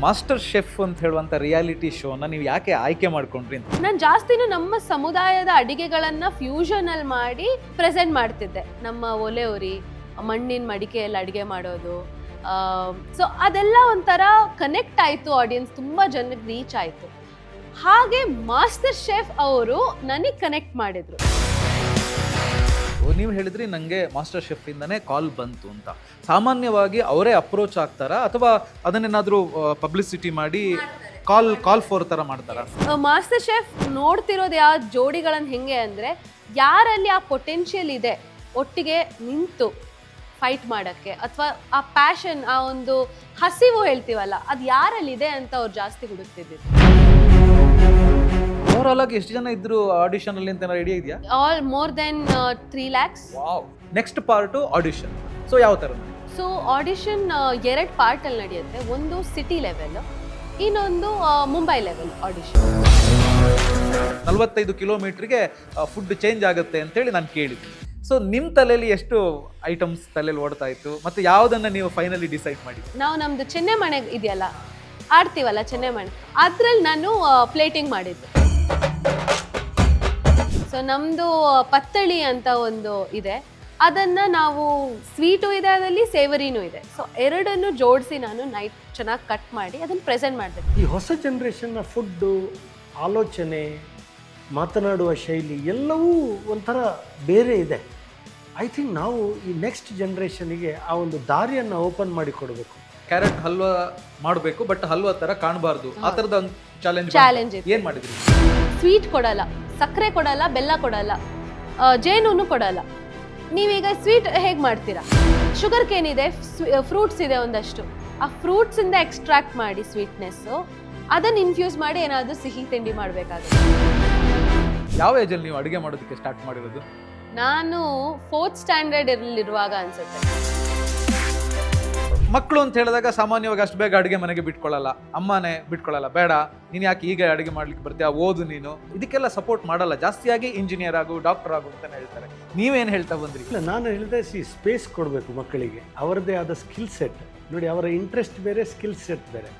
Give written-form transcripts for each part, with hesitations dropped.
Master chef ಅಂತ ಹೇಳುವಂಥ reality ಶೋನ ನೀವು ಯಾಕೆ ಆಯ್ಕೆ ಮಾಡ್ಕೊಂಡ್ರಿ ಅಂತ? ನಾನು ಜಾಸ್ತಿನೂ ನಮ್ಮ ಸಮುದಾಯದ ಅಡಿಗೆಗಳನ್ನ ಫ್ಯೂಷನ್ ಅಲ್ಲಿ ಮಾಡಿ ಪ್ರೆಸೆಂಟ್ ಮಾಡ್ತಿದ್ದೆ. ನಮ್ಮ ಒಲೆ ಉರಿ, ಮಣ್ಣಿನ ಮಡಿಕೆಯಲ್ಲಿ ಅಡಿಗೆ ಮಾಡೋದು, ಸೊ ಅದೆಲ್ಲ ಒಂಥರ ಕನೆಕ್ಟ್ ಆಯಿತು, ಆಡಿಯನ್ಸ್ ತುಂಬ ಜನಕ್ಕೆ ರೀಚ್ ಆಯಿತು. ಹಾಗೆ ಮಾಸ್ಟರ್ ಶೆಫ್ ಅವರು ನನಗೆ ಕನೆಕ್ಟ್ ಮಾಡಿದ್ರು. ನೀವು ಹೇಳಿದ್ರಿ ನನಗೆ ಮಾಸ್ಟರ್ ಶೆಫ್ ಇಂದನೇ ಕಾಲ್ ಬಂತು ಅಂತ. ಸಾಮಾನ್ಯವಾಗಿ ಅವರೇ ಅಪ್ರೋಚ್ ಆಗ್ತಾರಾ ಅಥವಾ ಅದನ್ನೇನಾದರೂ ಪಬ್ಲಿಸಿಟಿ ಮಾಡಿ ಕಾಲ್ ಫೋರ್ ಥರ ಮಾಡ್ತಾರಾ? ಮಾಸ್ಟರ್ ಶೆಫ್ ನೋಡ್ತಿರೋದು ಯಾವ ಜೋಡಿಗಳನ್ನು ಹೆಂಗೆ ಅಂದರೆ, ಯಾರಲ್ಲಿ ಆ ಪೊಟೆನ್ಷಿಯಲ್ ಇದೆ ಒಟ್ಟಿಗೆ ನಿಂತು ಫೈಟ್ ಮಾಡೋಕ್ಕೆ, ಅಥವಾ ಆ ಪ್ಯಾಷನ್, ಆ ಒಂದು ಹಸಿವು ಹೇಳ್ತೀವಲ್ಲ, ಅದು ಯಾರಲ್ಲಿದೆ ಅಂತ ಅವ್ರು ಜಾಸ್ತಿ ಹುಡುಕ್ತಿದ್ರು. ಓವರಾಲ್ ಆಗಿ ಎಷ್ಟು ಜನ ಇದ್ರು ಆಡಿಷನ್ ಅಲ್ಲಿ ಅಂತ ಐಡಿಯಾ ಇದೆಯಾ? All more then 3 lakhs. Wow. Next part audition. So ಯಾವ ಥರ? ಸೊ ಆಡಿಷನ್ 2 ಪಾರ್ಟಲ್ಲಿ ನಡೆಯುತ್ತೆ. ಒಂದು ಸಿಟಿ ಲೆವೆಲ್, ಇನ್ನೊಂದು ಮುಂಬೈ ಲೆವೆಲ್ ಆಡಿಷನ್. 45 ಕಿಲೋಮೀಟ್ರಿಗೆ ಫುಡ್ ಚೇಂಜ್ ಆಗುತ್ತೆ ಅಂತೇಳಿ ನಾನು ಕೇಳಿದ್ದೀನಿ. ಸೊ ನಿಮ್ಮ ತಲೆಯಲ್ಲಿ ಎಷ್ಟು ಐಟಮ್ಸ್ ತಲೆಯಲ್ಲಿ ಓಡ್ತಾ ಇತ್ತು ಮತ್ತು ಯಾವುದನ್ನು ನೀವು ಫೈನಲಿ ಡಿಸೈಡ್ ಮಾಡಿ? ನಾವು ನಮ್ಮದು ಚೆನ್ನೆ ಮಣೆ ಇದೆಯಲ್ಲ, ಆಡ್ತೀವಲ್ಲ ಚೆನ್ನೆ ಮಣೆ, ಅದ್ರಲ್ಲಿ ನಾನು ಪ್ಲೇಟಿಂಗ್ ಮಾಡಿದ್ದು. ಸೊ ನಮ್ಮದು ಪತ್ತಳಿ ಅಂತ ಒಂದು ಇದೆ, ಅದನ್ನು ನಾವು ಸ್ವೀಟು ಇದೆ, ಅದರಲ್ಲಿ ಸೇವರಿನೂ ಇದೆ. ಸೊ ಎರಡನ್ನು ಜೋಡಿಸಿ ನಾನು ನೈಟ್ ಚೆನ್ನಾಗಿ ಕಟ್ ಮಾಡಿ ಅದನ್ನು ಪ್ರೆಸೆಂಟ್ ಮಾಡಿದೆ. ಈ ಹೊಸ ಜನ್ರೇಷನ್ನ ಫುಡ್ಡು, ಆಲೋಚನೆ, ಮಾತನಾಡುವ ಶೈಲಿ ಎಲ್ಲವೂ ಒಂಥರ ಬೇರೆ ಇದೆ. ಐ ಥಿಂಕ್ ನಾವು ಈ ನೆಕ್ಸ್ಟ್ ಜನ್ರೇಷನಿಗೆ ಆ ಒಂದು ದಾರಿಯನ್ನು ಓಪನ್ ಮಾಡಿ ಕೊಡಬೇಕು. ಕ್ಯಾರೆಟ್ ಹಲ್ವಾ ಮಾಡಬೇಕು, ಬಟ್ ಹಲ್ವಾ ಥರ ಕಾಣಬಾರ್ದು, ಆ ಥರದ ಒಂದು ಚಾಲೆಂಜ್ ಏನು ಮಾಡಿದ್ರಿ? ಸ್ವೀಟ್ ಕೊಡಲ್ಲ, ಸಕ್ಕರೆ ಕೊಡಲ್ಲ, ಬೆಲ್ಲ ಕೊಡಲ್ಲ, ಜೇನು ಕೊಡಲ್ಲ. ನೀವೀಗ ಸ್ವೀಟ್ ಹೇಗೆ ಮಾಡ್ತೀರಾ? ಶುಗರ್ ಕೇನ್ ಇದೆ, ಫ್ರೂಟ್ಸ್ ಇದೆ ಒಂದಷ್ಟು, ಆ ಫ್ರೂಟ್ಸಿಂದ ಎಕ್ಸ್ಟ್ರಾಕ್ಟ್ ಮಾಡಿ ಸ್ವೀಟ್ನೆಸ್ಸು, ಅದನ್ನು ಇನ್ಫ್ಯೂಸ್ ಮಾಡಿ ಏನಾದರೂ ಸಿಹಿ ತಿಂಡಿ ಮಾಡಬೇಕಾಗುತ್ತೆ. ಯಾವ ಏಜಲ್ಲಿ ನೀವು ಅಡುಗೆ ಮಾಡೋದಕ್ಕೆ ಸ್ಟಾರ್ಟ್ ಮಾಡಿರೋದು? ನಾನು 4th ಸ್ಟ್ಯಾಂಡರ್ಡ್ ಇರುವಾಗ ಅನ್ಸುತ್ತೆ. ಮಕ್ಕಳು ಅಂತ ಹೇಳಿದಾಗ ಸಾಮಾನ್ಯವಾಗಿ ಅಷ್ಟು ಬೇಗ ಅಡುಗೆ ಮನೆಗೆ ಬಿಟ್ಕೊಳ್ಳಲ್ಲ, ಅಮ್ಮನೇ ಬಿಟ್ಕೊಳ್ಳಲ್ಲ, ಬೇಡ ನೀನು ಯಾಕೆ ಈಗ ಅಡುಗೆ ಮಾಡ್ಲಿಕ್ಕೆ ಬರ್ತೀಯ, ಓದು ನೀನು, ಇದಕ್ಕೆಲ್ಲ ಸಪೋರ್ಟ್ ಮಾಡಲ್ಲ, ಜಾಸ್ತಿಯಾಗಿ ಇಂಜಿನಿಯರ್ ಆಗು, ಡಾಕ್ಟರ್ ಆಗು ಅಂತಾನೆ ಹೇಳ್ತಾರೆ. ನೀವೇನು ಹೇಳ್ತಾ ಬಂದ್ರಿ? ಇಲ್ಲ, ನಾನು ಹೇಳಿದೆ ಸ್ಪೇಸ್ ಕೊಡಬೇಕು ಮಕ್ಕಳಿಗೆ, ಅವರದ್ದೇ ಆದ ಸ್ಕಿಲ್ ಸೆಟ್. ನೋಡಿ, ಅವರ ಇಂಟ್ರೆಸ್ಟ್ ಬೇರೆ, ಸ್ಕಿಲ್ ಸೆಟ್ ಬೇರೆ.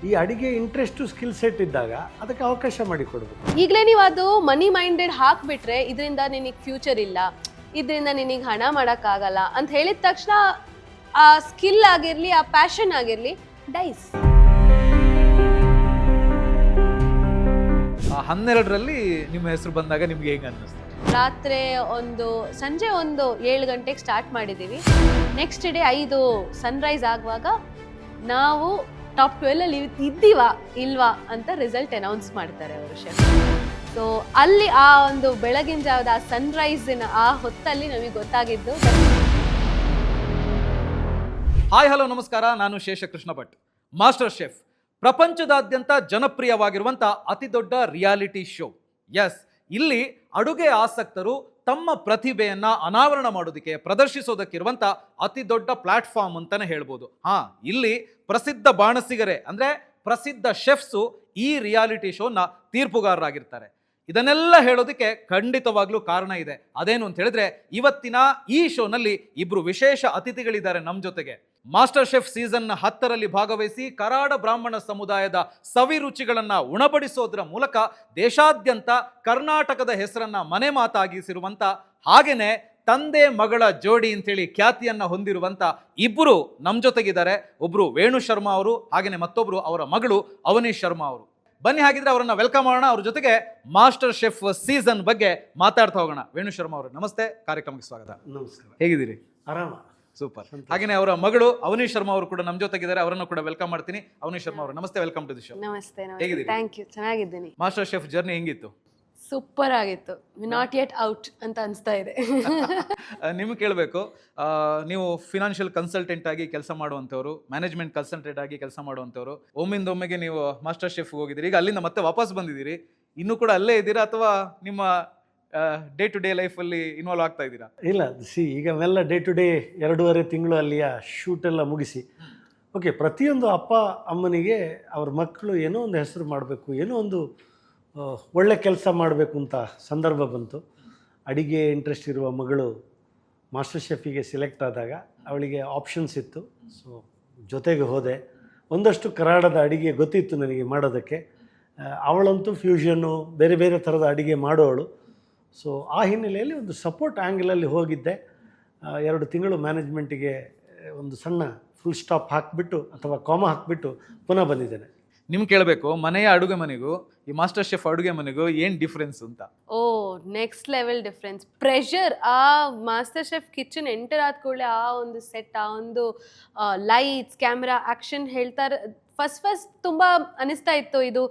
ಈ ಅಡಿಗೆ ಇಂಟ್ರೆಸ್ಟು ಸ್ಕಿಲ್ ಸೆಟ್ ಇದ್ದಾಗ ಅದಕ್ಕೆ ಅವಕಾಶ ಮಾಡಿ ಕೊಡಬೇಕು. ಈಗಲೇ ನೀವು ಅದು ಮನಿ ಮೈಂಡೆಡ್ ಹಾಕ್ಬಿಟ್ರೆ, ಇದರಿಂದ ನಿನಗೆ ಫ್ಯೂಚರ್ ಇಲ್ಲ, ಇದರಿಂದ ನಿನಗೆ ಹಣ ಮಾಡೋಕ್ಕಾಗಲ್ಲ ಅಂತ ಹೇಳಿದ ತಕ್ಷಣ ಆ ಸ್ಕಿಲ್ ಆಗಿರಲಿ, ಆ ಪ್ಯಾಷನ್ ಆಗಿರಲಿ, ಡೈಸ್. 12ರಲ್ಲಿ ನಿಮ್ಮ ಹೆಸರು ಬಂದಾಗ ನಿಮ್ಗೆ ಹೇಗೆ ಅನ್ನಿಸ್ತು? ರಾತ್ರಿ ಸಂಜೆ 7 ಗಂಟೆಗೆ ಸ್ಟಾರ್ಟ್ ಮಾಡಿದ್ದೀವಿ. ನೆಕ್ಸ್ಟ್ ಡೇ 5 ಸನ್ರೈಸ್ ಆಗುವಾಗ ನಾವು ಟಾಪ್ 12ಅಲ್ಲಿ ಇದ್ದೀವಾ ಇಲ್ವಾ ಅಂತ ರಿಸಲ್ಟ್ ಅನೌನ್ಸ್ ಮಾಡ್ತಾರೆ ಅವರು ಶೆಫ್. ಸೊ ಅಲ್ಲಿ ಆ ಒಂದು ಬೆಳಗಿನ ಜಾವದ ಆ ಸನ್ರೈಸಿನ ಆ ಹೊತ್ತಲ್ಲಿ ನಮಗೆ ಗೊತ್ತಾಗಿದ್ದು. ಹಾಯ್ ಹಲೋ ನಮಸ್ಕಾರ, ನಾನು ಶೇಷಕೃಷ್ಣ ಭಟ್. ಮಾಸ್ಟರ್ ಶೆಫ್ ಪ್ರಪಂಚದಾದ್ಯಂತ ಜನಪ್ರಿಯವಾಗಿರುವಂಥ ಅತಿ ದೊಡ್ಡ ರಿಯಾಲಿಟಿ ಶೋ. ಎಸ್, ಇಲ್ಲಿ ಅಡುಗೆ ಆಸಕ್ತರು ತಮ್ಮ ಪ್ರತಿಭೆಯನ್ನ ಅನಾವರಣ ಮಾಡೋದಕ್ಕೆ, ಪ್ರದರ್ಶಿಸೋದಕ್ಕಿರುವಂಥ ಅತಿ ದೊಡ್ಡ ಪ್ಲಾಟ್ಫಾರ್ಮ್ ಅಂತಾನೆ ಹೇಳ್ಬೋದು. ಇಲ್ಲಿ ಪ್ರಸಿದ್ಧ ಬಾಣಸಿಗರೇ ಅಂದರೆ ಪ್ರಸಿದ್ಧ ಶೆಫ್ಸು ಈ ರಿಯಾಲಿಟಿ ಶೋನ ತೀರ್ಪುಗಾರರಾಗಿರ್ತಾರೆ. ಇದನ್ನೆಲ್ಲ ಹೇಳೋದಕ್ಕೆ ಖಂಡಿತವಾಗ್ಲೂ ಕಾರಣ ಇದೆ. ಅದೇನು ಅಂತ ಹೇಳಿದ್ರೆ, ಇವತ್ತಿನ ಈ ಶೋನಲ್ಲಿ ಇಬ್ರು ವಿಶೇಷ ಅತಿಥಿಗಳಿದ್ದಾರೆ ನಮ್ಮ ಜೊತೆಗೆ. ಮಾಸ್ಟರ್ ಶೆಫ್ ಸೀಸನ್ 10ರಲ್ಲಿ ಭಾಗವಹಿಸಿ ಕರಾಡ ಬ್ರಾಹ್ಮಣ ಸಮುದಾಯದ ಸವಿರುಚಿಗಳನ್ನ ಉಣಬಡಿಸೋದ್ರ ಮೂಲಕ ದೇಶಾದ್ಯಂತ ಕರ್ನಾಟಕದ ಹೆಸರನ್ನ ಮನೆ ಮಾತಾಗಿಸಿರುವಂತ, ಹಾಗೇನೆ ತಂದೆ ಮಗಳ ಜೋಡಿ ಅಂತೇಳಿ ಖ್ಯಾತಿಯನ್ನ ಹೊಂದಿರುವಂತ ಇಬ್ಬರು ನಮ್ಮ ಜೊತೆಗಿದ್ದಾರೆ. ಒಬ್ರು ವೇಣು ಶರ್ಮಾ ಅವರು, ಹಾಗೇನೆ ಮತ್ತೊಬ್ರು ಅವರ ಮಗಳು ಅವನೀಶ್ ಶರ್ಮಾ ಅವರು. ಬನ್ನಿ ಹಾಗಿದ್ರೆ ಅವರನ್ನ ವೆಲ್ಕಮ್ ಮಾಡೋಣ. ಅವ್ರ ಜೊತೆಗೆ ಮಾಸ್ಟರ್ ಶೆಫ್ ಸೀಸನ್ ಬಗ್ಗೆ ಮಾತಾಡ್ತಾ ಹೋಗೋಣ. ವೇಣು ಶರ್ಮಾ ಅವರು ನಮಸ್ತೆ, ಕಾರ್ಯಕ್ರಮಕ್ಕೆ ಸ್ವಾಗತ. ನಮಸ್ಕಾರ. ಹೇಗಿದ್ದೀರಿ? ಆರಾಮ. ಸೂಪರ್. ಹಾಗೇನೆ ಅವರ ಮಗಳು ಅವನೀಶ್ ಶರ್ಮಾ ಅವರು ಕೂಡ ನಮ್ಮ ಜೊತೆಗಿದ್ದಾರೆ, ಅವರನ್ನು ಕೂಡ ವೆಲ್ಕಮ್ ಮಾಡ್ತೀನಿ. ಅವನೀಶ್ ಶರ್ಮಾ ಅವರು ನಮಸ್ತೆ, ವೆಲ್ಕಮ್ ಟು ದಿ ಶೋ. ನಮಸ್ತೆ. ಹೇಗಿದ್ದೀರಿ? ಥ್ಯಾಂಕ್ ಯು, ಚೆನ್ನಾಗಿದ್ದೀನಿ. ಮಾಸ್ಟರ್ ಶೆಫ್ ಜರ್ನಿ ಹೆಂಗಿತ್ತು? ಸೂಪರ್ ಆಗಿತ್ತು. ನಾಟ್ ಯೆಟ್ ಔಟ್ ಅಂತ ಅನಿಸ್ತಾ ಇದೆ. ನಿಮ್ಗೆ ಕೇಳಬೇಕು, ನೀವು ಫಿನಾನ್ಷಿಯಲ್ ಕನ್ಸಲ್ಟೆಂಟ್ ಆಗಿ ಕೆಲಸ ಮಾಡುವಂಥವ್ರು, ಮ್ಯಾನೇಜ್ಮೆಂಟ್ ಕನ್ಸಲ್ಟೆಂಟ್ ಆಗಿ ಕೆಲಸ ಮಾಡುವಂಥವ್ರು, ಒಮ್ಮಿಂದೊಮ್ಮೆಗೆ ನೀವು ಮಾಸ್ಟರ್ ಶೆಫ್ ಹೋಗಿದ್ದೀರಿ, ಈಗ ಅಲ್ಲಿಂದ ಮತ್ತೆ ವಾಪಸ್ ಬಂದಿದ್ದೀರಿ, ಇನ್ನೂ ಕೂಡ ಅಲ್ಲೇ ಇದ್ದೀರಾ ಅಥವಾ ನಿಮ್ಮ ಡೇ ಟು ಡೇ ಲೈಫಲ್ಲಿ ಇನ್ವಾಲ್ವ್ ಆಗ್ತಾ ಇದ್ದೀರಾ? ಇಲ್ಲ, ಈಗ ಮೆಲ್ಲ ಡೇ ಟು ಡೇ 2.5 ತಿಂಗಳು ಅಲ್ಲಿಯ ಶೂಟೆಲ್ಲ ಮುಗಿಸಿ, ಓಕೆ, ಪ್ರತಿಯೊಂದು ಅಪ್ಪ ಅಮ್ಮನಿಗೆ ಅವ್ರ ಮಕ್ಕಳು ಏನೋ ಒಂದು ಹೆಸರು ಮಾಡಬೇಕು, ಏನೋ ಒಂದು ಒಳ್ಳೆ ಕೆಲಸ ಮಾಡಬೇಕು ಅಂತ ಸಂದರ್ಭ ಬಂತು. ಅಡಿಗೆ ಇಂಟ್ರೆಸ್ಟ್ ಇರುವ ಮಗಳು ಮಾಸ್ಟರ್ ಶೆಫಿಗೆ ಸೆಲೆಕ್ಟ್ ಆದಾಗ ಅವಳಿಗೆ ಆಪ್ಷನ್ಸ್ ಇತ್ತು. ಸೊ ಜೊತೆಗೆ ಹೋದೆ. ಒಂದಷ್ಟು ಕರಾಡದ ಅಡಿಗೆ ಗೊತ್ತಿತ್ತು ನನಗೆ ಮಾಡೋದಕ್ಕೆ. ಅವಳಂತೂ ಫ್ಯೂಷನ್ನು ಬೇರೆ ಬೇರೆ ಥರದ ಅಡಿಗೆ ಮಾಡೋವಳು. ಸೊ ಆ ಹಿನ್ನೆಲೆಯಲ್ಲಿ ಒಂದು ಸಪೋರ್ಟ್ ಆ್ಯಂಗಲಲ್ಲಿ ಹೋಗಿದ್ದೆ. 2 ತಿಂಗಳು ಮ್ಯಾನೇಜ್ಮೆಂಟಿಗೆ ಒಂದು ಸಣ್ಣ ಫುಲ್ ಸ್ಟಾಪ್ ಹಾಕಿಬಿಟ್ಟು ಅಥವಾ ಕಾಮ ಹಾಕಿಬಿಟ್ಟು ಪುನಃ ಬಂದಿದ್ದೇನೆ. ನಿಮ್ಗೆ ಕೇಳಬೇಕು, ಮನೆಯ ಅಡುಗೆ ಮನೆಗೂ ಈ ಮಾಸ್ಟರ್ ಶೆಫ್ ಅಡುಗೆ ಮನೆಗೂ ಏನು ಡಿಫ್ರೆನ್ಸ್ ಅಂತ? ಓ, ನೆಕ್ಸ್ಟ್ ಲೆವೆಲ್ ಡಿಫ್ರೆನ್ಸ್. ಪ್ರೆಷರ್. ಆ ಮಾಸ್ಟರ್ ಶೆಫ್ ಕಿಚನ್ ಎಂಟರ್ ಆದ ಕೂಡಲೇ ಆ ಒಂದು ಸೆಟ್, ಆ ಒಂದು ಲೈಟ್ಸ್, ಕ್ಯಾಮ್ರಾ, ಆ್ಯಕ್ಷನ್ ಹೇಳ್ತಾರೆ. ಫಸ್ಟ್ ತುಂಬ ಅನಿಸ್ತಾ ಇತ್ತು ಇದು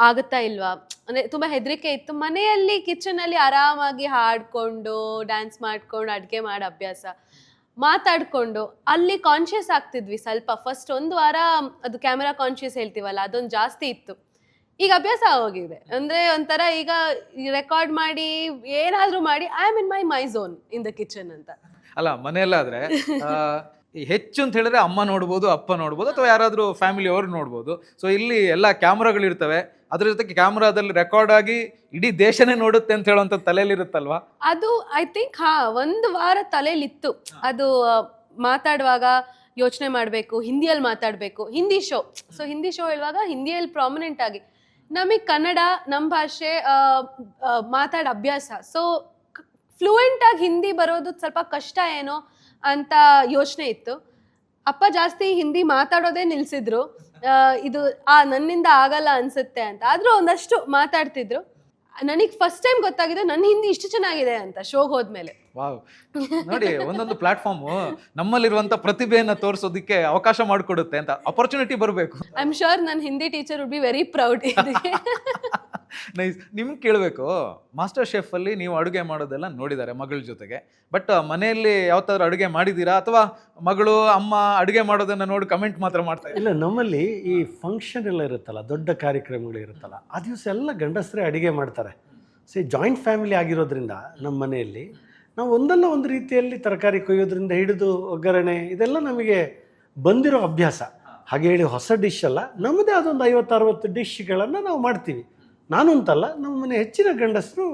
ಆಗುತ್ತಾ ಇಲ್ವಾ, ಅಂದರೆ ತುಂಬ ಹೆದರಿಕೆ ಇತ್ತು. ಮನೆಯಲ್ಲಿ ಕಿಚನಲ್ಲಿ ಆರಾಮಾಗಿ ಹಾಡ್ಕೊಂಡು ಡ್ಯಾನ್ಸ್ ಮಾಡ್ಕೊಂಡು ಅಡುಗೆ ಮಾಡೋ ಅಭ್ಯಾಸ, ಮಾತಾಡಿಕೊಂಡು ಅಲ್ಲಿ ಕಾನ್ಷಿಯಸ್ ಆಗ್ತಿದ್ವಿ ಸ್ವಲ್ಪ. ಫಸ್ಟ್ 1 ವಾರ ಅದು ಕ್ಯಾಮೆರಾ ಕಾನ್ಷಿಯಸ್ ಹೇಳ್ತೀವಲ್ಲ, ಅದೊಂದು ಜಾಸ್ತಿ ಇತ್ತು. ಈಗ ಅಭ್ಯಾಸ ಆಗೋಗಿದೆ. ಅಂದರೆ ಒಂಥರ ಈಗ ರೆಕಾರ್ಡ್ ಮಾಡಿ ಏನಾದರೂ ಮಾಡಿ I am in my zone in the kitchen ಅಂತ. ಅಲ್ಲ, ಮನೆಯಲ್ಲಾದರೆ ಹೆಚ್ಚು ಅಂತ ಹೇಳಿದ್ರೆ ಅಮ್ಮ ನೋಡ್ಬೋದು, ಅಪ್ಪ ನೋಡ್ಬೋದು, ಅಥವಾ ಯಾರಾದರೂ ಫ್ಯಾಮಿಲಿ ಅವ್ರು ನೋಡ್ಬೋದು. ಸೊ ಇಲ್ಲಿ ಎಲ್ಲ ಕ್ಯಾಮ್ರಾಗಳಿರ್ತವೆ, ಅದ್ರ ಜೊತೆಗೆ ಕ್ಯಾಮ್ರಾದಲ್ಲಿ ರೆಕಾರ್ಡ್ ಆಗಿ ಇಡೀ ದೇಶನೇ ನೋಡುತ್ತೆ ಅಂತ ಹೇಳುವಂಥ ತಲೆಯಲ್ಲಿರುತ್ತಲ್ವಾ? ಅದು ಐ ಥಿಂಕ್ 1 ವಾರ ತಲೆಯಲ್ಲಿತ್ತು. ಅದು ಮಾತಾಡುವಾಗ ಯೋಚನೆ ಮಾಡಬೇಕು, ಹಿಂದಿಯಲ್ಲಿ ಮಾತಾಡಬೇಕು, Hindi show. So Hindi show ಹೇಳುವಾಗ ಹಿಂದಿಯಲ್ಲಿ ಪ್ರಾಮಿನೆಂಟ್ ಆಗಿ, ನಮಗೆ ಕನ್ನಡ ನಮ್ಮ ಭಾಷೆ ಮಾತಾಡೋ ಅಭ್ಯಾಸ. ಸೊ ಫ್ಲೂಯೆಂಟಾಗಿ ಹಿಂದಿ ಬರೋದು ಸ್ವಲ್ಪ ಕಷ್ಟ ಏನೋ ಅಂತ ಯೋಚನೆ ಇತ್ತು. ಅಪ್ಪ ಜಾಸ್ತಿ ಹಿಂದಿ ಮಾತಾಡೋದೇ ನಿಲ್ಲಿಸಿದ್ರು. ಇದು ನನ್ನಿಂದ ಆಗಲ್ಲ ಅನ್ಸುತ್ತೆ ಅಂತ. ಆದರೂ ಒಂದಷ್ಟು ಮಾತಾಡ್ತಿದ್ರು. ನನಗೆ ಫಸ್ಟ್ ಟೈಮ್ ಗೊತ್ತಾಗಿದೆ ನನ್ನ ಹಿಂದಿ ಇಷ್ಟು ಚೆನ್ನಾಗಿದೆ ಅಂತ ಶೋಗೆ ಹೋದ್ಮೇಲೆ. ವಾವ್, ನೋಡಿ, ಒಂದೊಂದು ಪ್ಲಾಟ್ಫಾರ್ಮು ನಮ್ಮಲ್ಲಿರುವಂಥ ಪ್ರತಿಭೆಯನ್ನು ತೋರಿಸೋದಕ್ಕೆ ಅವಕಾಶ ಮಾಡಿಕೊಡುತ್ತೆ ಅಂತ. ಅಪರ್ಚುನಿಟಿ ಬರಬೇಕು. ಐ ಆಮ್ ಶೋರ್ ನನ್ನ Hindi teacher would be very proud. Nice. ನಿಮ್ಗೆ ಕೇಳಬೇಕು, ಮಾಸ್ಟರ್ ಶೆಫಲ್ಲಿ ನೀವು ಅಡುಗೆ ಮಾಡೋದೆಲ್ಲ ನೋಡಿದ್ದಾರೆ ಮಗಳ ಜೊತೆಗೆ, ಬಟ್ ಮನೆಯಲ್ಲಿ ಯಾವತ್ತಾದ್ರೂ ಅಡುಗೆ ಮಾಡಿದ್ದೀರಾ, ಅಥವಾ ಮಗಳು ಅಮ್ಮ ಅಡುಗೆ ಮಾಡೋದನ್ನು ನೋಡಿ ಕಮೆಂಟ್ ಮಾತ್ರ ಮಾಡ್ತಾ ಇಲ್ಲ, ನಮ್ಮಲ್ಲಿ ಈ ಫಂಕ್ಷನ್ ಎಲ್ಲ ಇರುತ್ತಲ್ಲ, ದೊಡ್ಡ ಕಾರ್ಯಕ್ರಮಗಳು ಇರುತ್ತಲ್ಲ, ಆ ದಿವಸ ಎಲ್ಲ ಗಂಡಸರೇ ಅಡುಗೆ ಮಾಡ್ತಾರೆ. ಜಾಯಿಂಟ್ ಫ್ಯಾಮಿಲಿ ಆಗಿರೋದ್ರಿಂದ ನಮ್ಮ ಮನೆಯಲ್ಲಿ ನಾವು ಒಂದಲ್ಲ ಒಂದು ರೀತಿಯಲ್ಲಿ ತರಕಾರಿ ಕೊಯ್ಯೋದ್ರಿಂದ ಹಿಡಿದು ಒಗ್ಗರಣೆ ಇದೆಲ್ಲ ನಮಗೆ ಬಂದಿರೋ ಅಭ್ಯಾಸ. ಹಾಗೆ ಹೇಳಿ ಹೊಸ ಡಿಶ್ ಅಲ್ಲ, ನಮ್ಮದೇ ಅದೊಂದು 50-60 ಡಿಶ್ಗಳನ್ನು ನಾವು ಮಾಡ್ತೀವಿ. ನಾನು ಅಂತಲ್ಲ, ನಮ್ಮ ಮನೆ ಹೆಚ್ಚಿನ ಗಂಡಸರು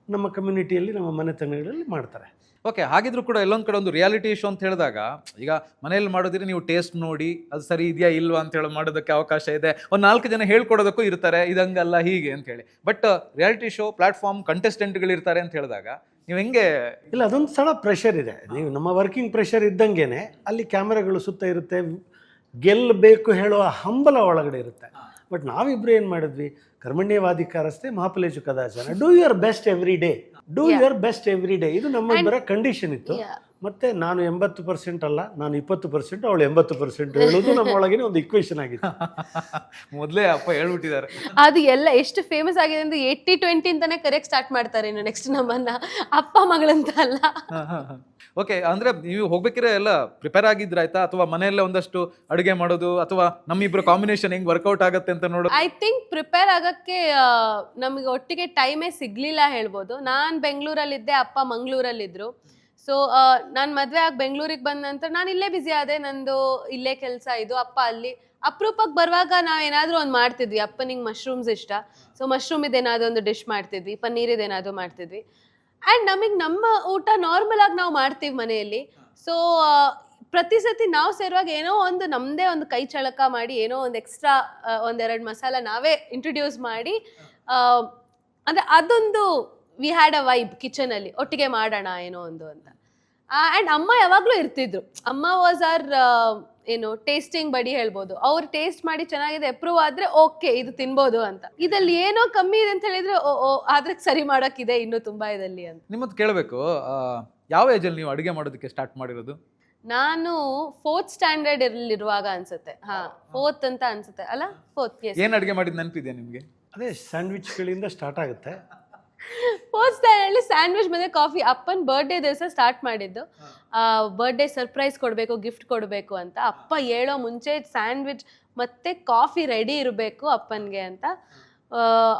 ನಮ್ಮ ಕಮ್ಯುನಿಟಿಯಲ್ಲಿ, ನಮ್ಮ ಮನೆತನಗಳಲ್ಲಿ ಮಾಡ್ತಾರೆ. ಓಕೆ, ಹಾಗಿದ್ರು ಕೂಡ ಎಲ್ಲೊಂದು ಕಡೆ ಒಂದು ರಿಯಾಲಿಟಿ ಶೋ ಅಂತ ಹೇಳಿದಾಗ, ಈಗ ಮನೆಯಲ್ಲಿ ಮಾಡೋದಿದ್ರೆ ನೀವು ಟೇಸ್ಟ್ ನೋಡಿ ಅದು ಸರಿ ಇದೆಯಾ ಇಲ್ವಾ ಅಂತ ಹೇಳಿ ಮಾಡೋದಕ್ಕೆ ಅವಕಾಶ ಇದೆ. ಒಂದು 4 ಜನ ಹೇಳ್ಕೊಡೋದಕ್ಕೂ ಇರ್ತಾರೆ, ಇದಂಗಲ್ಲ ಹೀಗೆ ಅಂತ ಹೇಳಿ. ಬಟ್ ರಿಯಾಲಿಟಿ ಶೋ ಪ್ಲಾಟ್ಫಾರ್ಮ್ ಕಂಟೆಸ್ಟೆಂಟ್ಗಳಿರ್ತಾರೆ ಅಂತ ಹೇಳಿದಾಗ ನೀವು ಹೆಂಗೆ? ಇಲ್ಲ, ಅದೊಂದು ಸಣ್ಣ ಪ್ರೆಷರ್ ಇದೆ. ನೀವು ನಮ್ಮ ವರ್ಕಿಂಗ್ ಪ್ರೆಷರ್ ಇದ್ದಂಗೆ ಅಲ್ಲಿ ಕ್ಯಾಮ್ರಾಗಳು ಸುತ್ತ ಇರುತ್ತೆ, ಗೆಲ್ಲಬೇಕು ಹೇಳುವ ಹಂಬಲ ಒಳಗಡೆ ಇರುತ್ತೆ. ಬಟ್ ನಾವಿಬ್ರು ಏನು ಮಾಡಿದ್ವಿ, ಕರ್ಮಣ್ಯವಾಧಿಕಾರಸ್ಥೆ ಮಹಾಫಲೇಶು ಕದಾಚನ, do your best every day, do your best every day. ಇದು ನಮ್ಮ ಇಬ್ಬರ ಕಂಡೀಷನ್ ಇತ್ತು. ಮತ್ತೆ ನಾನು 80% ಅಲ್ಲ, ನಾನು 20%, ಅವಳು 80% ಹೇಳೋದು ನಮ್ಮ ಒಳಗಿನ ಒಂದು ಇಕ್ವೇಶನ್ ಆಗಿದೆ. ಮೊದಲೇ ಅಪ್ಪ ಹೇಳ್ಬಿಟ್ಟಿದ್ದಾರೆ. ಅದು ಎಲ್ಲ ಎಷ್ಟು ಫೇಮಸ್ ಆಗಿದೆ ಅಂದ್ರೆ 80-20 ಅಂತಾನೆ ಕರೆಕ್ಟ್ ಸ್ಟಾರ್ಟ್ ಮಾಡ್ತಾರೆ ಇನ್ನು ನೆಕ್ಸ್ಟ್ ನಮ್ಮನ್ನ, ಅಪ್ಪ ಮಗಳಂತ ಅಲ್ಲ. ಓಕೆ, ಅಂದ್ರೆ ನೀವು ಹೋಗ್ಬೇಕಿದ್ರೆ ಎಲ್ಲ ಪ್ರಿಪೇರ್ ಆಗಿದ್ರ ಆಯ್ತಾ, ಅಥವಾ ಮನೆಯಲ್ಲೇ ಒಂದಷ್ಟು ಅಡುಗೆ ಮಾಡೋದು, ಅಥವಾ ನಮ್ಮಿಬ್ರು ಕಾಂಬಿನೇಷನ್ ಹೆಂಗ್ ವರ್ಕೌಟ್ ಆಗುತ್ತೆ ಅಂತ ನೋಡೋದು? ಐ ಥಿಂಕ್ ಪ್ರಿಪೇರ್ ಆಗಕ್ಕೆ ನಮಗೆ ಒಟ್ಟಿಗೆ ಟೈಮೇ ಸಿಗ್ಲಿಲ್ಲ ಹೇಳ್ಬೋದು. ನಾನು ಬೆಂಗಳೂರಲ್ಲಿದ್ದೆ, ಅಪ್ಪ ಮಂಗಳೂರಲ್ಲಿದ್ರು. ಸೊ ನಾನು ಮದುವೆ ಆಗಿ ಬೆಂಗಳೂರಿಗೆ ಬಂದ ನಂತರ ನಾನು ಇಲ್ಲೇ ಬ್ಯುಸಿ ಆದೆ, ನಂದು ಇಲ್ಲೇ ಕೆಲಸ ಇದು. ಅಪ್ಪ ಅಲ್ಲಿ ಅಪರೂಪಕ್ಕೆ ಬರುವಾಗ ನಾವು ಏನಾದರೂ ಒಂದು ಮಾಡ್ತಿದ್ವಿ. ಅಪ್ಪನಿಗೆ ಮಶ್ರೂಮ್ಸ್ ಇಷ್ಟ, ಸೊ ಮಶ್ರೂಮ್ ಇದೇನಾದರೂ ಒಂದು ಡಿಶ್ ಮಾಡ್ತಿದ್ವಿ, ಪನ್ನೀರ್ ಇದೇನಾದರೂ ಮಾಡ್ತಿದ್ವಿ. ಆ್ಯಂಡ್ ನಮಗೆ ನಮ್ಮ ಊಟ ನಾರ್ಮಲ್ ಆಗಿ ನಾವು ಮಾಡ್ತೀವಿ ಮನೆಯಲ್ಲಿ. ಸೊ ಪ್ರತಿ ಸತಿ ನಾವು ಸೇರುವಾಗ ಏನೋ ಒಂದು ನಮ್ಮದೇ ಒಂದು ಕೈ ಚಳಕ ಮಾಡಿ, ಏನೋ ಒಂದು ಎಕ್ಸ್ಟ್ರಾ 1-2 ಮಸಾಲ ನಾವೇ ಇಂಟ್ರೊಡ್ಯೂಸ್ ಮಾಡಿ, ಅಂದರೆ ಅದೊಂದು ವಿ ಹ್ಯಾಡ್ ಅ ವೈಬ್ ಕಿಚನಲ್ಲಿ, ಒಟ್ಟಿಗೆ ಮಾಡೋಣ ಏನೋ ಒಂದು ಅಂತ. ಆ್ಯಂಡ್ ಅಮ್ಮ ಯಾವಾಗಲೂ ಇರ್ತಿದ್ರು. ಅಮ್ಮ ವಾಸ್ ಆರ್ ಏನು ಟೇಸ್ಟಿಂಗ್ ಬಡಿ ಹೇಳ್ಬೋದು. ಅವ್ರು ಟೇಸ್ಟ್ ಮಾಡಿ ಚೆನ್ನಾಗಿದೆ, ಅಪ್ರೂವ್ ಆದರೆ ಓಕೆ ಇದು ತಿನ್ಬೋದು ಅಂತ. ಇದಲ್ಲಿ ಏನೋ ಕಮ್ಮಿ ಇದೆ ಅಂತ ಹೇಳಿದ್ರೆ ಆದ್ರೆ ಸರಿ ಮಾಡೋಕ್ಕಿದೆ ಇನ್ನೂ ತುಂಬ ಇದಲ್ಲಿ ಅಂತ. ನಿಮ್ಮದು ಕೇಳಬೇಕು, ಯಾವ ಏಜಲ್ಲಿ ನೀವು ಅಡುಗೆ ಮಾಡೋದಕ್ಕೆ ಸ್ಟಾರ್ಟ್ ಮಾಡಿರೋದು? ನಾನು 4th ಸ್ಟ್ಯಾಂಡರ್ಡ್ ಇರುವಾಗ ಅನ್ಸುತ್ತೆ. 4th ಅಂತ ಅನ್ಸುತ್ತೆ ಅಲ್ಲ, 4th. ಏನು ಅಡುಗೆ ಮಾಡಿದ ನೆನಪಿದೆ ನಿಮಗೆ? ಅದೇ ಸ್ಯಾಂಡ್ವಿಚ್ಗಳಿಂದ ಸ್ಟಾರ್ಟ್ ಆಗುತ್ತೆ. 4th ಸ್ಟ್ಯಾಂಡರ್ಡಲ್ಲಿ ಸ್ಯಾಂಡ್ವಿಚ್ ಮತ್ತೆ ಕಾಫಿ. ಅಪ್ಪನ ಬರ್ಡೇ ದಿವಸ ಸ್ಟಾರ್ಟ್ ಮಾಡಿದ್ದು. ಬರ್ಡೇ ಸರ್ಪ್ರೈಸ್ ಕೊಡಬೇಕು, ಗಿಫ್ಟ್ ಕೊಡಬೇಕು ಅಂತ. ಅಪ್ಪ ಹೇಳೋ ಮುಂಚೆ ಸ್ಯಾಂಡ್ವಿಚ್ ಮತ್ತೆ ಕಾಫಿ ರೆಡಿ ಇರಬೇಕು ಅಪ್ಪನಿಗೆ ಅಂತ.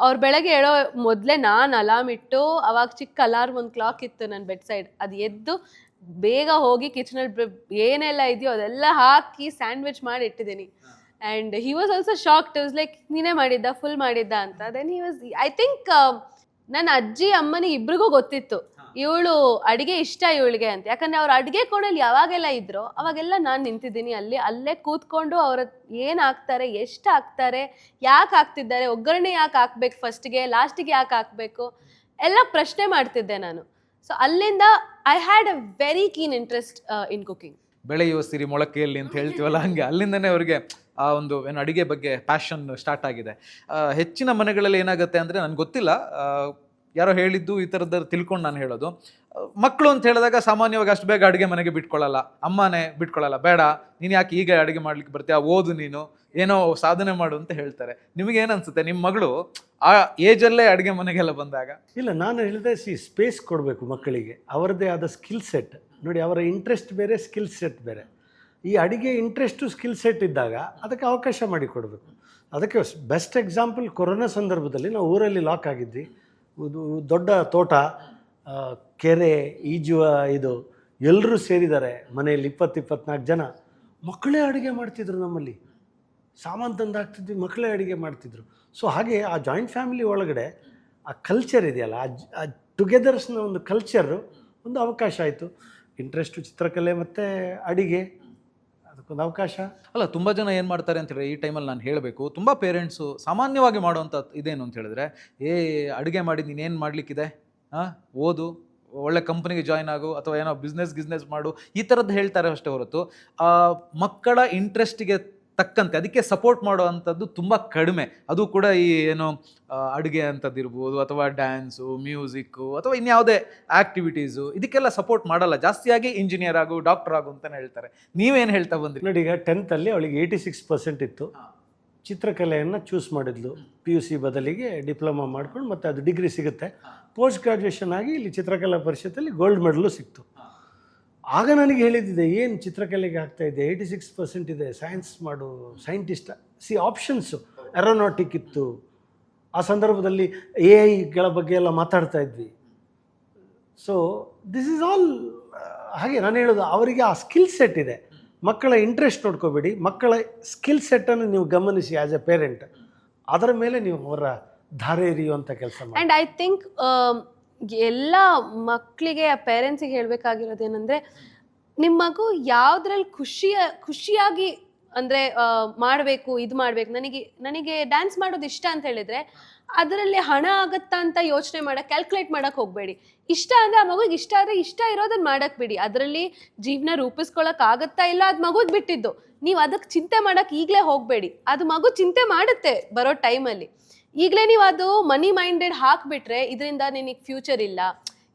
ಅವ್ರು ಬೆಳಗ್ಗೆ ಹೇಳೋ ಮೊದಲೇ ನಾನು ಅಲಾರ್ಮ್ ಇಟ್ಟು, ಅವಾಗ ಚಿಕ್ಕ ಅಲಾರ್ಮ್ ಒಂದು ಕ್ಲಾಕ್ ಇತ್ತು ನನ್ನ ಬೆಡ್ ಸೈಡ್, ಅದು ಎದ್ದು ಬೇಗ ಹೋಗಿ ಕಿಚನಲ್ಲಿ ಏನೆಲ್ಲ ಇದೆಯೋ ಅದೆಲ್ಲ ಹಾಕಿ ಸ್ಯಾಂಡ್ವಿಚ್ ಮಾಡಿ ಇಟ್ಟಿದ್ದೀನಿ. And he was also shocked. Was like, ನೀನೇ ಮಾಡಿದ್ದ, ಫುಲ್ ಮಾಡಿದ್ದ ಅಂತ. Then he was, I think ನನ್ನ ಅಜ್ಜಿ ಅಮ್ಮನಿಗೆ ಇಬ್ರಿಗೂ ಗೊತ್ತಿತ್ತು ಇವಳು ಅಡಿಗೆ ಇಷ್ಟ ಇವಳಿಗೆ ಅಂತ. ಯಾಕಂದ್ರೆ ಅವ್ರ ಅಡಿಗೆ ಕೋಣಲ್ಲಿ ಯಾವಾಗೆಲ್ಲ ಇದ್ರು ಅವಾಗೆಲ್ಲ ನಾನು ನಿಂತಿದ್ದೀನಿ ಅಲ್ಲೇ ಕೂತ್ಕೊಂಡು ಅವ್ರ ಏನ್ ಹಾಕ್ತಾರೆ, ಎಷ್ಟು ಹಾಕ್ತಾರೆ, ಯಾಕೆ ಹಾಕ್ತಿದ್ದಾರೆ, ಒಗ್ಗರಣೆ ಯಾಕೆ ಹಾಕ್ಬೇಕು, ಫಸ್ಟ್ಗೆ ಲಾಸ್ಟಿಗೆ ಯಾಕೆ ಹಾಕ್ಬೇಕು ಎಲ್ಲ ಪ್ರಶ್ನೆ ಮಾಡ್ತಿದ್ದೆ ನಾನು. ಸೊ ಅಲ್ಲಿಂದ I had a very keen interest in cooking. ಬೆಳೆಯುವ ಸಿರಿ ಮೊಳಕೆಯಲ್ಲಿ ಅಂತ ಹೇಳ್ತೀವಲ್ಲ, ಹಂಗೆ ಅಲ್ಲಿಂದನೇ ಅವ್ರಿಗೆ ಆ ಒಂದು ಏನು ಅಡುಗೆ ಬಗ್ಗೆ ಪ್ಯಾಷನ್ ಸ್ಟಾರ್ಟ್ ಆಗಿದೆ. ಹೆಚ್ಚಿನ ಮನೆಗಳಲ್ಲಿ ಏನಾಗುತ್ತೆ ಅಂದರೆ ನನಗೆ ಗೊತ್ತಿಲ್ಲ, ಯಾರೋ ಹೇಳಿದ್ದು ಈ ಥರದ್ದು ತಿಳ್ಕೊಂಡು ನಾನು ಹೇಳೋದು, ಮಕ್ಕಳು ಅಂತ ಹೇಳಿದಾಗ ಸಾಮಾನ್ಯವಾಗಿ ಅಷ್ಟು ಬೇಗ ಅಡುಗೆ ಮನೆಗೆ ಬಿಟ್ಕೊಳ್ಳಲ್ಲ, ಅಮ್ಮನೇ ಬಿಟ್ಕೊಳ್ಳಲ್ಲ, ಬೇಡ ನೀನು ಯಾಕೆ ಈಗ ಅಡುಗೆ ಮಾಡ್ಲಿಕ್ಕೆ ಬರ್ತೀಯ, ಓದು ನೀನು ಏನೋ ಸಾಧನೆ ಮಾಡು ಅಂತ ಹೇಳ್ತಾರೆ. ನಿಮಗೇನು ಅನ್ಸುತ್ತೆ ನಿಮ್ಮ ಮಗಳು ಆ ಏಜಲ್ಲೇ ಅಡುಗೆ ಮನೆಗೆಲ್ಲ ಬಂದಾಗ? ಇಲ್ಲ, ನಾನು ಹೇಳಿದೆ ಸ್ಪೇಸ್ ಕೊಡಬೇಕು ಮಕ್ಕಳಿಗೆ, ಅವರದ್ದೇ ಆದ ಸ್ಕಿಲ್ ಸೆಟ್ ನೋಡಿ, ಅವರ ಇಂಟ್ರೆಸ್ಟ್ ಬೇರೆ, ಸ್ಕಿಲ್ ಸೆಟ್ ಬೇರೆ. ಈ ಅಡುಗೆ ಇಂಟ್ರೆಸ್ಟು ಸ್ಕಿಲ್ ಸೆಟ್ ಇದ್ದಾಗ ಅದಕ್ಕೆ ಅವಕಾಶ ಮಾಡಿಕೊಡ್ಬೇಕು. ಅದಕ್ಕೆ ಬೆಸ್ಟ್ ಎಕ್ಸಾಂಪಲ್ ಕೊರೋನಾ ಸಂದರ್ಭದಲ್ಲಿ ನಾವು ಊರಲ್ಲಿ ಲಾಕ್ ಆಗಿದ್ವಿ, ದೊಡ್ಡ ತೋಟ, ಕೆರೆ, ಈಜುವ ಇದು ಎಲ್ಲರೂ ಸೇರಿದ್ದಾರೆ ಮನೆಯಲ್ಲಿ 20-24 ಜನ. ಮಕ್ಕಳೇ ಅಡುಗೆ ಮಾಡ್ತಿದ್ರು, ನಮ್ಮಲ್ಲಿ ಸಾಮಾನು ತಂದು ಹಾಕ್ತಿದ್ವಿ, ಮಕ್ಕಳೇ ಅಡುಗೆ ಮಾಡ್ತಿದ್ರು. ಸೊ ಹಾಗೆ ಆ ಜಾಯಿಂಟ್ ಫ್ಯಾಮಿಲಿ ಒಳಗಡೆ ಆ ಕಲ್ಚರ್ ಇದೆಯಲ್ಲ, ಆ ಟುಗೆದರ್ಸ್ನ ಒಂದು ಕಲ್ಚರು ಒಂದು ಅವಕಾಶ ಆಯಿತು. ಇಂಟ್ರೆಸ್ಟು ಚಿತ್ರಕಲೆ ಮತ್ತು ಅಡಿಗೆ, ಅದಕ್ಕೊಂದು ಅವಕಾಶ. ಅಲ್ಲ, ತುಂಬ ಜನ ಏನು ಮಾಡ್ತಾರೆ ಅಂತ ಹೇಳಿದ್ರೆ, ಈ ಟೈಮಲ್ಲಿ ನಾನು ಹೇಳಬೇಕು, ತುಂಬ ಪೇರೆಂಟ್ಸು ಸಾಮಾನ್ಯವಾಗಿ ಮಾಡುವಂಥ ಇದೇನು ಅಂತ ಹೇಳಿದ್ರೆ, ಅಡುಗೆ ಮಾಡಿ ನೀನೇನು ಮಾಡಲಿಕ್ಕಿದೆ, ಓದು, ಒಳ್ಳೆ ಕಂಪ್ನಿಗೆ ಜಾಯ್ನ್ ಆಗು, ಅಥವಾ ಏನೋ ಬಿಸ್ನೆಸ್ ಮಾಡು, ಈ ಥರದ್ದು ಹೇಳ್ತಾರೆ ಅಷ್ಟೇ ಹೊರತು ಮಕ್ಕಳ ಇಂಟ್ರೆಸ್ಟಿಗೆ ತಕ್ಕಂತೆ ಅದಕ್ಕೆ ಸಪೋರ್ಟ್ ಮಾಡುವಂಥದ್ದು ತುಂಬ ಕಡಿಮೆ. ಅದು ಕೂಡ ಈ ಏನು ಅಡುಗೆ ಅಂಥದ್ದಿರ್ಬೋದು, ಅಥವಾ ಡ್ಯಾನ್ಸು, ಮ್ಯೂಸಿಕ್ಕು, ಅಥವಾ ಇನ್ಯಾವುದೇ ಆ್ಯಕ್ಟಿವಿಟೀಸು, ಇದಕ್ಕೆಲ್ಲ ಸಪೋರ್ಟ್ ಮಾಡಲ್ಲ. ಜಾಸ್ತಿಯಾಗಿ ಇಂಜಿನಿಯರ್ ಆಗು, ಡಾಕ್ಟರ್ ಆಗು ಅಂತಲೇ ಹೇಳ್ತಾರೆ. ನೀವೇನು ಹೇಳ್ತಾ ಬಂದ್ರಿ? ನೋಡಿ, ಈಗ 10th ಅವಳಿಗೆ 86% ಇತ್ತು, ಚಿತ್ರಕಲೆಯನ್ನು ಚೂಸ್ ಮಾಡಿದ್ಲು. PUC ಬದಲಿಗೆ ಡಿಪ್ಲೊಮಾ ಮಾಡ್ಕೊಂಡು ಮತ್ತೆ ಅದು ಡಿಗ್ರಿ ಸಿಗುತ್ತೆ. ಪೋಸ್ಟ್ ಗ್ರಾಜ್ಯುಯೇಷನ್ ಆಗಿ ಇಲ್ಲಿ ಚಿತ್ರಕಲಾ ಪರಿಷತ್ತಲ್ಲಿ ಗೋಲ್ಡ್ ಮೆಡಲು ಸಿಕ್ತು. ಆಗ ನನಗೆ ಹೇಳಿದ್ದಿದೆ, ಏನು ಚಿತ್ರಕಲೆಗೆ ಆಗ್ತಾಯಿದೆ, 86% ಇದೆ, ಸೈನ್ಸ್ ಮಾಡು, ಸೈಂಟಿಸ್ಟ್. ಆಪ್ಷನ್ಸು ಏರೋನಾಟಿಕ್ ಇತ್ತು. ಆ ಸಂದರ್ಭದಲ್ಲಿ AI ಬಗ್ಗೆ ಎಲ್ಲ ಮಾತಾಡ್ತಾ ಇದ್ವಿ. So this is all. ಹಾಗೆ ನಾನು ಹೇಳೋದು, ಅವರಿಗೆ ಆ ಸ್ಕಿಲ್ ಸೆಟ್ ಇದೆ. ಮಕ್ಕಳ ಇಂಟ್ರೆಸ್ಟ್ ನೋಡ್ಕೋಬೇಡಿ, ಮಕ್ಕಳ ಸ್ಕಿಲ್ ಸೆಟ್ಟನ್ನು ನೀವು ಗಮನಿಸಿ ಆ್ಯಸ್ ಎ ಪೇರೆಂಟ್. ಅದರ ಮೇಲೆ ನೀವು ಅವರ ಧಾರೆ ಎರಿಯುವಂಥ ಕೆಲಸ ಮಾಡಿ. ಆ್ಯಂಡ್ ಐ ಥಿಂಕ್ ಎಲ್ಲ ಮಕ್ಕಳಿಗೆ, ಆ ಪೇರೆಂಟ್ಸಿಗೆ ಹೇಳಬೇಕಾಗಿರೋದೇನೆಂದರೆ, ನಿಮ್ಮ ಮಗು ಯಾವುದ್ರಲ್ಲಿ ಖುಷಿಯಾಗಿ ಅಂದರೆ ಮಾಡಬೇಕು, ಇದು ಮಾಡಬೇಕು, ನನಗೆ ಡ್ಯಾನ್ಸ್ ಮಾಡೋದು ಇಷ್ಟ ಅಂತ ಹೇಳಿದರೆ ಅದರಲ್ಲಿ ಹಣ ಆಗುತ್ತಾ ಅಂತ ಯೋಚನೆ ಮಾಡೋಕ್ಕೆ, ಕ್ಯಾಲ್ಕುಲೇಟ್ ಮಾಡೋಕ್ಕೆ ಹೋಗಬೇಡಿ. ಇಷ್ಟ ಅಂದರೆ ಆ ಮಗುಗೆ ಇಷ್ಟ ಆದರೆ ಇಷ್ಟ ಇರೋದನ್ನ ಮಾಡೋಕ್ಕೆ ಬಿಡಿ. ಅದರಲ್ಲಿ ಜೀವನ ರೂಪಿಸ್ಕೊಳ್ಳೋಕೆ ಆಗುತ್ತಾ ಇಲ್ಲ ಅದು ಮಗುಗೆ ಬಿಟ್ಟಿದ್ದು. ನೀವು ಅದಕ್ಕೆ ಚಿಂತೆ ಮಾಡೋಕ್ಕೆ ಈಗಲೇ ಹೋಗಬೇಡಿ. ಅದು ಮಗು ಚಿಂತೆ ಮಾಡುತ್ತೆ ಬರೋ ಟೈಮಲ್ಲಿ. ಈಗಲೇ ನೀವು ಅದು ಮನಿ ಮೈಂಡೆಡ್ ಹಾಕಿಬಿಟ್ರೆ, ಇದರಿಂದ ನಿನಗೆ ಫ್ಯೂಚರ್ ಇಲ್ಲ,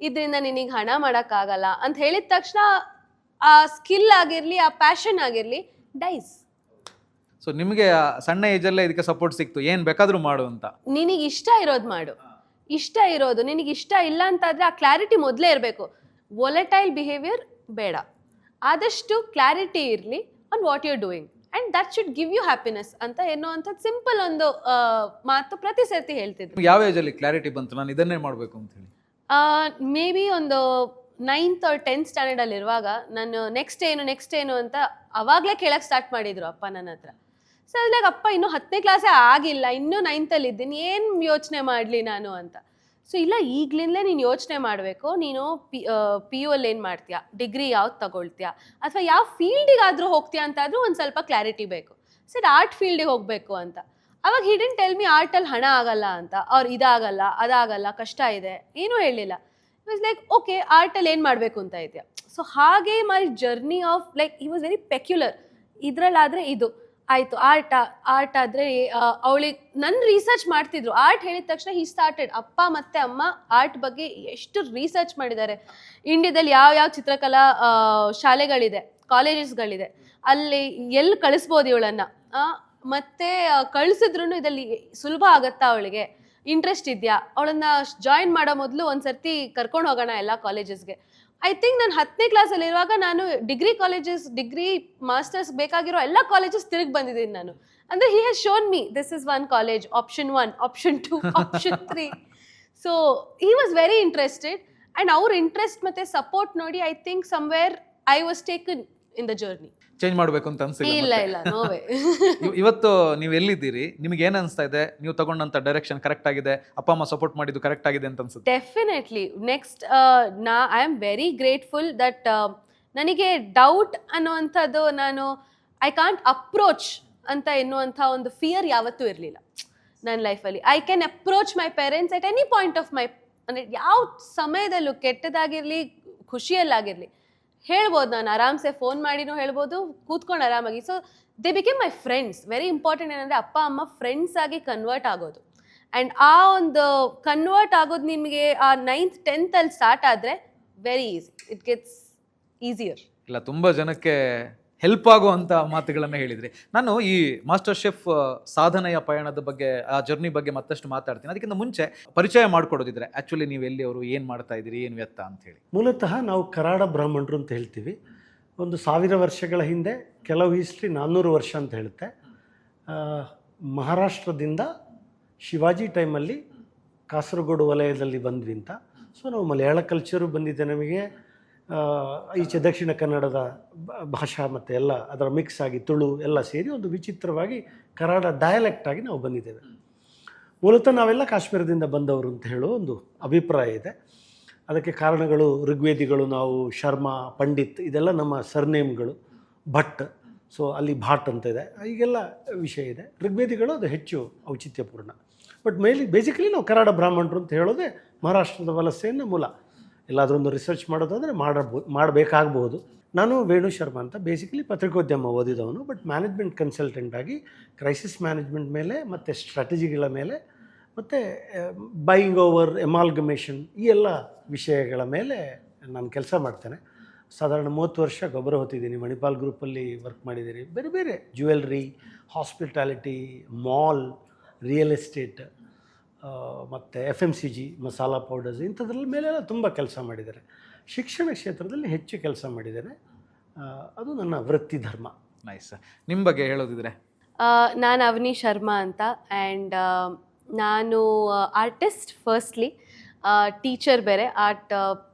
ಇದರಿಂದ ನಿನಗೆ ಹಣ ಮಾಡೋಕ್ಕಾಗಲ್ಲ ಅಂತ ಹೇಳಿದ ತಕ್ಷಣ ಆ ಸ್ಕಿಲ್ ಆಗಿರಲಿ, ಆ ಪ್ಯಾಷನ್ ಆಗಿರಲಿ, ಡೈಸ್. ಸೊ ನಿಮಗೆ ಸಣ್ಣ ಏಜಲ್ಲೇ ಇದಕ್ಕೆ ಸಪೋರ್ಟ್ ಸಿಕ್ತು, ಏನು ಬೇಕಾದರೂ ಮಾಡು ಅಂತ. ನಿನಗೆ ಇಷ್ಟ ಇರೋದು ಮಾಡು, ಇಷ್ಟ ಇರೋದು. ನಿನಗೆ ಇಷ್ಟ ಇಲ್ಲ ಅಂತಾದರೆ ಆ ಕ್ಲಾರಿಟಿ ಮೊದಲೇ ಇರಬೇಕು. ವೊಲೆಟೈಲ್ ಬಿಹೇವಿಯರ್ ಬೇಡ, ಆದಷ್ಟು ಕ್ಲಾರಿಟಿ ಇರಲಿ on what you are doing, and that should give you happiness ಅಂತ ಎನ್ನುವಂಥದ್ದು ಸಿಂಪಲ್ ಒಂದು ಮಾತು ಪ್ರತಿ ಸರ್ತಿ ಹೇಳ್ತಿದ್ರು. ಯಾವ ಏಜಲ್ಲಿ ಕ್ಲಾರಿಟಿ ಬಂತು ನಾನು ಇದನ್ನೇ ಮಾಡಬೇಕು ಅಂತ ಹೇಳಿ? ಮೇ ಬಿ ಒಂದು 9th or 10th ಸ್ಟ್ಯಾಂಡರ್ಡಲ್ಲಿರುವಾಗ ನಾನು ನೆಕ್ಸ್ಟ್ ಏನು ಅಂತ ಅವಾಗಲೇ ಕೇಳಕ್ಕೆ ಸ್ಟಾರ್ಟ್ ಮಾಡಿದರು ಅಪ್ಪ ನನ್ನ ಹತ್ರ. ಸೊ ಲೈಕ್, ಅಪ್ಪ ಇನ್ನೂ 10ನೇ ಕ್ಲಾಸೇ ಆಗಿಲ್ಲ, ಇನ್ನೂ 9th ಇದ್ದೀನಿ, ಏನು ಯೋಚನೆ ಮಾಡಲಿ ನಾನು ಅಂತ. ಸೊ ಇಲ್ಲ, ಈಗಲಿಂದಲೇ ನೀನು ಯೋಚನೆ ಮಾಡಬೇಕು. ನೀನು PU ಅಲ್ಲಿ ಏನು ಮಾಡ್ತೀಯಾ, ಡಿಗ್ರಿ ಯಾವ್ದು ತಗೊಳ್ತೀಯಾ, ಅಥವಾ ಯಾವ ಫೀಲ್ಡಿಗಾದರೂ ಹೋಗ್ತೀಯಾ ಅಂತಾದರೂ ಒಂದು ಸ್ವಲ್ಪ ಕ್ಲಾರಿಟಿ ಬೇಕು. ಸರ್ ಆರ್ಟ್ ಫೀಲ್ಡಿಗೆ ಹೋಗಬೇಕು ಅಂತ. ಅವಾಗ ಹಿ ಡಿಡ್ಂಟ್ ಟೆಲ್ ಮಿ ಆರ್ಟಲ್ಲಿ ಹಣ ಆಗಲ್ಲ ಅಂತ, ಅವ್ರು ಇದಾಗಲ್ಲ, ಅದಾಗಲ್ಲ, ಕಷ್ಟ ಇದೆ, ಏನೂ ಹೇಳಿಲ್ಲ. ಇಟ್ ವಾಸ್ ಲೈಕ್, ಓಕೆ ಆರ್ಟಲ್ಲಿ ಏನು ಮಾಡಬೇಕು ಅಂತ ಇದೆಯಾ. ಸೊ ಹಾಗೆ my journey of like he was very peculiar. ಇದರಲ್ಲಾದರೆ ಇದು ಆಯಿತು, ಆರ್ಟ್ ಆದರೆ ಅವಳಿಗೆ ನನ್ನ ರಿಸರ್ಚ್ ಮಾಡ್ತಿದ್ರು. ಆರ್ಟ್ ಹೇಳಿದ ತಕ್ಷಣ ಹಿ ಸ್ಟಾರ್ಟೆಡ್. ಅಪ್ಪ ಮತ್ತು ಅಮ್ಮ ಆರ್ಟ್ ಬಗ್ಗೆ ಎಷ್ಟು ರಿಸರ್ಚ್ ಮಾಡಿದ್ದಾರೆ. ಇಂಡಿಯಾದಲ್ಲಿ ಯಾವ ಚಿತ್ರಕಲಾ ಶಾಲೆಗಳಿದೆ, ಕಾಲೇಜಸ್ಗಳಿದೆ, ಅಲ್ಲಿ ಎಲ್ಲಿ ಕಳಿಸ್ಬೋದು ಇವಳನ್ನು, ಮತ್ತು ಕಳಿಸಿದ್ರು ಇದರಲ್ಲಿ ಸುಲಭ ಆಗುತ್ತಾ, ಅವಳಿಗೆ ಇಂಟ್ರೆಸ್ಟ್ ಇದೆಯಾ, ಅವಳನ್ನು ಜಾಯಿನ್ ಮಾಡೋ ಮೊದಲು ಒಂದು ಸರ್ತಿ ಕರ್ಕೊಂಡು ಹೋಗೋಣ ಎಲ್ಲ ಕಾಲೇಜಸ್ಗೆ. ಐ ಥಿಂಕ್ ನಾನು 10ನೇ ಕ್ಲಾಸಲ್ಲಿರುವಾಗ ನಾನು ಡಿಗ್ರಿ ಮಾಸ್ಟರ್ಸ್ ಬೇಕಾಗಿರೋ ಎಲ್ಲ ಕಾಲೇಜಸ್ ತಿರುಗಿ ಬಂದಿದ್ದೀನಿ ನಾನು. ಅಂದರೆ he has shown me this is one college, option 1, option 2, option 3. So he was very interested. And ಅವ್ರ ಇಂಟ್ರೆಸ್ಟ್ ಮತ್ತು ಸಪೋರ್ಟ್ ನೋಡಿ I think somewhere I was taken in the journey. Change ಮಾಡಬೇಕು ಅಂತ ಅನ್ಸಿಲ್ಲ ಇಲ್ಲ ಮತ್ತೆ? ಇಲ್ಲ ನೋವೇ. ಇವತ್ತು ನೀವು ಎಲ್ಲಿದ್ದೀರಿ, ನಿಮ್ಗೆ ಏನ್ ಅನ್ಸ್ತಾ ಇದೆ? ನೀವು ತಗೊಂಡಂತ ಡೈರೆಕ್ಷನ್ ಕರೆಕ್ಟ್ ಆಗಿದೆ, ಅಪ್ಪ ಅಮ್ಮ ಸಪೋರ್ಟ್ ಮಾಡಿದ್ದು ಕರೆಕ್ಟ್ ಆಗಿದೆ ಅಂತ ಅನ್ಸುತ್ತೆ? Definitely next I am very grateful that ನನಗೆ ಡೌಟ್ ಅನ್ನುವಂಥದ್ದು, ನಾನು ಐ ಕಾಂಟ್ ಅಪ್ರೋಚ್ ಅಂತ ಎನ್ನುವಂಥ ಒಂದು ಫಿಯರ್ ಯಾವತ್ತೂ ಇರಲಿಲ್ಲ ನನ್ನ ಲೈಫಲ್ಲಿ. I can approach my parents at any point of my, ಅಂದರೆ ಯಾವ ಸಮಯದಲ್ಲೂ, ಕೆಟ್ಟದಾಗಿರಲಿ ಖುಷಿಯಲ್ಲಾಗಿರಲಿ ಹೇಳ್ಬೋದು. ನಾನು ಆರಾಮ್ಸೆ ಫೋನ್ ಮಾಡಿನೂ ಹೇಳ್ಬೋದು, ಕೂತ್ಕೊಂಡು ಆರಾಮಾಗಿ. So they became my friends. Very important ಏನಂದರೆ ಅಪ್ಪ ಅಮ್ಮ ಫ್ರೆಂಡ್ಸ್ ಆಗಿ ಕನ್ವರ್ಟ್ ಆಗೋದು. ಆ್ಯಂಡ್ ಆ ಒಂದು ಕನ್ವರ್ಟ್ ಆಗೋದು ನಿಮಗೆ ಆ 9th 10th ಅಲ್ಲಿ ಸ್ಟಾರ್ಟ್ ಆದರೆ very easy, it gets easier. ಇಲ್ಲ, ತುಂಬಾ ಜನಕ್ಕೆ ಹೆಲ್ಪ್ ಆಗುವಂತ ಮಾತುಗಳನ್ನ ಹೇಳಿದ್ರಿ. ನಾನು ಈ ಮಾಸ್ಟರ್ ಶೆಫ್ ಸಾಧನೆಯ ಪಯಣದ ಬಗ್ಗೆ, ಆ ಜರ್ನಿ ಬಗ್ಗೆ ಮತ್ತಷ್ಟು ಮಾತಾಡ್ತೀನಿ. ಅದಕ್ಕಿಂತ ಮುಂಚೆ ಪರಿಚಯ ಮಾಡ್ಕೊಡೋದಿದ್ರೆ, ಆಕ್ಚುಲಿ ನೀವು ಎಲ್ಲಿಯವರು, ಏನು ಮಾಡ್ತಾ ಇದ್ದೀರಿ, ಏನು ವ್ಯತ್ತ ಅಂತ ಹೇಳಿ. ಮೂಲತಃ ನಾವು ಕರಾಡ ಬ್ರಾಹ್ಮಣರು ಅಂತ ಹೇಳ್ತೀವಿ. ಒಂದು 1000 ವರ್ಷಗಳ ಹಿಂದೆ, ಕೆಲವು ಹಿಸ್ಟ್ರಿ 400 ವರ್ಷ ಅಂತ ಹೇಳುತ್ತೆ. ಮಹಾರಾಷ್ಟ್ರದಿಂದ ಶಿವಾಜಿ ಟೈಮಲ್ಲಿ ಕಾಸರಗೋಡು ವಲಯದಲ್ಲಿ ಬಂದ್ವಿ ಅಂತ. ಸೊ ನಾವು ಮಲಯಾಳ ಕಲ್ಚರು ಬಂದಿದೆ ನಮಗೆ, ಈಚೆ ದಕ್ಷಿಣ ಕನ್ನಡದ ಭಾಷಾ ಮತ್ತು ಎಲ್ಲ ಅದರ ಮಿಕ್ಸ್ ಆಗಿ ತುಳು ಎಲ್ಲ ಸೇರಿ ಒಂದು ವಿಚಿತ್ರವಾಗಿ ಕರಾಡ ಡಯಲೆಕ್ಟ್ ಆಗಿ ನಾವು ಬಂದಿದ್ದೇವೆ. ಮೂಲತಃ ನಾವೆಲ್ಲ ಕಾಶ್ಮೀರದಿಂದ ಬಂದವರು ಅಂತ ಹೇಳೋ ಒಂದು ಅಭಿಪ್ರಾಯ ಇದೆ. ಅದಕ್ಕೆ ಕಾರಣಗಳು ಋಗ್ವೇದಿಗಳು, ನಾವು ಶರ್ಮಾ, ಪಂಡಿತ್, ಇದೆಲ್ಲ ನಮ್ಮ ಸರ್ನೇಮ್ಗಳು. ಭಟ್, ಸೊ ಅಲ್ಲಿ ಭಾಟ್ ಅಂತ ಇದೆ, ಹೀಗೆಲ್ಲ ವಿಷಯ ಇದೆ. ಋಗ್ವೇದಿಗಳು ಅದು ಹೆಚ್ಚು ಔಚಿತ್ಯಪೂರ್ಣ. ಬಟ್ ಬೇಸಿಕಲಿ ನಾವು ಕರಾಡ ಬ್ರಾಹ್ಮಣರು ಅಂತ ಹೇಳೋದೇ ಮಹಾರಾಷ್ಟ್ರದ ವಲಸೆಯನ್ನು ಮೂಲ. ಎಲ್ಲಾದರೂ ಒಂದು ರಿಸರ್ಚ್ ಮಾಡೋದಾದರೆ ಮಾಡಬೇಕಾಗಬಹುದು. ನಾನು ವೇಣು ಶರ್ಮಾ ಅಂತ, ಬೇಸಿಕಲಿ ಪತ್ರಿಕೋದ್ಯಮ ಓದಿದವನು, ಬಟ್ ಮ್ಯಾನೇಜ್ಮೆಂಟ್ ಕನ್ಸಲ್ಟೆಂಟ್ ಆಗಿ ಕ್ರೈಸಿಸ್ ಮ್ಯಾನೇಜ್ಮೆಂಟ್ ಮೇಲೆ ಮತ್ತು ಸ್ಟ್ರಾಟಜಿಗಳ ಮೇಲೆ ಮತ್ತು ಬೈಯಿಂಗ್ ಓವರ್, ಎಮಾಲ್ಗಮೇಷನ್, ಈ ಎಲ್ಲ ವಿಷಯಗಳ ಮೇಲೆ ನಾನು ಕೆಲಸ ಮಾಡ್ತೇನೆ. ಸಾಧಾರಣ 30 ವರ್ಷ ಗೊಬ್ಬರ ಹೊತ್ತಿದ್ದೀನಿ. ಮಣಿಪಾಲ್ ಗ್ರೂಪಲ್ಲಿ ವರ್ಕ್ ಮಾಡಿದ್ದೀನಿ. ಬೇರೆ ಬೇರೆ jewellery, hospitality, mall, real estate ಮತ್ತು FMCG, ಮಸಾಲಾ ಪೌಡರ್ಸ್, ಇಂಥದ್ರಲ್ಲಿ ಮೇಲೆಲ್ಲ ತುಂಬ ಕೆಲಸ ಮಾಡಿದ್ದಾರೆ. ಶಿಕ್ಷಣ ಕ್ಷೇತ್ರದಲ್ಲಿ ಹೆಚ್ಚು ಕೆಲಸ ಮಾಡಿದ್ದೇನೆ. ಅದು ನನ್ನ ವೃತ್ತಿ ಧರ್ಮ. ನೈಸ್. ನಿಮ್ಮ ಬಗ್ಗೆ ಹೇಳೋದಿದ್ರೆ? ನಾನು ಅವನಿ ಶರ್ಮಾ ಅಂತ. ಆ್ಯಂಡ್ ನಾನು ಆರ್ಟಿಸ್ಟ್ ಫಸ್ಟ್ಲಿ, ಟೀಚರ್ ಬೇರೆ. ಆರ್ಟ್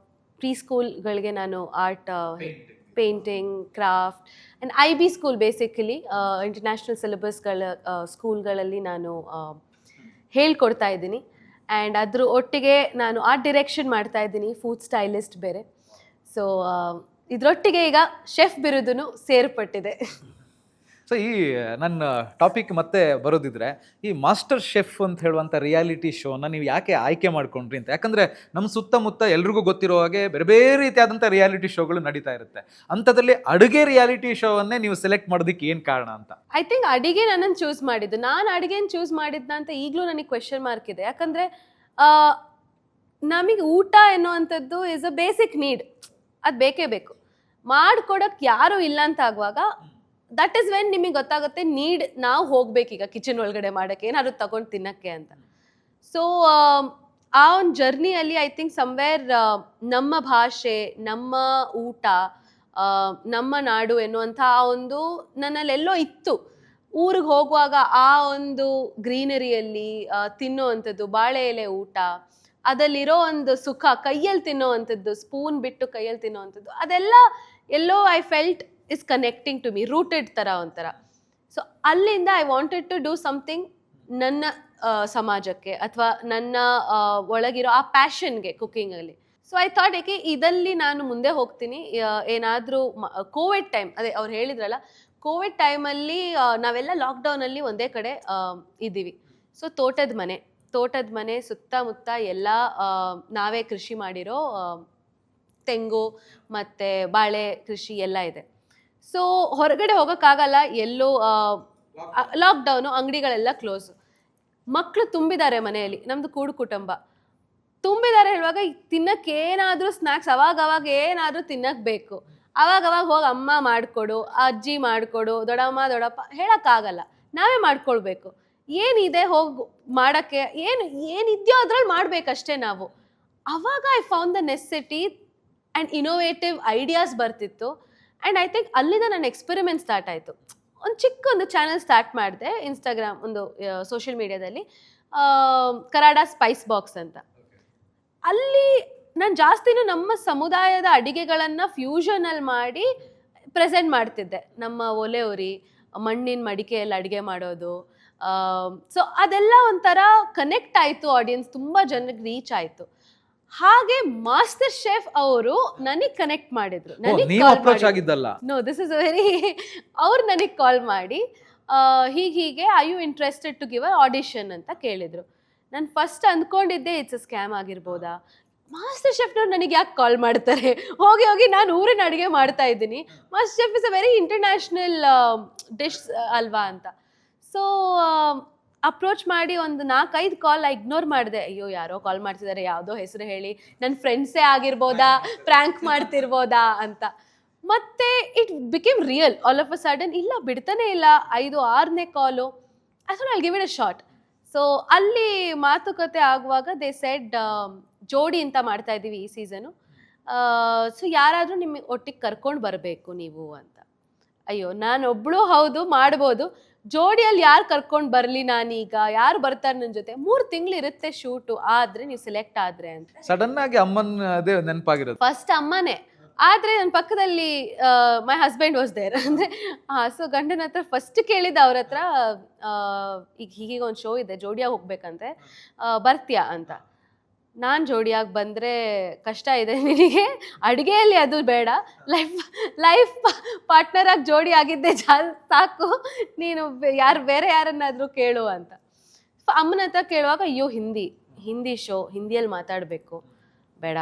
ಪ್ರೀ ಸ್ಕೂಲ್ಗಳಿಗೆ ನಾನು art, painting, craft and IB school, basically international ಸಿಲೆಬಸ್ಗಳ ಸ್ಕೂಲ್ಗಳಲ್ಲಿ ನಾನು ಹೇಳ್ಕೊಡ್ತಾ ಇದ್ದೀನಿ. ಆ್ಯಂಡ್ ಅದ್ರ ಒಟ್ಟಿಗೆ ನಾನು ಆರ್ಟ್ ಡಿರೆಕ್ಷನ್ ಮಾಡ್ತಾ ಇದ್ದೀನಿ, ಫುಡ್ ಸ್ಟೈಲಿಸ್ಟ್ ಬೇರೆ. ಸೊ ಇದರೊಟ್ಟಿಗೆ ಈಗ ಶೆಫ್ ಬಿರುದೂ ಸೇರ್ಪಟ್ಟಿದೆ. ಸೊ ಈ ನನ್ನ ಟಾಪಿಕ್ ಮತ್ತೆ ಬರೋದಿದ್ರೆ, ಈ ಮಾಸ್ಟರ್ ಶೆಫ್ ಅಂತ ಹೇಳುವಂಥ ರಿಯಾಲಿಟಿ ಶೋನ ನೀವು ಯಾಕೆ ಆಯ್ಕೆ ಮಾಡ್ಕೊಂಡ್ರಿ ಅಂತ. ಯಾಕಂದರೆ ನಮ್ಮ ಸುತ್ತಮುತ್ತ ಎಲ್ರಿಗೂ ಗೊತ್ತಿರೋ ಹಾಗೆ ಬೇರೆ ಬೇರೆ ರೀತಿಯಾದಂಥ ರಿಯಾಲಿಟಿ ಶೋಗಳು ನಡೀತಾ ಇರುತ್ತೆ. ಅಂಥದ್ರಲ್ಲಿ ಅಡುಗೆ ರಿಯಾಲಿಟಿ ಶೋವನ್ನೇ ನೀವು ಸೆಲೆಕ್ಟ್ ಮಾಡೋದಕ್ಕೆ ಏನು ಕಾರಣ ಅಂತ? ಐ ಥಿಂಕ್ ಅಡಿಗೆ ನನ್ನನ್ನು ಚೂಸ್ ಮಾಡಿದ್ದು, ನಾನು ಅಡುಗೆನ ಚೂಸ್ ಮಾಡಿದ್ನ ಅಂತ ಈಗಲೂ ನನಗೆ ಕ್ವೆಶನ್ ಮಾರ್ಕ್ ಇದೆ. ಯಾಕಂದರೆ ನಮಗೆ ಊಟ ಎನ್ನುವಂಥದ್ದು ಈಸ್ ಅ ಬೇಸಿಕ್ ನೀಡ್, ಅದು ಬೇಕೇ ಬೇಕು. ಮಾಡ್ಕೊಡೋಕ್ಕೆ ಯಾರೂ ಇಲ್ಲ ಅಂತ ಆಗುವಾಗ ದಟ್ ಈಸ್ ವೆನ್ ನಿಮಗೆ ಗೊತ್ತಾಗುತ್ತೆ ನೀಡ್, ನಾವು ಹೋಗ್ಬೇಕೀಗ ಕಿಚನ್ ಒಳಗಡೆ ಮಾಡೋಕ್ಕೆ, ಏನಾದ್ರು ತಗೊಂಡು ತಿನ್ನೋಕ್ಕೆ ಅಂತ. ಸೊ ಆ ಒಂದು ಜರ್ನಿಯಲ್ಲಿ ಐ ಥಿಂಕ್ ಸಮ್ವೇರ್ ನಮ್ಮ ಭಾಷೆ, ನಮ್ಮ ಊಟ, ನಮ್ಮ ನಾಡು ಎನ್ನುವಂಥ ಆ ಒಂದು ನನ್ನಲ್ಲೆಲ್ಲೋ ಇತ್ತು. ಊರಿಗೆ ಹೋಗುವಾಗ ಆ ಒಂದು ಗ್ರೀನರಿಯಲ್ಲಿ ತಿನ್ನೋವಂಥದ್ದು, ಬಾಳೆ ಎಲೆ ಊಟ, ಅದಲ್ಲಿರೋ ಒಂದು ಸುಖ, ಕೈಯಲ್ಲಿ ತಿನ್ನೋವಂಥದ್ದು, ಸ್ಪೂನ್ ಬಿಟ್ಟು ಕೈಯಲ್ಲಿ ತಿನ್ನೋವಂಥದ್ದು, ಅದೆಲ್ಲ ಎಲ್ಲೋ I felt is connecting to me, rooted ಥರ ಒಂಥರ. ಸೊ ಅಲ್ಲಿಂದ I wanted to do something ನನ್ನ ಸಮಾಜಕ್ಕೆ ಅಥವಾ ನನ್ನ ಒಳಗಿರೋ ಆ ಪ್ಯಾಷನ್ಗೆ ಕುಕ್ಕಿಂಗಲ್ಲಿ. ಸೊ ಐ ಥಾಟ್ ಏಕೆ ಇದಲ್ಲಿ ನಾನು ಮುಂದೆ ಹೋಗ್ತೀನಿ. ಏನಾದರೂ ಕೋವಿಡ್ ಟೈಮ್, ಅದೇ ಅವ್ರು ಹೇಳಿದ್ರಲ್ಲ, ಕೋವಿಡ್ ಟೈಮಲ್ಲಿ ನಾವೆಲ್ಲ ಲಾಕ್ಡೌನಲ್ಲಿ ಒಂದೇ ಕಡೆ ಇದ್ದೀವಿ. ಸೊ ತೋಟದ ಮನೆ ಸುತ್ತಮುತ್ತ ಎಲ್ಲ ನಾವೇ ಕೃಷಿ ಮಾಡಿರೋ ತೆಂಗು ಮತ್ತು ಬಾಳೆ ಕೃಷಿ ಎಲ್ಲ ಇದೆ. ಸೊ ಹೊರಗಡೆ ಹೋಗೋಕ್ಕಾಗಲ್ಲ, ಎಲ್ಲೋ ಲಾಕ್ಡೌನು, ಅಂಗಡಿಗಳೆಲ್ಲ ಕ್ಲೋಸು. ಮಕ್ಕಳು ತುಂಬಿದ್ದಾರೆ ಮನೆಯಲ್ಲಿ, ನಮ್ಮದು ಕೂಡು ಕುಟುಂಬ ತುಂಬಿದ್ದಾರೆ. ಹೇಳುವಾಗ ತಿನ್ನಕ್ಕೆ ಏನಾದರೂ ಸ್ನ್ಯಾಕ್ಸ್ ಅವಾಗವಾಗ ಏನಾದರೂ ತಿನ್ನಕ್ಕೆ ಬೇಕು. ಅವಾಗವಾಗ ಹೋಗಿ ಅಮ್ಮ ಮಾಡಿಕೊಡು, ಅಜ್ಜಿ ಮಾಡಿಕೊಡು, ದೊಡ್ಡಮ್ಮ ದೊಡ್ಡಪ್ಪ ಹೇಳೋಕ್ಕಾಗಲ್ಲ, ನಾವೇ ಮಾಡ್ಕೊಳ್ಬೇಕು. ಏನಿದೆ ಹೋಗಿ ಮಾಡೋಕ್ಕೆ, ಏನಿದೆಯೋ ಅದ್ರಲ್ಲಿ ಮಾಡಬೇಕಷ್ಟೇ ನಾವು. ಅವಾಗ I found the necessity and innovative ideas ಬರ್ತಿತ್ತು. ಆ್ಯಂಡ್ ಐ ಥಿಂಕ್ ಅಲ್ಲಿಂದ ನನ್ನ ಎಕ್ಸ್ಪೆರಿಮೆಂಟ್ ಸ್ಟಾರ್ಟ್ ಆಯಿತು. ಒಂದು ಚಾನಲ್ ಸ್ಟಾರ್ಟ್ ಮಾಡಿದೆ, ಇನ್ಸ್ಟಾಗ್ರಾಮ್, ಒಂದು ಸೋಷಿಯಲ್ ಮೀಡಿಯಾದಲ್ಲಿ, ಕರಾಡ ಸ್ಪೈಸ್ ಬಾಕ್ಸ್ ಅಂತ. ಅಲ್ಲಿ ನಾನು ಜಾಸ್ತಿನೂ ನಮ್ಮ ಸಮುದಾಯದ ಅಡಿಗೆಗಳನ್ನು ಫ್ಯೂಷನಲ್ಲಿ ಮಾಡಿ ಪ್ರೆಸೆಂಟ್ ಮಾಡ್ತಿದ್ದೆ. ನಮ್ಮ ಒಲೆ ಉರಿ, ಮಣ್ಣಿನ ಮಡಿಕೆಯಲ್ಲಿ ಅಡುಗೆ ಮಾಡೋದು. ಸೊ ಅದೆಲ್ಲ ಒಂಥರ ಕನೆಕ್ಟ್ ಆಯಿತು, ಆಡಿಯನ್ಸ್ ತುಂಬ ಜನಕ್ಕೆ ರೀಚ್ ಆಯಿತು. ಹಾಗೆ ಮಾಸ್ಟರ್ ಶೆಫ್ ಅವರು ನನಗೆ ಕನೆಕ್ಟ್ ಮಾಡಿದ್ರು. ನೀವು ಅಪ್ರೋಚ್ ಆಗಿದ್ದಲ್ಲ? ನೋ, ದಿಸ್ ಇಸ್ ವೆರಿ ಅವ್ರು ನನಗೆ ಕಾಲ್ ಮಾಡಿ ಹೀಗೆ I you interested to give a audition ಅಂತ ಕೇಳಿದ್ರು. ನಾನು ಫಸ್ಟ್ ಅಂದ್ಕೊಂಡಿದ್ದೆ ಇಟ್ಸ್ ಅ ಸ್ಕ್ಯಾಮ್ ಆಗಿರ್ಬೋದಾ, ಮಾಸ್ಟರ್ ಶೆಫ್ನವ್ರು ನನಗೆ ಯಾಕೆ ಕಾಲ್ ಮಾಡ್ತಾರೆ, ಹೋಗಿ ನಾನು ಊರಿನ ಅಡುಗೆ ಮಾಡ್ತಾ ಇದ್ದೀನಿ, master chef is a very international dish ಅಲ್ವಾ ಅಂತ. ಸೊ ಅಪ್ರೋಚ್ ಮಾಡಿ ಒಂದು 4-5 ಕಾಲ್ ಇಗ್ನೋರ್ ಮಾಡಿದೆ. ಅಯ್ಯೋ ಯಾರೋ ಕಾಲ್ ಮಾಡ್ತಿದ್ದಾರೆ, ಯಾವುದೋ ಹೆಸರು ಹೇಳಿ, ನನ್ನ ಫ್ರೆಂಡ್ಸೇ ಆಗಿರ್ಬೋದಾ, ಪ್ರ್ಯಾಂಕ್ ಮಾಡ್ತಿರ್ಬೋದಾ ಅಂತ. ಮತ್ತೆ it became real all of a sudden. ಇಲ್ಲ ಬಿಡ್ತಾನೆ ಇಲ್ಲ, 5-6ನೇ call, I give it a shot. So ಅಲ್ಲಿ ಮಾತುಕತೆ ಆಗುವಾಗ ದೇ ಸೆಡ್ ಜೋಡಿ ಅಂತ ಮಾಡ್ತಾ ಇದ್ದೀವಿ ಈ ಸೀಸನು, ಸೊ ಯಾರಾದರೂ ನಿಮಗೆ ಒಟ್ಟಿಗೆ ಕರ್ಕೊಂಡು ಬರಬೇಕು ನೀವು ಅಂತ. ಅಯ್ಯೋ ನಾನೊಬ್ಳು ಹೌದು ಮಾಡ್ಬೋದು, ಜೋಡಿಯಲ್ಲಿ ಯಾರು ಕರ್ಕೊಂಡು ಬರಲಿ, ನಾನೀಗ ಯಾರು ಬರ್ತಾರೆ ನನ್ನ ಜೊತೆ, 3 ತಿಂಗಳು ಇರುತ್ತೆ ಶೂಟು, ಆದರೆ ನೀವು ಸೆಲೆಕ್ಟ್ ಆದರೆ ಅಂತ. ಸಡನ್ ಆಗಿ ಅಮ್ಮನ ಅದೇ ನೆನಪಾಗಿರೋದು. ಫಸ್ಟ್ ಅಮ್ಮನೇ, ಆದರೆ ನನ್ನ ಪಕ್ಕದಲ್ಲಿ ಮೈ ಹಸ್ಬೆಂಡ್ ವಾಸ್ ದೇರ್. ಅಂದರೆ ಸೊ ಗಂಡನ ಹತ್ರ ಫಸ್ಟ್ ಕೇಳಿದ್ದೆ ಅವ್ರ ಹತ್ರ, ಈಗ ಹೀಗೆ ಒಂದು ಶೋ ಇದೆ, ಜೋಡಿಯಾಗಿ ಹೋಗ್ಬೇಕಂತೆ, ಬರ್ತೀಯಾ ಅಂತ. ನಾನು ಜೋಡಿಯಾಗಿ ಬಂದರೆ ಕಷ್ಟ ಇದೆ ನಿನಗೆ, ಅಡುಗೆಯಲ್ಲಿ ಅದು ಬೇಡ, ಲೈಫ್ ಪಾರ್ಟ್ನರಾಗಿ ಜೋಡಿ ಆಗಿದ್ದೆ ಸಾಕು, ನೀನು ಬೇರೆ ಯಾರನ್ನಾದರೂ ಕೇಳು ಅಂತ. ಅಮ್ಮನ ಹತ್ರ ಕೇಳುವಾಗ ಅಯ್ಯೋ ಹಿಂದಿ ಶೋ, ಹಿಂದಿಯಲ್ಲಿ ಮಾತಾಡಬೇಕು, ಬೇಡ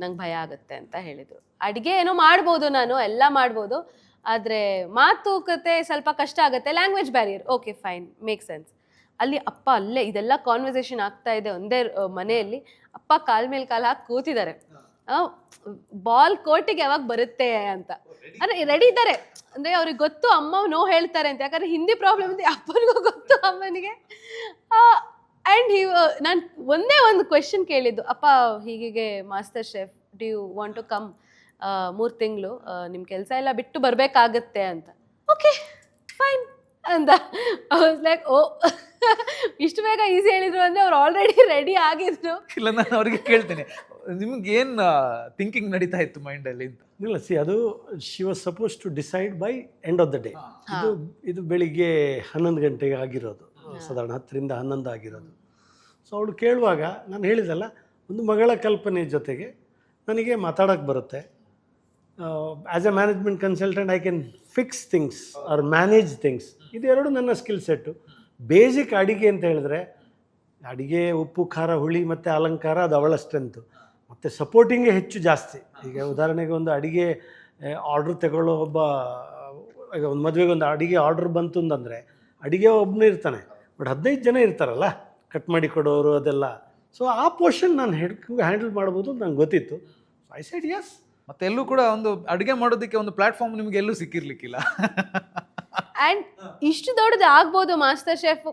ನಂಗೆ ಭಯ ಆಗುತ್ತೆ ಅಂತ ಹೇಳಿದರು. ಅಡುಗೆ ಏನೋ ಮಾಡ್ಬೋದು, ನಾನು ಎಲ್ಲ ಮಾಡ್ಬೋದು, ಆದರೆ ಮಾತುಕತೆ ಸ್ವಲ್ಪ ಕಷ್ಟ ಆಗುತ್ತೆ, language barrier. Okay fine, make sense. ಅಲ್ಲಿ ಅಪ್ಪ ಅಲ್ಲೇ ಇದೆಲ್ಲ ಕಾನ್ವರ್ಸೇಷನ್ ಆಗ್ತಾ ಇದೆ ಒಂದೇ ಮನೆಯಲ್ಲಿ, ಅಪ್ಪ ಕಾಲ್ ಮೇಲೆ ಕಾಲು ಹಾಕಿ ಕೂತಿದ್ದಾರೆ, ಬಾಲ್ ಕೋರ್ಟಿಗೆ ಯಾವಾಗ ಬರುತ್ತೆ ಅಂತ. ಅಂದರೆ ರೆಡಿ ಇದ್ದಾರೆ, ಅಂದರೆ ಅವ್ರಿಗೆ ಗೊತ್ತು ಅಮ್ಮ ನೋ ಹೇಳ್ತಾರೆ ಅಂತ, ಯಾಕಂದರೆ ಹಿಂದಿ ಪ್ರಾಬ್ಲಮ್ ಇದೆ, ಅಪ್ಪನಿಗೂ ಗೊತ್ತು ಅಮ್ಮನಿಗೆ. ಆ್ಯಂಡ್ ನಾನು ಒಂದೇ ಒಂದು ಕ್ವೆಶನ್ ಕೇಳಿದ್ದು, ಅಪ್ಪ ಹೀಗೆ master chef, do you want to come 3 ತಿಂಗಳು, ನಿಮ್ಮ ಕೆಲಸ ಎಲ್ಲ ಬಿಟ್ಟು ಬರಬೇಕಾಗತ್ತೆ ಅಂತ. ಓಕೆ ಫೈನ್ ಅಂತ. ಲೈಕ್ ಓ ಇಷ್ಟು ಬೇಗ ಈಸಿ ಹೇಳಿದ್ರು ಅಂದರೆ ಅವ್ರು ಆಲ್ರೆಡಿ ರೆಡಿ ಆಗಿದ್ರು. ಇಲ್ಲ, ನಾನು ಅವ್ರಿಗೆ ಕೇಳ್ತೇನೆ, ನಿಮ್ಗೆ ಏನು ಥಿಂಕಿಂಗ್ ನಡೀತಾ ಇತ್ತು ಮೈಂಡಲ್ಲಿ ಅಂತ? ಇಲ್ಲ, ಅದು she was supposed to decide by end of the day. ಇದು ಬೆಳಿಗ್ಗೆ 11 ಗಂಟೆಗೆ ಆಗಿರೋದು, ಸಾಧಾರಣ 10ರಿಂದ 11 ಆಗಿರೋದು. ಸೊ ಅವಳು ಕೇಳುವಾಗ ನಾನು ಹೇಳಿದಲ್ಲ, ಒಂದು ಮಗಳ ಕಲ್ಪನೆ ಜೊತೆಗೆ ನನಗೆ ಮಾತಾಡೋಕ್ಕೆ ಬರುತ್ತೆ. As A management consultant I can fix things are manage things. ಇದೆರಡು ನನ್ನ ಸ್ಕಿಲ್ ಸೆಟ್ಟು. ಬೇಸಿಕ್ ಅಡಿಗೆ ಅಂತ ಹೇಳಿದ್ರೆ ಅಡಿಗೆ ಉಪ್ಪು ಖಾರ ಹುಳಿ ಮತ್ತು ಅಲಂಕಾರ ಅದು ಅವಳ ಸ್ಟ್ರೆಂತು, ಮತ್ತು ಸಪೋರ್ಟಿಂಗೇ ಹೆಚ್ಚು ಜಾಸ್ತಿ. ಈಗ ಉದಾಹರಣೆಗೆ ಒಂದು ಅಡಿಗೆ ಆರ್ಡ್ರ್ ತಗೊಳ್ಳೋ ಈಗ ಒಂದು ಮದುವೆಗೆ ಒಂದು ಅಡಿಗೆ ಆರ್ಡ್ರ್ ಬಂತು ಅಂತಂದರೆ ಅಡಿಗೆ ಒಬ್ಬನೇ ಇರ್ತಾನೆ, ಬಟ್ 15 ಜನ ಇರ್ತಾರಲ್ಲ ಕಟ್ ಮಾಡಿ ಕೊಡೋರು ಅದೆಲ್ಲ. ಸೊ ಆ ಪೋರ್ಷನ್ ನಾನು ಹ್ಯಾಂಡಲ್ ಮಾಡ್ಬೋದು ಅಂತ ನಂಗೆ ಗೊತ್ತಿತ್ತು. I said yes. ಮತ್ತೆ ಎಲ್ಲೂ ಕೂಡ ಒಂದು ಅಡುಗೆ ಮಾಡೋದಕ್ಕೆ ಒಂದು ಪ್ಲಾಟ್ಫಾರ್ಮ್ ನಿಮ್ಗೆ ಎಲ್ಲೂ ಸಿಕ್ಕಿರ್ಲಿಕ್ಕಿಲ್ಲ. ಆ್ಯಂಡ್ ಇಷ್ಟು ದೊಡ್ಡದು ಆಗ್ಬೋದು ಮಾಸ್ಟರ್ ಶೆಫ್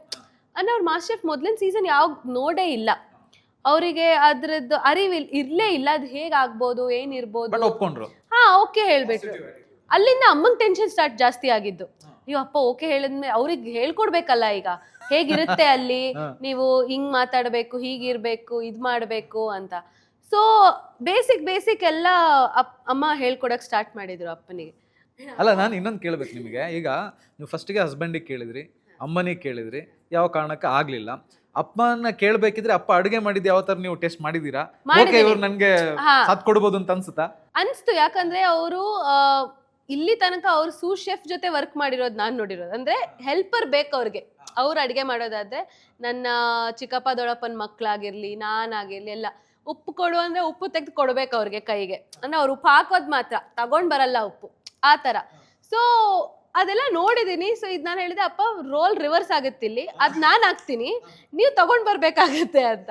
ಅನ್ನೋ, ಅವ್ರು ಮಾಸ್ಟರ್ ಶೆಫ್ ಮೊದಲಿನ ಸೀಸನ್ ಯಾವ ನೋಡೇ ಇಲ್ಲ, ಅವರಿಗೆ ಅದ್ರದ್ದು ಅರಿವು ಇರಲೇ ಇಲ್ಲ, ಅದು ಹೇಗಾಗ್ಬೋದು ಏನಿರ್ಬೋದು. ಒಪ್ಕೊಂಡ್ರು, ಓಕೆ ಹೇಳ್ಬಿಟ್ರು. ಅಲ್ಲಿಂದ ಅಮ್ಮಂಗೆ ಟೆನ್ಷನ್ ಸ್ಟಾರ್ಟ್ ಜಾಸ್ತಿ ಆಗಿದ್ದು. ನೀವು ಅಪ್ಪ ಓಕೆ ಹೇಳಿದ್ಮೇಲೆ ಅವ್ರಿಗೆ ಹೇಳ್ಕೊಡ್ಬೇಕಲ್ಲ, ಈಗ ಹೇಗಿರುತ್ತೆ ಅಲ್ಲಿ, ನೀವು ಹಿಂಗ್ ಮಾತಾಡಬೇಕು, ಹೀಗಿರ್ಬೇಕು, ಇದು ಮಾಡಬೇಕು ಅಂತ. ಸೊ ಬೇಸಿಕ್ ಎಲ್ಲ ಅಮ್ಮ ಹೇಳ್ಕೊಡಕ್ ಸ್ಟಾರ್ಟ್ ಮಾಡಿದ್ರು ಅಪ್ಪನಿಗೆ. ಅಲ್ಲ, ನಾನು ಇನ್ನೊಂದು ಕೇಳ್ಬೇಕು ನಿಮಗೆ. ಈಗ ನೀವು ಫಸ್ಟಿಗೆ ಹಸ್ಬೆಂಡಿಗೆ ಕೇಳಿದ್ರಿ, ಅಮ್ಮನಿಗೆ ಕೇಳಿದ್ರಿ, ಯಾವ ಕಾರಣಕ್ಕೆ ಆಗ್ಲಿಲ್ಲ. ಅಪ್ಪನ ಕೇಳ್ಬೇಕಿದ್ರೆ ಅಪ್ಪ ಅಡುಗೆ ಮಾಡಿದ್ದು ಯಾವ ತರ ನೀವು ಟೆಸ್ಟ್ ಮಾಡಿದೀರಾ? ಓಕೆ ಇವ್ರು ನನ್ಗೆ ಸಾಥ್ ಕೊಡ್ಬೋದು ಅಂತ ಅನ್ಸ್ತು. ಯಾಕಂದ್ರೆ ಅವರು ಇಲ್ಲಿ ತನಕ ಅವ್ರು ಸೂಸ್ ಶೆಫ್ ಜೊತೆ ವರ್ಕ್ ಮಾಡಿರೋದು ನಾನು ನೋಡಿರೋದು. ಅಂದ್ರೆ ಹೆಲ್ಪರ್ ಬೇಕು ಅವ್ರಿಗೆ. ಅವ್ರು ಅಡುಗೆ ಮಾಡೋದಾದ್ರೆ ನನ್ನ ಚಿಕ್ಕಪ್ಪ ದೊಡ್ಡಪ್ಪನ ಮಕ್ಕಳಾಗಿರ್ಲಿ, ನಾನಾಗಿರ್ಲಿ ಎಲ್ಲ ಉಪ್ಪು ಕೊಡು ಅಂದ್ರೆ ಉಪ್ಪು ತೆಗೆದು ಕೊಡ್ಬೇಕು ಅವ್ರಿಗೆ ಕೈಗೆ. ಅಂದ್ರೆ ಅವ್ರು ಉಪ್ಪು ಹಾಕೋದು ಮಾತ್ರ, ತಗೊಂಡ್ ಬರಲ್ಲ ಉಪ್ಪು, ಆ ಥರ. ಸೊ ಅದೆಲ್ಲ ನೋಡಿದ್ದೀನಿ. ಸೊ ಇದು ನಾನು ಹೇಳಿದೆ, ಅಪ್ಪ ರೋಲ್ ರಿವರ್ಸ್ ಆಗುತ್ತೆ ಇಲ್ಲಿ, ಅದು ನಾನು ಹಾಕ್ತೀನಿ, ನೀವು ತಗೊಂಡು ಬರಬೇಕಾಗತ್ತೆ ಅಂತ.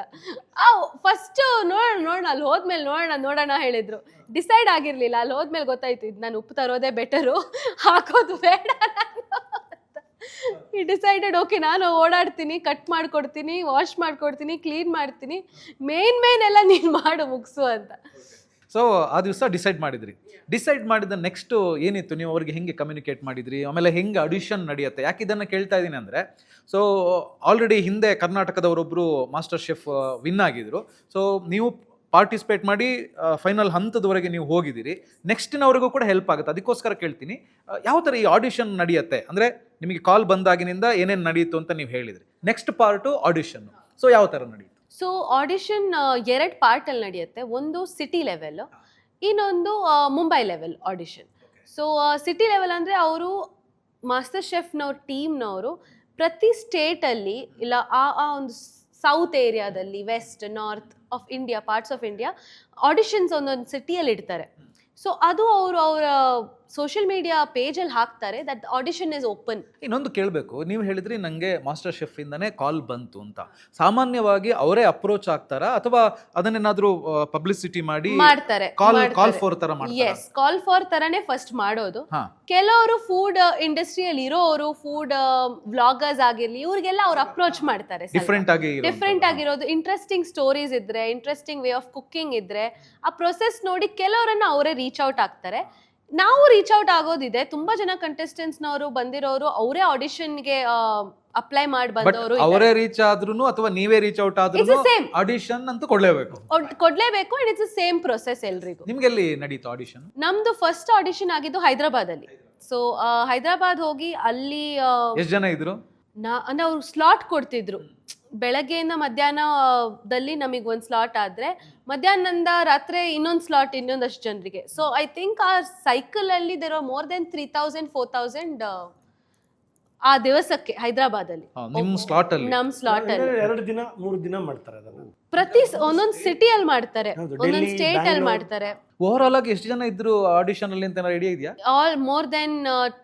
ಫಸ್ಟ್ ನೋಡೋಣ ಅಲ್ಲಿ ಹೋದ್ಮೇಲೆ ನೋಡೋಣ ಹೇಳಿದ್ರು. ಡಿಸೈಡ್ ಆಗಿರಲಿಲ್ಲ. ಅಲ್ಲಿ ಹೋದ್ಮೇಲೆ ಗೊತ್ತಾಯ್ತು, ಇದು ನಾನು ಉಪ್ಪು ತರೋದೇ ಬೆಟರು, ಹಾಕೋದು ಬೇಡ ಅಂತ. ಈ ಡಿಸೈಡೆಡ್, ಓಕೆ ನಾನು ಓಡಾಡ್ತೀನಿ, ಕಟ್ ಮಾಡಿಕೊಡ್ತೀನಿ, ವಾಶ್ ಮಾಡಿಕೊಡ್ತೀನಿ, ಕ್ಲೀನ್ ಮಾಡ್ತೀನಿ, ಮೇನ್ ಎಲ್ಲ ನೀನು ಮಾಡು ಮುಗಿಸು ಅಂತ. ಸೊ ಆ ದಿವಸ ಡಿಸೈಡ್ ಮಾಡಿದ್ರಿ. ಡಿಸೈಡ್ ಮಾಡಿದ ನೆಕ್ಸ್ಟ್ ಏನಿತ್ತು? ನೀವು ಅವ್ರಿಗೆ ಹೆಂಗೆ ಕಮ್ಯುನಿಕೇಟ್ ಮಾಡಿದ್ರಿ? ಆಮೇಲೆ ಹೆಂಗೆ ಆಡಿಷನ್ ನಡೆಯುತ್ತೆ? ಯಾಕೆ ಇದನ್ನು ಕೇಳ್ತಾ ಇದ್ದೀನಿ ಅಂದರೆ, ಸೊ ಆಲ್ರೆಡಿ ಹಿಂದೆ ಕರ್ನಾಟಕದವರೊಬ್ಬರು ಮಾಸ್ಟರ್ ಶೆಫ್ ವಿನ್ ಆಗಿದ್ರು. ಸೊ ನೀವು ಪಾರ್ಟಿಸಿಪೇಟ್ ಮಾಡಿ ಫೈನಲ್ ಹಂತದವರೆಗೆ ನೀವು ಹೋಗಿದ್ದೀರಿ, ನೆಕ್ಸ್ಟಿನವ್ರಿಗೂ ಕೂಡ ಹೆಲ್ಪ್ ಆಗುತ್ತೆ. ಅದಕ್ಕೋಸ್ಕರ ಕೇಳ್ತೀನಿ, ಯಾವ ಥರ ಈ ಆಡಿಷನ್ ನಡೆಯುತ್ತೆ? ಅಂದರೆ ನಿಮಗೆ ಕಾಲ್ ಬಂದಾಗಿನಿಂದ ಏನೇನು ನಡೆಯಿತು ಅಂತ ನೀವು ಹೇಳಿದ್ರಿ, ನೆಕ್ಸ್ಟ್ ಪಾರ್ಟು ಆಡಿಷನ್, ಸೊ ಯಾವ ಥರ ನಡೆಯಿತು? ಸೊ ಆಡಿಷನ್ 2 ಪಾರ್ಟಲ್ಲಿ ನಡೆಯುತ್ತೆ. ಒಂದು ಸಿಟಿ ಲೆವೆಲ್, ಇನ್ನೊಂದು Mumbai level audition. So city level ಅಂದರೆ ಅವರು ಮಾಸ್ಟರ್ ಶೆಫ್ನವ್ರ ಟೀಮ್ನವರು ಪ್ರತಿ ಸ್ಟೇಟಲ್ಲಿ ಇಲ್ಲ ಆ ಒಂದು ಸೌತ್ ಏರಿಯಾದಲ್ಲಿ, west, north of India, parts of India auditions ಒಂದೊಂದು ಸಿಟಿಯಲ್ಲಿ ಇಡ್ತಾರೆ. ಸೊ ಅದು ಅವರು ಅವರ ಸೋಷಿಯಲ್ ಮೀಡಿಯಾ ಪೇಜಲ್ಲಿ ಹಾಕ್ತಾರೆ ದಟ್ ಆಡಿಷನ್ ಇಸ್ ಓಪನ್. ಇನ್ನೊಂದು ಕೇಳಬೇಕು, ನೀವು ಹೇಳಿದ್ರಿ ನನಗೆ ಮಾಸ್ಟರ್ ಶೆಫ್ ಇಂದಾನೆ ಕಾಲ್ ಬಂತು ಅಂತ. ಸಾಮಾನ್ಯವಾಗಿ ಅವರೇ ಅಪ್ರೋಚ್ ಆಗ್ತಾರಾ ಅಥವಾ ಅದನ್ನೇನಾದ್ರೂ ಪಬ್ಲಿಸಿಟಿ ಮಾಡಿ ಮಾಡ್ತಾರೆ? ಕಾಲ್ ಫಾರ್ ತರ ಮಾಡ್ತಾರಾ? ಎಸ್, ಕಾಲ್ ಫಾರ್ ತರನೇ ಫಸ್ಟ್ ಮಾಡೋದು. ಹಾ. ಕೆಲವರು ಫುಡ್ ಇಂಡಸ್ಟ್ರಿಯಲ್ಲಿ ಇರೋರು, ಫುಡ್ ವ್ಲಾಗರ್ಸ್ ಆಗಿರ್ಲಿ, ಇವ್ರಿಗೆಲ್ಲ ಅವ್ರು ಅಪ್ರೋಚ್ ಮಾಡ್ತಾರೆ. ಡಿಫ್ರೆಂಟ್ ಆಗಿರೋದು, ಇಂಟ್ರೆಸ್ಟಿಂಗ್ ಸ್ಟೋರೀಸ್ ಇದ್ರೆ, ಇಂಟ್ರೆಸ್ಟಿಂಗ್ ವೇ ಆಫ್ ಕುಕ್ಕಿಂಗ್ ಇದ್ರೆ, ಆ ಪ್ರೊಸೆಸ್ ನೋಡಿ ಕೆಲವರನ್ನ ಅವರೇ ರೀಚ್ ಔಟ್ ಆಗ್ತಾರೆ. ನಾವು ರೀಚ್ ಔಟ್ ಆಗೋದಿದೆ. ತುಂಬಾ ಜನ ಕಂಟೆಸ್ಟೆಂಟ್ಸ್ನವರು ಬಂದಿರೋರು ಅವರೇ ಆಡಿಷನ್ಗೆ ಅಪ್ಲೈ ಮಾಡಿ ಬಂದವರು. ಅವರೇ ರೀಚ್ ಆದ್ರೂ ಅಥವಾ ನೀವೇ ರೀಚ್ ಔಟ್ ಆದ್ರೂ ಆಡಿಷನ್ ಅಂತ ಕೊಡ್ಲೇಬೇಕು. ಅಂಡ್ ಇಟ್ಸ್ ಸೇಮ್ ಪ್ರೊಸೆಸ್ ಎಲ್ರಿಗೂ. ನಿಮ್ಗೆ ಎಲ್ಲಿ ನಡೀತು ಆಡಿಷನ್? ನಮ್ದು ಫಸ್ಟ್ ಆಡಿಷನ್ ಆಗಿದ್ದು ಹೈದರಾಬಾದ್ ಅಲ್ಲಿ. ಸೊ ಹೈದರಾಬಾದ್ ಹೋಗಿ ಅಲ್ಲಿ ಎಷ್ಟು ಜನ ಇದ್ರು? ಅಂದ್ರೆ ಅವ್ರು ಸ್ಲಾಟ್ ಕೊಡ್ತಿದ್ರು. ಬೆಳಗ್ಗೆಯಿಂದ ಮಧ್ಯಾಹ್ನದಲ್ಲಿ ನಮಗೆ ಒಂದು ಸ್ಲಾಟ್ ಆದ್ರೆ ಮಧ್ಯಾಹ್ನದಿಂದ ರಾತ್ರಿ ಇನ್ನೊಂದು ಸ್ಲಾಟ್ ಇನ್ನೊಂದಷ್ಟು ಜನರಿಗೆ. ಸೊ ಐ ಥಿಂಕ್ ಆ ಸೈಕಲ್ ಅಲ್ಲಿ ದೇರ್ ಆರ್ ಮೋರ್ ದೆನ್ 3000-4000 ಆ ದಿವಸಕ್ಕೆ ಹೈದರಾಬಾದ್ ಅಲ್ಲಿ. ನಮ್ ಸ್ಲಾಟ್ ಅಲ್ಲಿ 2 ದಿನ 3 ದಿನ ಮಾಡ್ತಾರೆ ಅದನ್ನ. ಪ್ರತಿ ಒಂದೊಂದು ಸಿಟಿಯಲ್ಲಿ ಮಾಡ್ತಾರೆ, ಒಂದೊಂದು ಸ್ಟೇಟ್ ಅಲ್ಲಿ ಮಾಡ್ತಾರೆ. ಓವರ್ ಆಲ್ ಆಗಿ ಎಷ್ಟು ಜನ ಇದ್ರು ಆಡಿಷನ್ ಅಲ್ಲಿ ಅಂತ ಐಡಿಯಾ ಇದೆಯಾ? All more then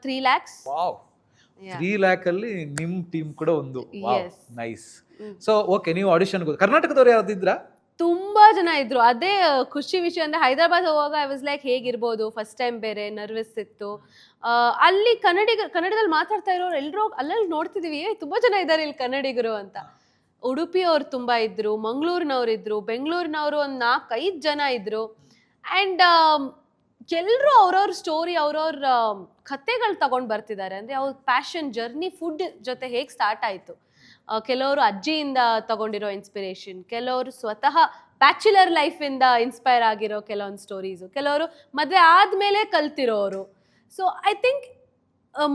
3 lakhs. Wow, 3 lakh ಅಲ್ಲಿ ನಿಮ್ ಟೀಮ್ ಕೂಡ ಒಂದು. ನೈಸ್. ಸೊ ಓಕೆ, ನೀವು ಆಡಿಷನ್ ಕರ್ನಾಟಕದವ್ರು ಯಾವ್ದಿದ್ರಾ? ತುಂಬಾ ಜನ ಇದ್ರು. ಅದೇ ಖುಷಿ ವಿಷಯ ಅಂದ್ರೆ ಹೈದರಾಬಾದ್ ಹೋಗುವಾಗ ಐ ವಾಸ್ ಲೈಕ್ ಹೇಗಿರ್ಬೋದು, ಫಸ್ಟ್ ಟೈಮ್ ಬೇರೆ ನರ್ವಸ್ ಇತ್ತು. ಅಲ್ಲಿ ಕನ್ನಡದಲ್ಲಿ ಮಾತಾಡ್ತಾ ಇರೋರು ಎಲ್ಲರೂ ಅಲ್ಲಲ್ಲಿ ನೋಡ್ತಿದೀವಿ, ತುಂಬಾ ಜನ ಇದ್ದಾರೆ ಇಲ್ಲಿ ಕನ್ನಡಿಗರು ಅಂತ. ಉಡುಪಿಯವ್ರು ತುಂಬಾ ಇದ್ರು, ಮಂಗಳೂರಿನವ್ರು ಇದ್ರು, ಬೆಂಗಳೂರಿನವರು ಒಂದು 4-5 ಜನ ಇದ್ರು. ಆ್ಯಂಡ್ ಎಲ್ಲರೂ ಅವ್ರವ್ರ ಸ್ಟೋರಿ, ಅವ್ರವ್ರ ಕಥೆಗಳು ತಗೊಂಡು ಬರ್ತಿದ್ದಾರೆ. ಅಂದರೆ ಅವ್ರ ಪ್ಯಾಷನ್ ಜರ್ನಿ ಫುಡ್ ಜೊತೆ ಹೇಗೆ ಸ್ಟಾರ್ಟ್ ಆಯಿತು. ಕೆಲವರು ಅಜ್ಜಿಯಿಂದ ತಗೊಂಡಿರೋ ಇನ್ಸ್ಪಿರೇಷನ್, ಕೆಲವರು ಸ್ವತಃ ಬ್ಯಾಚುಲರ್ ಲೈಫಿಂದ ಇನ್ಸ್ಪೈರ್ ಆಗಿರೋ ಕೆಲವೊಂದು ಸ್ಟೋರೀಸು, ಕೆಲವರು ಮದುವೆ ಆದಮೇಲೆ ಕಲ್ತಿರೋರು. So I think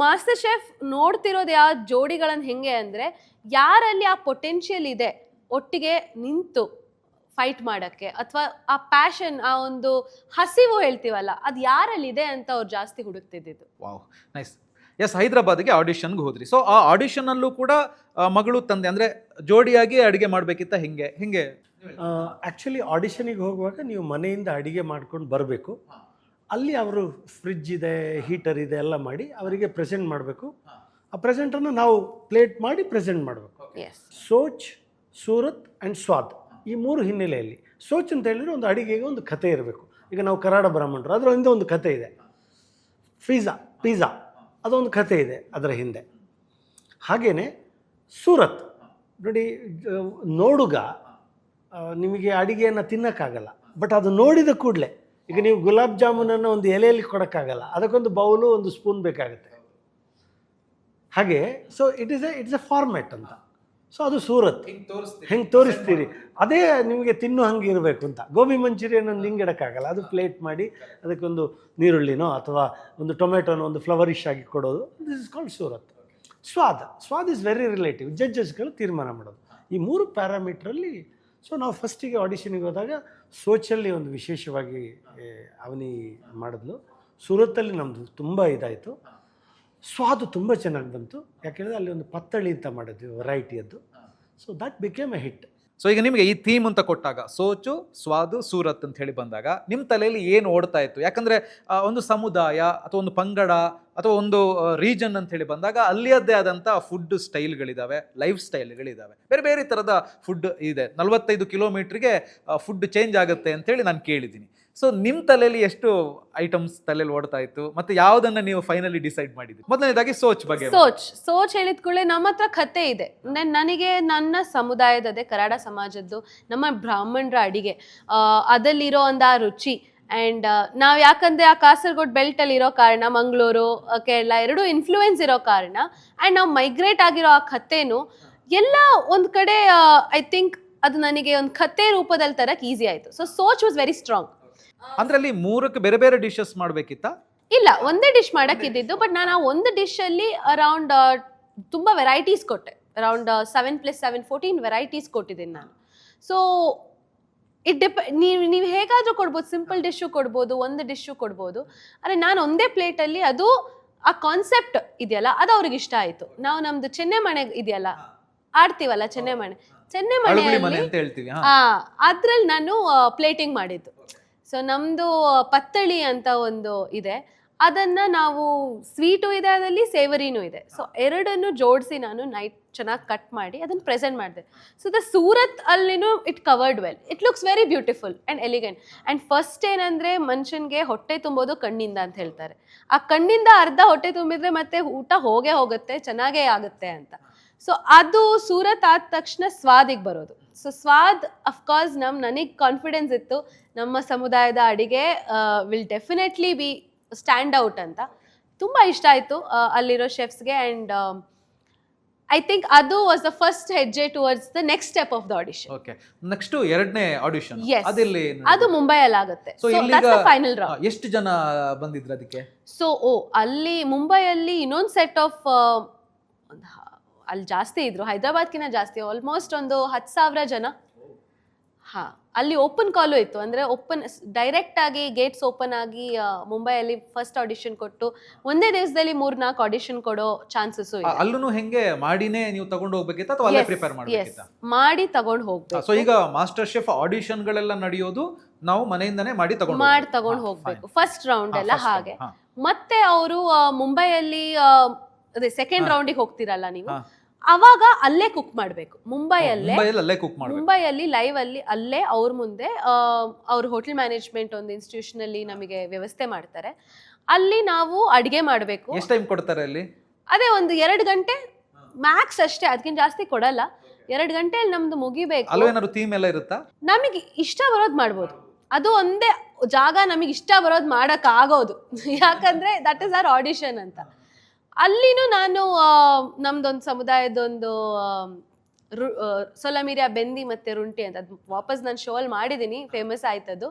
master chef ನೋಡ್ತಿರೋದು ಯಾವ ಜೋಡಿಗಳನ್ನು ಹೆಂಗೆ ಅಂದರೆ, ಯಾರಲ್ಲಿ ಆ ಪೊಟೆನ್ಷಿಯಲ್ ಇದೆ ಒಟ್ಟಿಗೆ ನಿಂತು ಫೈಟ್ ಮಾಡೋಕ್ಕೆ, ಅಥವಾ ಆ ಪ್ಯಾಷನ್, ಆ ಒಂದು ಹಸಿವು ಹೇಳ್ತೀವಲ್ಲ, ಅದು ಯಾರಲ್ಲಿದೆ ಅಂತ ಅವ್ರು ಜಾಸ್ತಿ ಹುಡುಕ್ತಿದ್ದು. Wow, nice. ಎಸ್, ಹೈದರಾಬಾದ್ಗೆ ಆಡಿಷನ್ಗೆ ಹೋದ್ರಿ. ಸೊ ಆ ಆಡಿಷನಲ್ಲೂ ಕೂಡ ಮಗಳು ತಂದೆ ಅಂದರೆ ಜೋಡಿಯಾಗಿ ಅಡುಗೆ ಮಾಡಬೇಕಿತ್ತ? ಹಿಂಗೆ ಆ್ಯಕ್ಚುಲಿ ಆಡಿಷನಿಗೆ ಹೋಗುವಾಗ ನೀವು ಮನೆಯಿಂದ ಅಡುಗೆ ಮಾಡ್ಕೊಂಡು ಬರಬೇಕು. ಅಲ್ಲಿ ಅವರು ಫ್ರಿಡ್ಜ್ ಇದೆ, ಹೀಟರ್ ಇದೆ, ಎಲ್ಲ ಮಾಡಿ ಅವರಿಗೆ ಪ್ರೆಸೆಂಟ್ ಮಾಡಬೇಕು. ಆ ಪ್ರೆಸೆಂಟನ್ನು ನಾವು ಪ್ಲೇಟ್ ಮಾಡಿ ಪ್ರೆಸೆಂಟ್ ಮಾಡಬೇಕು. ಸೋಚ್, ಸೂರತ್ ಆ್ಯಂಡ್ ಸ್ವಾದ್, ಈ 3 ಹಿನ್ನೆಲೆಯಲ್ಲಿ. ಸೋಚ್ ಅಂತ ಹೇಳಿದ್ರೆ ಒಂದು ಅಡುಗೆಗೆ ಒಂದು ಕತೆ ಇರಬೇಕು. ಈಗ ನಾವು ಕರಾಡ ಬ್ರಾಹ್ಮಣರು, ಅದರ ಹಿಂದೆ ಒಂದು ಕತೆ ಇದೆ. ಪಿಜ್ಜಾ ಅದೊಂದು ಕತೆ ಇದೆ ಅದರ ಹಿಂದೆ. ಹಾಗೆಯೇ ಸೂರತ್ ನೋಡಿ, ನೋಡುಗ ನಿಮಗೆ ಅಡುಗೆಯನ್ನು ತಿನ್ನೋಕ್ಕಾಗಲ್ಲ, ಬಟ್ ಅದು ನೋಡಿದ ಕೂಡಲೇ, ಈಗ ನೀವು ಗುಲಾಬ್ ಜಾಮೂನನ್ನು ಒಂದು ಎಲೆಯಲ್ಲಿ ಕೊಡೋಕ್ಕಾಗಲ್ಲ, ಅದಕ್ಕೊಂದು ಬೌಲು, ಒಂದು ಸ್ಪೂನ್ ಬೇಕಾಗುತ್ತೆ. ಹಾಗೆ ಸೊ ಇಟ್ಸ್ ಎ ಫಾರ್ಮ್ಯಾಟ್ ಅಂತ. ಸೊ ಅದು ಸೂರತ್, ಹೆಂಗೆ ತೋರಿಸ್ತೀರಿ ಅದೇ ನಿಮಗೆ ತಿನ್ನೋ ಹಂಗೆ ಇರಬೇಕು ಅಂತ. ಗೋಬಿ ಮಂಚೂರಿಯನ್ ಒಂದು ಹಿಂಗೆ ಇಡೋಕ್ಕಾಗಲ್ಲ, ಅದು ಪ್ಲೇಟ್ ಮಾಡಿ ಅದಕ್ಕೊಂದು ನೀರುಳ್ಳಿನೋ ಅಥವಾ ಒಂದು ಟೊಮೆಟೊನೋ ಒಂದು ಫ್ಲವರಿಶ್ ಆಗಿ ಕೊಡೋದು. ದಿಸ್ ಇಸ್ ಕಾಲ್ಡ್ ಸೂರತ್. ಸ್ವಾದ್ ಇಸ್ ವೆರಿ ರಿಲೇಟಿವ್, ಜಡ್ಜಸ್ಗಳು ತೀರ್ಮಾನ ಮಾಡೋದು ಈ 3 ಪ್ಯಾರಾಮೀಟ್ರಲ್ಲಿ. ಸೊ ನಾವು ಫಸ್ಟಿಗೆ ಆಡಿಷನಿಗೆ ಹೋದಾಗ ಸೋಚಲ್ಲಿ ಒಂದು ವಿಶೇಷವಾಗಿ ಅವನಿ ಮಾಡಿದ್ಲು. ಸೂರತ್ತಲ್ಲಿ ನಮ್ಮದು ತುಂಬ ಇದಾಯಿತು. ಸ್ವಾದು ತುಂಬ ಚೆನ್ನಾಗಿ ಬಂತು, ಯಾಕೆಂದರೆ ಅಲ್ಲಿ ಒಂದು ಪತ್ತಳಿ ಅಂತ ಮಾಡಿದ್ವಿ ವೆರೈಟಿಯದ್ದು. So that became a hit. So ಈಗ ನಿಮಗೆ ಈ ಥೀಮ್ ಅಂತ ಕೊಟ್ಟಾಗ ಸೋಚು, ಸ್ವಾದು, ಸೂರತ್ ಅಂತ ಹೇಳಿ ಬಂದಾಗ ನಿಮ್ಮ ತಲೆಯಲ್ಲಿ ಏನು ಓಡ್ತಾ ಇತ್ತು? ಯಾಕಂದರೆ ಒಂದು ಸಮುದಾಯ ಅಥವಾ ಒಂದು ಪಂಗಡ ಅಥವಾ ಒಂದು ರೀಜನ್ ಅಂತ ಹೇಳಿ ಬಂದಾಗ ಅಲ್ಲಿಯದ್ದೇ ಆದಂಥ ಫುಡ್ ಸ್ಟೈಲ್ಗಳಿದ್ದಾವೆ, ಲೈಫ್ ಸ್ಟೈಲ್ಗಳಿದ್ದಾವೆ, ಬೇರೆ ಬೇರೆ ಥರದ ಫುಡ್ ಇದೆ. 45 ಕಿಲೋಮೀಟ್ರಿಗೆ ಫುಡ್ ಚೇಂಜ್ ಆಗುತ್ತೆ ಅಂತೇಳಿ ನಾನು ಕೇಳಿದ್ದೀನಿ. ಸೊ ನಿಮ್ಮ ತಲೆಯಲ್ಲಿ ಎಷ್ಟು ಐಟಮ್ಸ್ ತಲೆಯಲ್ಲಿ ಓಡ್ತಾ ಇತ್ತು, ಮತ್ತೆ ಯಾವುದನ್ನ ನೀವು ಫೈನಲಿ ಡಿಸೈಡ್ ಮಾಡಿದ್ರಿ? ಮೊದಲನೇದಾಗಿ ಸೋಚ್ ಬಗ್ಗೆ. ಸೋಚ್ ಹೇಳಿದ ಕೂಡಲೇ ನಮ್ಮ ಹತ್ರ ಕತೆ ಇದೆ. ನನಗೆ ನನ್ನ ಸಮುದಾಯದ, ಅದೇ ಕರಾಡ ಸಮಾಜದ್ದು, ನಮ್ಮ ಬ್ರಾಹ್ಮಣರ ಅಡಿಗೆ ಅದಲ್ಲಿರೋ ಒಂದು ಆ ರುಚಿ. ಆ್ಯಂಡ್ ನಾವು ಯಾಕಂದರೆ ಆ ಕಾಸರಗೋಡು ಬೆಲ್ಟಲ್ಲಿ ಇರೋ ಕಾರಣ, ಮಂಗಳೂರು, ಕೇರಳ ಎರಡೂ ಇನ್ಫ್ಲೂಯೆನ್ಸ್ ಇರೋ ಕಾರಣ, ಆ್ಯಂಡ್ ನಾವು ಮೈಗ್ರೇಟ್ ಆಗಿರೋ ಆ ಕಥೆನೂ ಎಲ್ಲ ಒಂದು ಕಡೆ ಐ ಥಿಂಕ್ ಅದು ನನಗೆ ಒಂದು ಕತೆ ರೂಪದಲ್ಲಿ ತರಕ್ಕೆ ಈಸಿ ಆಯಿತು. So soch was very strong. ಅಂದ್ರೆ ಅಲ್ಲಿ 3 ಬೇರೆ ಬೇರೆ ಡಿಶಸ್ ಮಾಡ್ಬೇಕಿತ್ತಾ? ಇಲ್ಲ, ಒಂದೇ ಡಿಶ್ ಮಾಡಕ್ಕಿದ್ದು. ಬಟ್ ನಾನು ಆ ಒಂದು ಡಿಶಲ್ಲಿ ಅರೌಂಡ್ ತುಂಬ ವೆರೈಟೀಸ್ ಕೊಟ್ಟೆ. ಅರೌಂಡ್ 7 + 7 14 ವೆರೈಟೀಸ್ ಕೊಟ್ಟಿದ್ದೀನಿ ನಾನು. ಸೊ ಇಟ್ ನೀವು ಹೇಗಾದರೂ ಕೊಡ್ಬೋದು, ಸಿಂಪಲ್ ಡಿಶ್ಶು ಕೊಡ್ಬೋದು, ಒಂದು ಡಿಶ್ಶು ಕೊಡ್ಬೋದು. ಆದರೆ ನಾನು ಒಂದೇ ಪ್ಲೇಟಲ್ಲಿ ಅದು ಆ ಕಾನ್ಸೆಪ್ಟ್ ಇದೆಯಲ್ಲ ಅದು ಅವ್ರಿಗೆ ಇಷ್ಟ ಆಯಿತು. ನಾವು ನಮ್ಮದು ಚೆನ್ನೆಮಣೆ ಇದೆಯಲ್ಲ, ಆಡ್ತೀವಲ್ಲ ಚೆನ್ನೆಮಣೆ, ಅಳುಗುಳಿ ಮನೆ ಅಂತ ಹೇಳ್ತೀವಿ. ಅದ್ರಲ್ಲಿ ನಾನು ಪ್ಲೇಟಿಂಗ್ ಮಾಡಿದ್ದು. ಸೊ ನಮ್ಮದು ಪತ್ತಳಿ ಅಂತ ಒಂದು ಇದೆ, ಅದನ್ನು ನಾವು ಸ್ವೀಟು ಇದೆ, ಅದರಲ್ಲಿ ಸೇವರಿನೂ ಇದೆ. ಸೊ ಎರಡನ್ನು ಜೋಡಿಸಿ ನಾನು ನೈಟ್ ಚೆನ್ನಾಗಿ ಕಟ್ ಮಾಡಿ ಅದನ್ನು ಪ್ರೆಸೆಂಟ್ ಮಾಡಿದೆ. ಸೊ ದ ಸೂರತ್ ಅಲ್ಲಿನೂ it covered well. It looks very beautiful and elegant. And first ಏನಂದರೆ ಮನುಷ್ಯನಿಗೆ ಹೊಟ್ಟೆ ತುಂಬೋದು ಕಣ್ಣಿಂದ ಅಂತ ಹೇಳ್ತಾರೆ. ಆ ಕಣ್ಣಿಂದ ಅರ್ಧ ಹೊಟ್ಟೆ ತುಂಬಿದ್ರೆ ಮತ್ತೆ ಊಟ ಹೋಗುತ್ತೆ, ಚೆನ್ನಾಗೇ ಆಗುತ್ತೆ ಅಂತ. ಸೊ ಅದು ಸೂರತ್ ಆದ ತಕ್ಷಣ ಸ್ವಾದಿಗೆ ಬರೋದು. ಸೊ ಸ್ವಾದ್ ಅಫ್ಕೋರ್ಸ್ ನನಗೆ ಕಾನ್ಫಿಡೆನ್ಸ್ ಇತ್ತು, ನಮ್ಮ ಸಮುದಾಯದ ಅಡಿಗೆ will definitely B stand out ಅಂತ. ತುಂಬ ಇಷ್ಟ ಆಯಿತು ಅಲ್ಲಿರೋ ಶೆಫ್ಸ್ಗೆ. ಆ್ಯಂಡ್ ಐ ಥಿಂಕ್ ಅದು ವಾಸ್ ದ ಫಸ್ಟ್ ಹೆಜ್ಜೆ towards the next step of the audition. Okay, next ಎರಡನೇ ಆಡಿಷನ್ Yes. ಅದೆಲ್ಲಿ? ಅದು ಮುಂಬೈಯಲ್ಲಿ ಆಗುತ್ತೆ. So So ಇಲ್ಲಿಗ that's the final round. ಎಷ್ಟು ಜನ ಬಂದಿದ್ರು ಅದಕ್ಕೆ? ಸೊ ಅಲ್ಲಿ ಮುಂಬೈಯಲ್ಲಿ ಇನ್ನೊಂದು ಸೆಟ್ ಆಫ್ ಅಲ್ಲಿ ಜಾಸ್ತಿ ಇದ್ರು, ಹೈದರಾಬಾದ್ಕಿಂತ ಜಾಸ್ತಿ, ಆಲ್ಮೋಸ್ಟ್ ಒಂದು 10,000 ಜನ. ಹಾಂ, ಅಲ್ಲಿ ಓಪನ್ ಕಾಲು ಇತ್ತು. ಅಂದರೆ ಓಪನ್ ಡೈರೆಕ್ಟ್ ಆಗಿ ಗೇಟ್ಸ್ ಓಪನ್ ಆಗಿ ಮುಂಬೈಯಲ್ಲಿ ಫಸ್ಟ್ ಆಡಿಷನ್ ಕೊಟ್ಟು ಒಂದೇ ದಿವಸದಲ್ಲಿ 3-4 ಆಡಿಷನ್ ಕೊಡೋ ಚಾನ್ಸಸ್ಸು ಇದೆ. ಅಲ್ಲೂ ಹೆಂಗೆ ಮಾಡಿನೇ ನೀವು ತಗೊಂಡು ಹೋಗ್ಬೇಕಿತ್ತ ಅಥವಾ ಅಲ್ಲೇ ಪ್ರಿಪೇರ್ ಮಾಡಬೇಕಿತ್ತ? ಮಾಡಿ ತಗೊಂಡು ಹೋಗ್ಬೇಕು. ಸೊ ಈಗ ಮಾಸ್ಟರ್ ಶೆಫ್ ಆಡಿಷನ್ ಗಳೆಲ್ಲ ನಡೆಯೋದು ನಾವು ಮನೆಯಿಂದನೇ ಮಾಡಿ ತಗೊಂಡು ಹೋಗ್ಬೇಕು. ಫಸ್ಟ್ ರೌಂಡ್ ಎಲ್ಲ ಹಾಗೆ. ಮತ್ತೆ ಅವರು ಮುಂಬೈಯಲ್ಲಿ ಅದೇ ಸೆಕೆಂಡ್ ರೌಂಡಿಗೆ ಹೋಗ್ತಿರಲ್ಲ ನೀವು, ಅವಾಗ ಅಲ್ಲೇ ಕುಕ್ ಮಾಡಬೇಕು. ಮುಂಬೈಯಲ್ಲಿ ಲೈವ್ ಅಲ್ಲಿ ಅಲ್ಲೇ ಅವ್ರ ಮುಂದೆ ಅವ್ರ ಹೋಟೆಲ್ ಮ್ಯಾನೇಜ್ಮೆಂಟ್ ಒಂದು ಇನ್ಸ್ಟಿಟ್ಯೂಷನ್ ಅಲ್ಲಿ ನಮಗೆ ವ್ಯವಸ್ಥೆ ಮಾಡ್ತಾರೆ. ಅಲ್ಲಿ ನಾವು ಅಡಿಗೆ ಮಾಡಬೇಕು. ಎಷ್ಟು ಟೈಮ್ ಕೊಡ್ತಾರೆ ಅಲ್ಲಿ? ಅದೇ ಒಂದು 2 ಗಂಟೆ ಮ್ಯಾಕ್ಸ್ ಅಷ್ಟೇ, ಅದಕ್ಕಿಂತ ಜಾಸ್ತಿ ಕೊಡಲ್ಲ. 2 ಗಂಟೆಯಲ್ಲಿ ನಮ್ದು ಮುಗಿಬೇಕು. ಅಲ್ಲೇನಾದ್ರು ಥೀಮ್ ಎಲ್ಲ ಇರುತ್ತಾ? ನಮಗೆ ಇಷ್ಟ ಬರೋದು ಮಾಡ್ಬೋದು. ಅದು ಒಂದೇ ಜಾಗ ನಮಗೆ ಇಷ್ಟ ಬರೋದು ಮಾಡಕ್ ಆಗೋದು, ಯಾಕಂದ್ರೆ ದಟ್ ಇಸ್ ಆರ್ ಆಡಿಷನ್ ಅಂತ. ಅಲ್ಲಿನೂ ನಾನು ನಮ್ದೊಂದು ಸಮುದಾಯದೊಂದು ಸೊಲಮೀರಿಯಾ ಬೆಂದಿ ಮತ್ತೆ ರುಂಟಿ ಅಂತ ಅದು ವಾಪಸ್ ನಾನು ಶೋ ಅಲ್ಲಿ ಮಾಡಿದ್ದೀನಿ, ಫೇಮಸ್ ಆಯ್ತದು.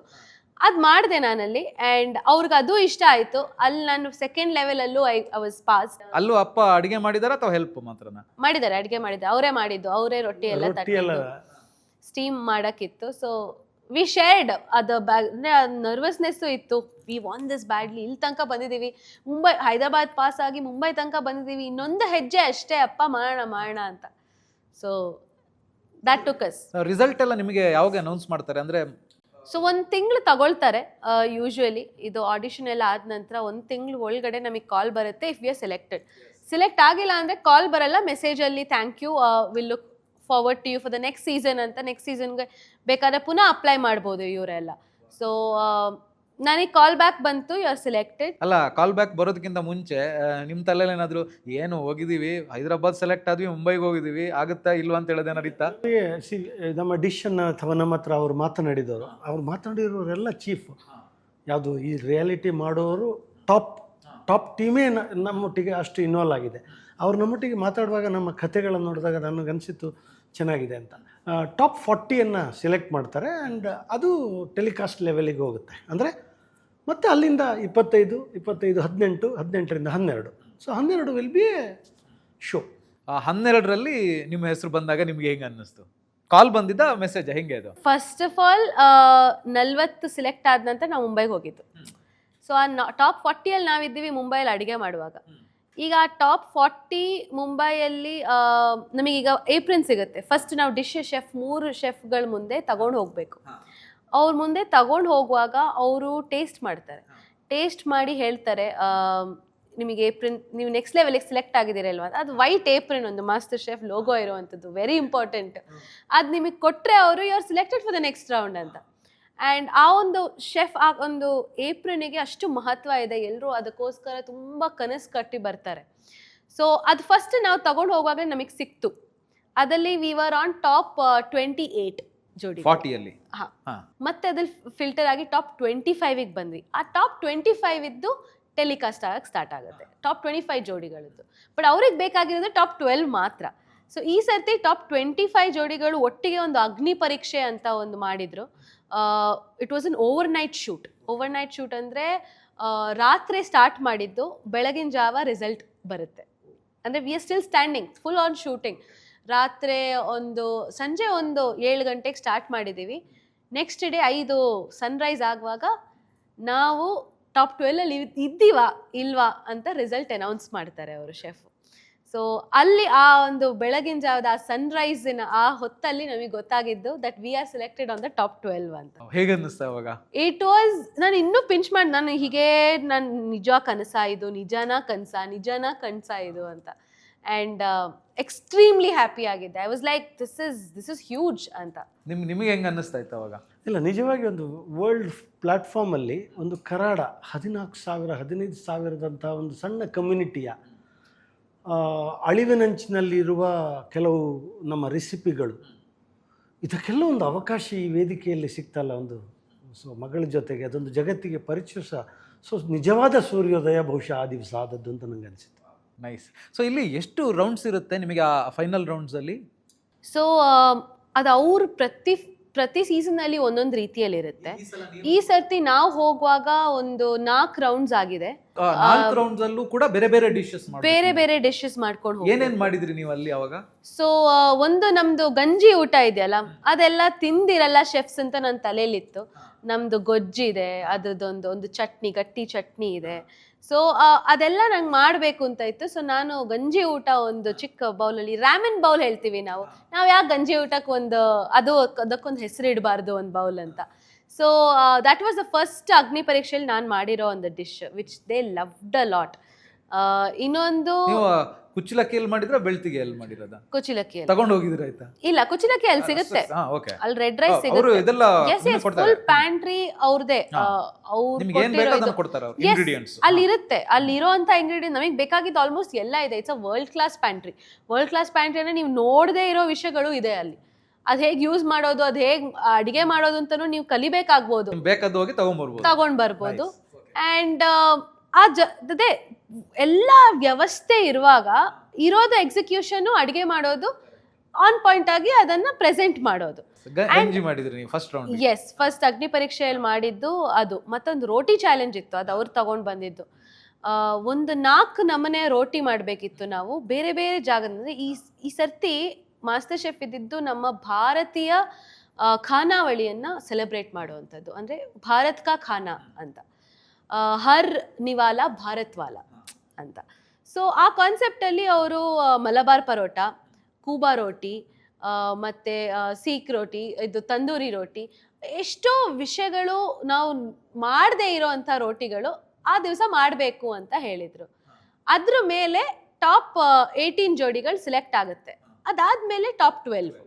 ಅದು ಮಾಡಿದೆ ನಾನಲ್ಲಿ. ಆ್ಯಂಡ್ ಅವ್ರಿಗೆ ಅದು ಇಷ್ಟ ಆಯಿತು. ಅಲ್ಲಿ ನಾನು ಸೆಕೆಂಡ್ ಲೆವೆಲಲ್ಲೂ ಐ ವಾಸ್ ಪಾಸ್. ಅಲ್ಲೂ ಅಪ್ಪ ಅಡಿಗೆ ಮಾಡಿದಾರ ಅಥವಾ ಹೆಲ್ಪ್ ಮಾತ್ರನಾ? ಮಾಡಿದ್ದಾರೆ, ಅಡಿಗೆ ಮಾಡಿದ್ದಾರೆ, ಅವರೇ ಮಾಡಿದ್ದು, ಅವರೇ ರೊಟ್ಟಿ ಎಲ್ಲ ಸ್ಟೀಮ್ ಮಾಡೋಕ್ಕಿತ್ತು. ಸೊ ವಿ ಶೇರ್ಡ್ ಅದು ನರ್ವಸ್ನೆಸ್ಸು ಇತ್ತು. ವಿ ವಾಂಟ್ ದಿಸ್ ಬ್ಯಾಡ್ಲಿ, ಇಲ್ಲಿ ತನಕ ಬಂದಿದ್ದೀವಿ, ಹೈದರಾಬಾದ್ ಪಾಸ್ ಆಗಿ ಮುಂಬೈ ತನಕ ಬಂದಿದ್ದೀವಿ, ಇನ್ನೊಂದು ಹೆಜ್ಜೆ ಅಷ್ಟೇ ಅಪ್ಪ ಮಾಡೋಣ ಅಂತ. So that took us. Result ಎಲ್ಲ ನಿಮಗೆ ಯಾವಾಗ ಅನೌನ್ಸ್ ಮಾಡ್ತಾರೆ? ಅಂದರೆ ಸೊ 1 ತಿಂಗಳು ತಗೊಳ್ತಾರೆ ಯೂಶ್ವಲಿ. ಇದು ಆಡಿಷನ್ ಎಲ್ಲ ಆದ ನಂತರ 1 ತಿಂಗಳು ಒಳಗಡೆ ನಮಗೆ ಕಾಲ್ ಬರುತ್ತೆ. ಇಫ್ ವಿ ಆರ್ ಸೆಲೆಕ್ಟ್ ಆಗಿಲ್ಲ ಅಂದರೆ ಕಾಲ್ ಬರಲ್ಲ, ಮೆಸೇಜಲ್ಲಿ thank you, will look forward to you for the next season ಅಂತ. ನೆಕ್ಸ್ಟ್ ಸೀಸನ್ಗೆ ಬೇಕಾದ್ರೆ ಪುನಃ ಅಪ್ಲೈ ಮಾಡ್ಬೋದು ಇವರೆಲ್ಲ. ಸೊ ನನಗೆ ಕಾಲ್ ಬ್ಯಾಕ್ ಬಂತು, ಯು ಆರ್ ಸೆಲೆಕ್ಟೆಡ್. ಅಲ್ಲ, ಕಾಲ್ ಬ್ಯಾಕ್ ಬರೋದಕ್ಕಿಂತ ಮುಂಚೆ ನಿಮ್ಮ ತಲೆಯಲ್ಲಿ ಏನಾದ್ರು ಏನು ಹೋಗಿದ್ದೀವಿ, ಹೈದರಾಬಾದ್ ಸೆಲೆಕ್ಟ್ ಆದ್ವಿ, ಮುಂಬೈಗೆ ಹೋಗಿದ್ದೀವಿ, ಆಗುತ್ತಾ ಇಲ್ವಾ ಅಂತ ಹೇಳೋದೇನಾರು ಇತ್ತಾ? ನಮ್ಮ ಡಿಶನ್ನು ಅಥವಾ ನಮ್ಮ ಹತ್ರ ಅವ್ರು ಮಾತನಾಡಿರೋರೆಲ್ಲ ಚೀಫ್, ಯಾವುದು ಈ ರಿಯಾಲಿಟಿ ಮಾಡೋರು ಟಾಪ್ ಟೀಮೇ ನಮ್ಮೊಟ್ಟಿಗೆ ಅಷ್ಟು ಇನ್ವಾಲ್ವ್ ಆಗಿದೆ. ಅವ್ರು ನಮ್ಮೊಟ್ಟಿಗೆ ಮಾತಾಡುವಾಗ ನಮ್ಮ ಕಥೆಗಳನ್ನು ನೋಡಿದಾಗ ನನಗನ್ಸಿತ್ತು ಚೆನ್ನಾಗಿದೆ ಅಂತ. ಟಾಪ್ 40ಯನ್ನು ಸೆಲೆಕ್ಟ್ ಮಾಡ್ತಾರೆ. ಆ್ಯಂಡ್ ಅದು ಟೆಲಿಕಾಸ್ಟ್ ಲೆವೆಲಿಗೆ ಹೋಗುತ್ತೆ. ಅಂದರೆ ಮತ್ತು ಅಲ್ಲಿಂದ 25, 18, 18ರಿಂದ 12. So 12 will be a show. 12ರಲ್ಲಿ ನಿಮ್ಮ ಹೆಸರು ಬಂದಾಗ ನಿಮ್ಗೆ ಹೆಂಗೆ ಅನ್ನಿಸ್ತು? ಕಾಲ್ ಬಂದಿದ್ದ ಮೆಸೇಜ್ ಹೆಂಗೆ ಅದು? ಫಸ್ಟ್ ಆಫ್ ಆಲ್ 40 ಸೆಲೆಕ್ಟ್ ಆದ ನಂತರ ನಾವು ಮುಂಬೈಗೆ ಹೋಗಿದ್ದು. ಸೊ ಆ ಟಾಪ್ 40ಯಲ್ಲಿ ನಾವಿದ್ದೀವಿ ಮುಂಬೈಯಲ್ಲಿ ಅಡುಗೆ ಮಾಡುವಾಗ. ಈಗ ಟಾಪ್ 40 ಮುಂಬೈಯಲ್ಲಿ ನಮಗೀಗ ಏಪ್ರಿನ್ ಸಿಗುತ್ತೆ. ಫಸ್ಟ್ ನಾವು ಶೆಫ್ 3 ಶೆಫ್ಗಳ ಮುಂದೆ ತಗೊಂಡು ಹೋಗಬೇಕು. ಅವ್ರ ಮುಂದೆ ತಗೊಂಡು ಹೋಗುವಾಗ ಅವರು ಟೇಸ್ಟ್ ಮಾಡ್ತಾರೆ. ಟೇಸ್ಟ್ ಮಾಡಿ ಹೇಳ್ತಾರೆ ನಿಮಗೆ ಏಪ್ರಿನ್ ನೀವು ನೆಕ್ಸ್ಟ್ ಲೆವೆಲಿಗೆ ಸೆಲೆಕ್ಟ್ ಆಗಿದ್ದೀರಲ್ವ. ಅದು ವೈಟ್ ಏಪ್ರಿನ್, ಒಂದು ಮಾಸ್ಟರ್ ಶೆಫ್ ಲೋಗೋ ಇರುವಂಥದ್ದು, ವೆರಿ ಇಂಪಾರ್ಟೆಂಟ್. ಅದು ನಿಮಗೆ ಕೊಟ್ಟರೆ ಅವರು you are selected for the next round ಅಂತ. ಆ್ಯಂಡ್ ಆ ಒಂದು ಶೆಫ್ ಆ ಒಂದು ಏಪ್ರಿನಿಗೆ ಅಷ್ಟು ಮಹತ್ವ ಇದೆ. ಎಲ್ಲರೂ ಅದಕ್ಕೋಸ್ಕರ ತುಂಬ ಕನಸು ಕಟ್ಟಿ ಬರ್ತಾರೆ. ಸೊ ಅದು ಫಸ್ಟ್ ನಾವು ತಗೊಂಡು ಹೋಗುವಾಗ ನಮಗೆ ಸಿಕ್ತು. ಅದರಲ್ಲಿ ವಿ ವರ್ ಆನ್ ಟಾಪ್ 28 ಜೋಡಿ 40ಯಲ್ಲಿ. ಹಾಂ, ಮತ್ತೆ ಅದ್ರಲ್ಲಿ ಫಿಲ್ಟರ್ ಆಗಿ ಟಾಪ್ 25ಗೆ ಬಂದ್ವಿ. ಆ ಟಾಪ್ 25 ಇದ್ದು ಟೆಲಿಕಾಸ್ಟ್ ಆಗಕ್ಕೆ ಸ್ಟಾರ್ಟ್ ಆಗುತ್ತೆ, ಟಾಪ್ 25 ಜೋಡಿಗಳದ್ದು. ಬಟ್ ಅವ್ರಿಗೆ ಬೇಕಾಗಿರೋದು ಟಾಪ್ 12 ಮಾತ್ರ. ಸೊ ಈ ಸರ್ತಿ ಟಾಪ್ 25 ಜೋಡಿಗಳು ಒಟ್ಟಿಗೆ ಒಂದು ಅಗ್ನಿ ಪರೀಕ್ಷೆ ಅಂತ ಒಂದು ಮಾಡಿದ್ರು. It was an over night shoot ಅಂದರೆ ರಾತ್ರಿ ಸ್ಟಾರ್ಟ್ ಮಾಡಿದ್ದು, ಬೆಳಗಿನ ಜಾವ ರಿಸಲ್ಟ್ ಬರುತ್ತೆ. ಅಂದರೆ we are still standing full on shooting. ರಾತ್ರಿ ಸಂಜೆ 7 ಗಂಟೆಗೆ ಸ್ಟಾರ್ಟ್ ಮಾಡಿದ್ದೀವಿ. ನೆಕ್ಸ್ಟ್ ಡೇ 5 ಸನ್ರೈಸ್ ಆಗುವಾಗ ನಾವು ಟಾಪ್ 12 ಇದ್ದೀವಾ ಇಲ್ವಾ ಅಂತ ರಿಸಲ್ಟ್ ಅನೌನ್ಸ್ ಮಾಡ್ತಾರೆ ಅವರು ಶೆಫ್. ಸೊ ಅಲ್ಲಿ ಆ ಒಂದು ಬೆಳಗಿನ ಜಾವದ ಆ ಸನ್ರೈಸಿನ ಆ ಹೊತ್ತಲ್ಲಿ ನಮಗೆ ಗೊತ್ತಾಗಿದ್ದು that we are selected on the top 12 ಅಂತ. ಹೇಗೆ ಅನ್ನಿಸ್ತಾ ಅವಾಗ? ಇಟ್ ವಾಸ್, ನಾನು ಇನ್ನೂ ಪಿಂಚ್ ಮಾಡಿ ನಾನು ಹೀಗೆ ನಾನು ನಿಜ ಕನಸಾ ಇದು ಅಂತ. ಆ್ಯಂಡ್ ಎಕ್ಸ್ಟ್ರೀಮ್ಲಿ ಹ್ಯಾಪಿ ಆಗಿದ್ದೆ. I was like this is huge ಅಂತ. ನಿಮಗೆ ಹೆಂಗೆ ಅನ್ನಿಸ್ತಾ ಇತ್ತು ಅವಾಗ? ಇಲ್ಲ, ನಿಜವಾಗಿ ಒಂದು ವರ್ಲ್ಡ್ ಪ್ಲ್ಯಾಟ್ಫಾರ್ಮಲ್ಲಿ ಒಂದು ಕರಾಡ 14,000-15,000ದಂಥ ಒಂದು ಸಣ್ಣ ಕಮ್ಯುನಿಟಿಯ ಅಳಿವಿನಂಚಿನಲ್ಲಿರುವ ಕೆಲವು ನಮ್ಮ ರೆಸಿಪಿಗಳು, ಇದಕ್ಕೆಲ್ಲ ಒಂದು ಅವಕಾಶ ಈ ವೇದಿಕೆಯಲ್ಲಿ ಸಿಗ್ತಲ್ಲ ಒಂದು. ಸೊ ಮಗಳ ಜೊತೆಗೆ ಅದೊಂದು ಜಗತ್ತಿಗೆ ಪರಿಚಯಿಸ, ಸೊ ನಿಜವಾದ ಸೂರ್ಯೋದಯ ಬಹುಶಃ ಆ ದಿವಸ ಆದದ್ದು ಅಂತ ನನಗೆ ಅನಿಸಿತ್ತು. ನೈಸ್. ಸೊ ಇಲ್ಲಿ ಎಷ್ಟು ರೌಂಡ್ಸ್ ಇರುತ್ತೆ ನಿಮಗೆ ಆ ಫೈನಲ್ ರೌಂಡ್ಸಲ್ಲಿ? ಸೊ ಅದು ಅವ್ರು ಪ್ರತಿ ಸೀಸನ್ನಲ್ಲಿ ಒಂದೊಂದು ರೀತಿಯಲ್ಲಿ ಇರುತ್ತೆ. ಈ ಸರ್ತಿ ನಾವು ಹೋಗುವಾಗ 4 ರೌಂಡ್ಸ್ ಆಗಿದೆ. 4 ರೌಂಡ್ಸ್ ಅಲ್ಲೂ ಕೂಡ ಬೇರೆ ಬೇರೆ ಡಿಶಸ್ ಮಾಡ್ಕೊಂಡು ಹೋಗಿ. ಏನೇನ್ ಮಾಡಿದ್ರಿ ನೀವು ಅಲ್ಲಿ ಅವಾಗ? ಸೊ ನಮ್ದು ಗಂಜಿ ಊಟ ಇದೆಯಲ್ಲ, ಅದೆಲ್ಲ ತಿಂದಿರಲ್ಲ ಶೆಫ್ಸ್ ಅಂತ ನನ್ನ ತಲೆಯಲ್ಲಿತ್ತು. ನಮ್ದು ಗೊಜ್ಜಿದೆ, ಅದ್ರದ್ದೊಂದು ಚಟ್ನಿ, ಗಟ್ಟಿ ಚಟ್ನಿ ಇದೆ. ಸೊ ಅದೆಲ್ಲ ನಂಗೆ ಮಾಡಬೇಕು ಅಂತ ಇತ್ತು. ಸೊ ನಾನು ಗಂಜಿ ಊಟ ಒಂದು ಚಿಕ್ಕ ಬೌಲಲ್ಲಿ, ರ್ಯಾಮನ್ ಬೌಲ್ ಹೇಳ್ತೀವಿ ನಾವು ಯಾಕೆ ಗಂಜಿ ಊಟಕ್ಕೆ ಅದಕ್ಕೊಂದು ಹೆಸರು ಇಡಬಾರ್ದು ಒಂದು ಬೌಲ್ ಅಂತ. So that was the first ಅಗ್ನಿ ಪರೀಕ್ಷೆಯಲ್ಲಿ ನಾನು ಮಾಡಿರೋ ಒಂದು dish which they loved a lot. ಇನ್ನೊಂದು ಕುಚ್ಚಲಕ್ಕಿಯಲ್ಲಿ ಮಾಡಿದ್ರೆ ಬೆಳ್ತಿಗೆಯಲ್ಲಿ ಮಾಡಿರೋದ? ಕುಚ್ಚಲಕ್ಕಿ ತಗೊಂಡು ಹೋಗಿದ್ರೆ ಆಯ್ತಾ? ಇಲ್ಲ, ಕುಚ್ಚಲಕ್ಕಿ ಅಲ್ಲಿ ಸಿಗುತ್ತೆ, ಅಲ್ಲಿ ರೆಡ್ ರೈಸ್ ಅವರು ಸಿಗುತ್ತೆ. ಇದೆಲ್ಲ ಫುಲ್ ಪ್ಯಾಂಟ್ರಿ ಅವ್ರದೇ, ನಿಮಗೆ ಏನು ಬೇಕು ಅದನ್ನ ಕೊಡ್ತಾರೆ ಅವರು, ಇಂಗ್ರೀಡಿಯೆಂಟ್ಸ್ ಅಲ್ಲಿ ಇರುತ್ತೆ. ಅಲ್ಲಿ ಇರೋಂಥ ಇಂಗ್ರೀಡಿಯೆಂಟ್ ನಮಗೆ ಬೇಕಾಗಿದ್ದು ಆಲ್ಮೋಸ್ಟ್ ಎಲ್ಲ ಇದೆ. It's a world class pantry ಅಂದ್ರೆ ನೀವು ನೋಡದೇ ಇರೋ ವಿಷಯಗಳು ಇದೆ ಅಲ್ಲಿ. ಅದು ಹೇಗೆ ಯೂಸ್ ಮಾಡೋದು, ಅದು ಹೇಗೆ ಅಡಿಗೆ ಮಾಡೋದು ಅಂತಲೂ ನೀವು ಕಲಿಬೇಕಾಗ್ಬೋದು, ಬೇಕಾದ ಹೋಗಿ ತಗೊಂಡ್ ಬರ್ಬೋದು. ಆ್ಯಂಡ್ ಅದೇ ಎಲ್ಲ ವ್ಯವಸ್ಥೆ ಇರುವಾಗ ಇರೋದು ಎಕ್ಸಿಕ್ಯೂಷನ್, ಅಡಿಗೆ ಮಾಡೋದು ಆನ್ ಪಾಯಿಂಟ್ ಆಗಿ ಅದನ್ನ ಪ್ರೆಸೆಂಟ್ ಮಾಡೋದು. ಫಸ್ಟ್ ಅಗ್ನಿ ಪರೀಕ್ಷೆಯಲ್ಲಿ ಮಾಡಿದ್ದು ಅದು. ಮತ್ತೊಂದು ರೋಟಿ ಚಾಲೆಂಜ್ ಇತ್ತು, ಅದು ಅವ್ರು ತಗೊಂಡು ಬಂದಿದ್ದು. 4 ನಮೂನೆ ರೋಟಿ ಮಾಡಬೇಕಿತ್ತು ನಾವು ಬೇರೆ ಬೇರೆ ಜಾಗದಿಂದ. ಈ ಸರ್ತಿ ಮಾಸ್ಟರ್ ಶೆಫ್ ಇದ್ದಿದ್ದು ನಮ್ಮ ಭಾರತೀಯ ಖಾನಾವಳಿಯನ್ನ ಸೆಲೆಬ್ರೇಟ್ ಮಾಡುವಂಥದ್ದು, ಅಂದರೆ ಭಾರತ್ ಕಾ ಖಾನಾ ಅಂತ, ಹರ್ ನಿವಾಲಾ ಭಾರತ್ ವಾಲಾ ಅಂತ. ಸೊ ಆ ಕಾನ್ಸೆಪ್ಟಲ್ಲಿ ಅವರು ಮಲಬಾರ್ ಪರೋಟ, ಕೂಬಾ ರೋಟಿ, ಮತ್ತು ಸೀಕ್ ರೋಟಿ, ಇದು ತಂದೂರಿ ರೋಟಿ, ಎಷ್ಟೋ ವಿಷಯಗಳು ನಾವು ಮಾಡದೇ ಇರೋವಂಥ ರೋಟಿಗಳು ಆ ದಿವಸ ಮಾಡಬೇಕು ಅಂತ ಹೇಳಿದರು. ಅದ್ರ ಮೇಲೆ ಟಾಪ್ 18 ಜೋಡಿಗಳು ಸೆಲೆಕ್ಟ್ ಆಗುತ್ತೆ. ಅದಾದಮೇಲೆ ಟಾಪ್ 12.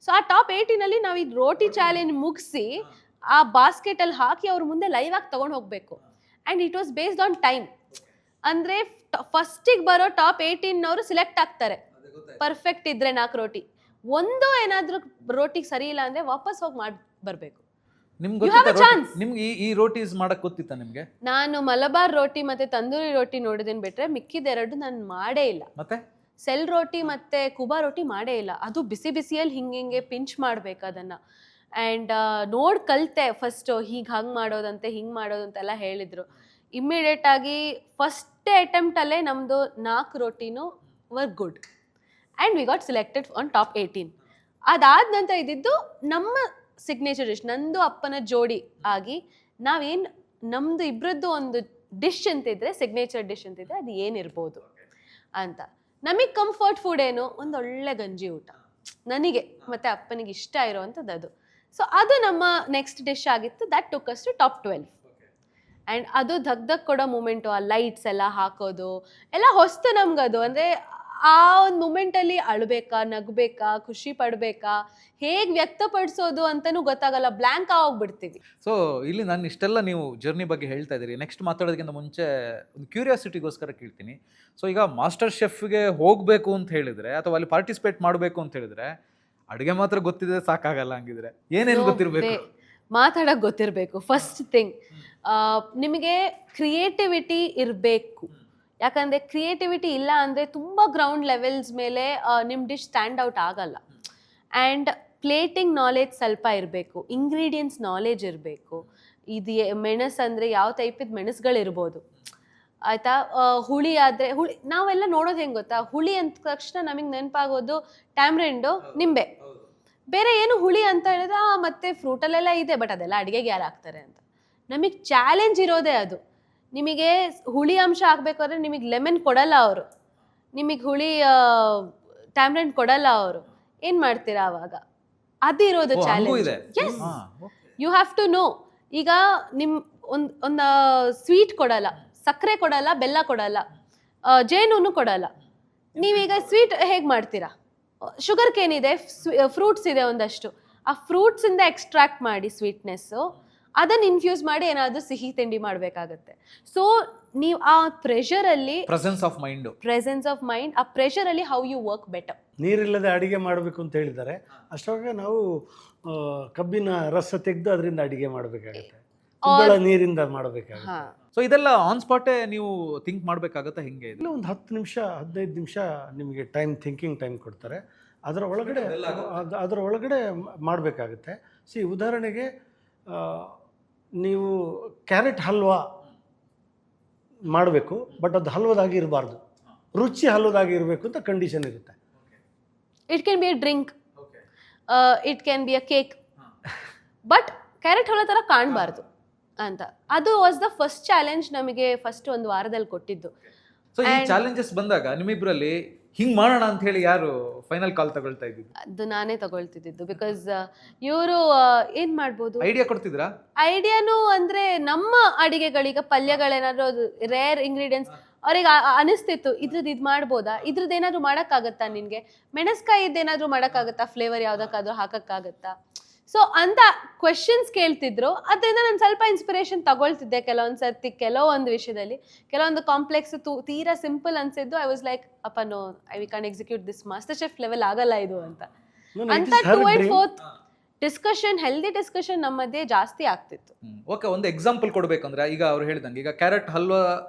ಸೊ ಆ ಟಾಪ್ 18ಅಲ್ಲಿ ನಾವು ಈ ರೋಟಿ ಚಾಲೆಂಜ್ ಮುಗಿಸಿ ಆ ಬಾಸ್ಕೆಟಲ್ಲಿ ಹಾಕಿ ಅವ್ರ ಮುಂದೆ ಲೈವ್ ಆಗಿ ತೊಗೊಂಡು ಹೋಗಬೇಕು. And it was based on time. ಅಂದರೆ ಫಸ್ಟಿಗೆ ಬರೋ ಟಾಪ್ 18ನವರು ಸೆಲೆಕ್ಟ್ ಆಗ್ತಾರೆ, ಪರ್ಫೆಕ್ಟ್ ಇದ್ರೆ 4 ರೋಟಿ. ಏನಾದರೂ ರೋಟಿಗೆ ಸರಿ ಇಲ್ಲ ಅಂದರೆ ವಾಪಸ್ ಹೋಗಿ ಮಾಡಿ ಬರಬೇಕು. ನಿಮ್ಗೆ ಈ ರೋಟೀಸ್ ಮಾಡಕ್ ಗೊತ್ತಿತ್ತಾ ನಿಮ್ಗೆ? ನಾನು ಮಲಬಾರ್ ರೋಟಿ ಮತ್ತೆ ತಂದೂರಿ ರೋಟಿ ನೋಡಿದೀನಿ ಬಿಟ್ರೆ ಮಿಕ್ಕಿದೆರಡು ನಾನು ಮಾಡೇ ಇಲ್ಲ. ಮತ್ತೆ ಸೆಲ್ ರೋಟಿ ಮತ್ತೆ ಕುಬಾ ರೋಟಿ ಮಾಡೇ ಇಲ್ಲ. ಅದು ಬಿಸಿಯಲ್ಲಿ ಹಿಂಗೆ ಪಿಂಚ್ ಮಾಡ್ಬೇಕು ಅದನ್ನ. ಆ್ಯಂಡ್ ಕಲಿತೆ ಫಸ್ಟು, ಹಂಗೆ ಮಾಡೋದಂತೆ ಹಿಂಗೆ ಮಾಡೋದು ಅಂತೆಲ್ಲ ಹೇಳಿದರು. ಇಮ್ಮಿಡಿಯೇಟ್ ಆಗಿ ಫಸ್ಟ್ ಅಟೆಂಪ್ಟಲ್ಲೇ ನಮ್ಮದು 4 ರೋಟಿನೂ were good and we got selected on top 18. ಅದಾದ ನಂತರ ಇದ್ದಿದ್ದು ನಮ್ಮ ಸಿಗ್ನೇಚರ್ ಡಿಶ್, ನಂದು ಅಪ್ಪನ ಜೋಡಿ ಆಗಿ ನಮ್ಮದು ಇಬ್ಬರದ್ದು ಒಂದು ಡಿಶ್ ಅಂತಿದ್ರೆ, ಸಿಗ್ನೇಚರ್ ಡಿಶ್ ಅಂತಿದ್ರೆ ಅದು ಏನಿರ್ಬೋದು ಅಂತ. ನಮಗೆ ಕಂಫರ್ಟ್ ಫುಡ್ ಏನು, ಒಂದೊಳ್ಳೆ ಗಂಜಿ ಊಟ ನನಗೆ ಮತ್ತು ಅಪ್ಪನಿಗೆ ಇಷ್ಟ ಇರೋವಂಥದ್ದು ಅದು. ಸೊ ಅದು ನಮ್ಮ ನೆಕ್ಸ್ಟ್ ಡಿಶ್ ಆಗಿತ್ತು. That took us to top 12. And ಅದು ಧಕ್ ಕೊಡೋ ಮೂಮೆಂಟು, ಆ ಲೈಟ್ಸ್ ಎಲ್ಲ ಹಾಕೋದು ಎಲ್ಲ ಹೊಸ್ತು ನಮ್ಗದು. ಅಂದರೆ ಆ ಒಂದು ಮೂಮೆಂಟಲ್ಲಿ ಅಳಬೇಕಾ, ನಗಬೇಕಾ, ಖುಷಿ ಪಡಬೇಕಾ, ಹೇಗೆ ವ್ಯಕ್ತಪಡಿಸೋದು ಅಂತಲೂ ಗೊತ್ತಾಗಲ್ಲ, ಬ್ಲ್ಯಾಂಕ್ ಆಗೋಗ್ಬಿಡ್ತೀವಿ. ಸೊ ಇಲ್ಲಿ ನಾನು ಇಷ್ಟೆಲ್ಲ ನೀವು ಜರ್ನಿ ಬಗ್ಗೆ ಹೇಳ್ತಾ ಇದ್ದೀರಿ. ನೆಕ್ಸ್ಟ್ ಮಾತಾಡೋದಕ್ಕಿಂತ ಮುಂಚೆ ಒಂದು ಕ್ಯೂರಿಯಾಸಿಟಿಗೋಸ್ಕರ ಕೇಳ್ತೀನಿ. ಸೊ ಈಗ ಮಾಸ್ಟರ್ ಶೆಫ್ಗೆ ಹೋಗಬೇಕು ಅಂತ ಹೇಳಿದರೆ, ಅಥವಾ ಅಲ್ಲಿ ಪಾರ್ಟಿಸಿಪೇಟ್ ಮಾಡಬೇಕು ಅಂತ ಹೇಳಿದರೆ, ಅಡುಗೆ ಮಾತ್ರ ಗೊತ್ತಿದ್ರೆ ಸಾಕಾಗಲ್ಲ. ಹಂಗಿದ್ರೆ ಏನೇನು ಗೊತ್ತಿರಬೇಕು? ಮಾತಾಡೋಕೆ ಗೊತ್ತಿರಬೇಕು ಫಸ್ಟ್ ಥಿಂಗ್. ನಿಮಗೆ ಕ್ರಿಯೇಟಿವಿಟಿ ಇರಬೇಕು. ಯಾಕಂದರೆ ಕ್ರಿಯೇಟಿವಿಟಿ ಇಲ್ಲ ಅಂದರೆ ತುಂಬ ಗ್ರೌಂಡ್ ಲೆವೆಲ್ಸ್ ಮೇಲೆ ನಿಮ್ಮ ಡಿಶ್ ಸ್ಟ್ಯಾಂಡ್ ಔಟ್ ಆಗಲ್ಲ. ಆ್ಯಂಡ್ ಪ್ಲೇಟಿಂಗ್ ನಾಲೆಜ್ ಸ್ವಲ್ಪ ಇರಬೇಕು, ಇಂಗ್ರೀಡಿಯೆಂಟ್ಸ್ ನಾಲೆಜ್ ಇರಬೇಕು. ಇದು ಮೆಣಸು ಅಂದರೆ ಯಾವ ಟೈಪಿದ ಮೆಣಸುಗಳಿರ್ಬೋದು ಆಯಿತಾ. ಹುಳಿ ಆದರೆ ಹುಳಿ ನಾವೆಲ್ಲ ನೋಡೋದು ಹೆಂಗೆ ಗೊತ್ತಾ, ಹುಳಿ ಅಂದ ತಕ್ಷಣ ನಮಗೆ ನೆನಪಾಗೋದು ಟ್ಯಾಮ್ರಿಂಡು, ನಿಂಬೆ. ಬೇರೆ ಏನು ಹುಳಿ ಅಂತ ಹೇಳಿದ್ರೆ ಮತ್ತೆ ಫ್ರೂಟಲ್ಲೆಲ್ಲ ಇದೆ, ಬಟ್ ಅದೆಲ್ಲ ಅಡುಗೆಗೆ ಯಾರು ಹಾಕ್ತಾರೆ ಅಂತ. ನಮಗೆ ಚಾಲೆಂಜ್ ಇರೋದೇ ಅದು. ನಿಮಗೆ ಹುಳಿ ಅಂಶ ಹಾಕ್ಬೇಕಾದ್ರೆ ನಿಮಗೆ ಲೆಮನ್ ಕೊಡಲ್ಲ ಅವರು, ನಿಮಗೆ ಹುಳಿ ಟ್ಯಾಮ್ರಿಂಡ್ ಕೊಡಲ್ಲ ಅವರು. ಏನು ಮಾಡ್ತೀರಾ ಅವಾಗ? ಅದಿರೋದು challenge. Yes, you have to know. ಈಗ ಒಂದು ಸ್ವೀಟ್ ಕೊಡಲ್ಲ, ಸಕ್ಕರೆ ಕೊಡಲ್ಲ, ಬೆಲ್ಲ ಕೊಡಲ್ಲ, ಜೇನು ಕೊಡಲ್ಲ. ನೀವೀಗ ಸ್ವೀಟ್ ಹೇಗೆ ಮಾಡ್ತೀರಾ? ಶುಗರ್ ಕೇನ್ ಇದೆ, ಫ್ರೂಟ್ಸ್ ಇದೆ ಒಂದಷ್ಟು, ಆ ಫ್ರೂಟ್ಸಿಂದ ಎಕ್ಸ್ಟ್ರಾಕ್ಟ್ ಮಾಡಿ ಸ್ವೀಟ್ನೆಸ್ಸು, ಅದನ್ನು ಇನ್ಫ್ಯೂಸ್ ಮಾಡಿ ಏನಾದರೂ ಸಿಹಿ ತಿಂಡಿ ಮಾಡಬೇಕಾಗತ್ತೆ. ಸೊ ನೀವು ಆ ಪ್ರೆಷರಲ್ಲಿ ಪ್ರೆಸೆನ್ಸ್ ಆಫ್ ಮೈಂಡ್, ಆ ಪ್ರೆಷರಲ್ಲಿ ಹೌ ಯು ವರ್ಕ್ ಬೆಟರ್. ನೀರಿಲ್ಲದೆ ಅಡಿಗೆ ಮಾಡಬೇಕು ಅಂತ ಹೇಳಿದ್ದಾರೆ. ಅಷ್ಟೊಳಗೆ ನಾವು ಕಬ್ಬಿನ ರಸ ತೆಗೆದು ಅದರಿಂದ ಅಡಿಗೆ ಮಾಡಬೇಕಾಗತ್ತೆ, ನೀರಿಂದ ಮಾಡಬೇಕಾಗುತ್ತೆ. ಸೊ ಇದೆಲ್ಲ ಆನ್ ಸ್ಪಾಟೇ ನೀವು ಥಿಂಕ್ ಮಾಡಬೇಕಾಗತ್ತಾ? ಹೆಂಗೆ? ಇಲ್ಲ, ಒಂದು 10 ನಿಮಿಷ 15 ನಿಮಿಷ ನಿಮಗೆ ಥಿಂಕಿಂಗ್ ಟೈಮ್ ಕೊಡ್ತಾರೆ. ಅದರ ಒಳಗಡೆ ಮಾಡಬೇಕಾಗುತ್ತೆ. ಉದಾಹರಣೆಗೆ ನೀವು ಕ್ಯಾರೆಟ್ ಹಲ್ವಾ ಮಾಡಬೇಕು, ಬಟ್ ಅದು ಹಲ್ವದಾಗಿ ಇರಬಾರ್ದು, ರುಚಿ ಹಲ್ವದಾಗಿ ಇರಬೇಕು ಅಂತ ಕಂಡೀಷನ್ ಇರುತ್ತೆ. It can be a drink, it can be a cake, but carrot halwa ಥರ ಕಾಣಬಾರ್ದು ಅಂತ. ಅದು ವಾಸ್ ದ ಫಸ್ಟ್ ಚಾಲೆಂಜ್ ನಮಗೆ ಫಸ್ಟ್ ಒಂದು ವಾರದಲ್ಲಿ ಕೊಟ್ಟಿದ್ದು. ಸೊ ಈ ಚಾಲೆಂಜಸ್ ಬಂದಾಗ ನಿಮ್ಮಿಬ್ಬರಲ್ಲಿ ಹಿಂಗ್ ಮಾಡೋಣ ಅಂತ ಹೇಳಿ ಯಾರು ಫೈನಲ್ ಕಾಲ್ ತಗೊಳ್ತಾ ಇದ್ದಿದ್ದು? ಅದು ನಾನೇ ತಗೊಳ್ತಿದ್ದು. ಬಿಕಾಸ್ ಇವರು ಏನ್ ಮಾಡ್ಬೋದು, ಐಡಿಯಾ ಕೊಡ್ತಿದ್ರಾ? ಐಡಿಯಾನು ಅಂದ್ರೆ ನಮ್ಮ ಅಡಿಗೆಗಳೀಗ ಪಲ್ಯಗಳೇನಾದ್ರು ರೇರ್ ಇಂಗ್ರೀಡಿಯೆಂಟ್ಸ್ ಅವ್ರಿಗೆ ಅನಿಸ್ತಿತ್ತು, ಇದ್ರದ್ದು ಇದು ಮಾಡ್ಬೋದಾ, ಇದ್ರದ್ದು ಏನಾದ್ರು ಮಾಡೋಕ್ಕಾಗತ್ತಾ, ನಿನ್ಗೆ ಮೆಣಸ್ಕಾಯಿದ್ದೇನಾದ್ರೂ ಮಾಡೋಕ್ಕಾಗತ್ತಾ, ಫ್ಲೇವರ್ ಯಾವ್ದಕ್ಕಾದ್ರೂ ಹಾಕಕ್ಕಾಗತ್ತಾ. ಸೊ ಅಂತ ಕ್ವೆಶನ್ಸ್ ಕೇಳ್ತಿದ್ರು. ಅದರಿಂದ ನಾನು ಸ್ವಲ್ಪ ಇನ್ಸ್ಪಿರೇಷನ್ ತಗೊಳ್ತಿದ್ದೆ ಕೆಲವೊಂದು ಸರ್ತಿ, ಕೆಲವೊಂದು ವಿಷಯದಲ್ಲಿ. ಕೆಲವೊಂದು ಕಾಂಪ್ಲೆಕ್ಸ್ ತೀರಾ ಸಿಂಪಲ್ ಅನ್ಸಿದ್ದು, ಐ ವಾಸ್ ಲೈಕ್ ಅಪ್ಪ no, we can execute this, master chef level ಆಗಲ್ಲ ಇದು ಅಂತ. ಅಂತ 2 and 4 ಡಿಸ್ಕಷನ್, ಹೆಲ್ದಿ ಡಿಸ್ಕಷನ್ ನಮ್ಮ ಮಧ್ಯೆ ಜಾಸ್ತಿ ಆಗ್ತಿತ್ತು. ಓಕೆ, ಒಂದು ಎಕ್ಸಾಂಪಲ್ ಕೊಡ್ಬೇಕಂದ್ರೆ ಈಗ ಅವ್ರು ಹೇಳಿದಂಗೆ ಈಗ ಕ್ಯಾರೆಟ್ ಹಲ್ವಾ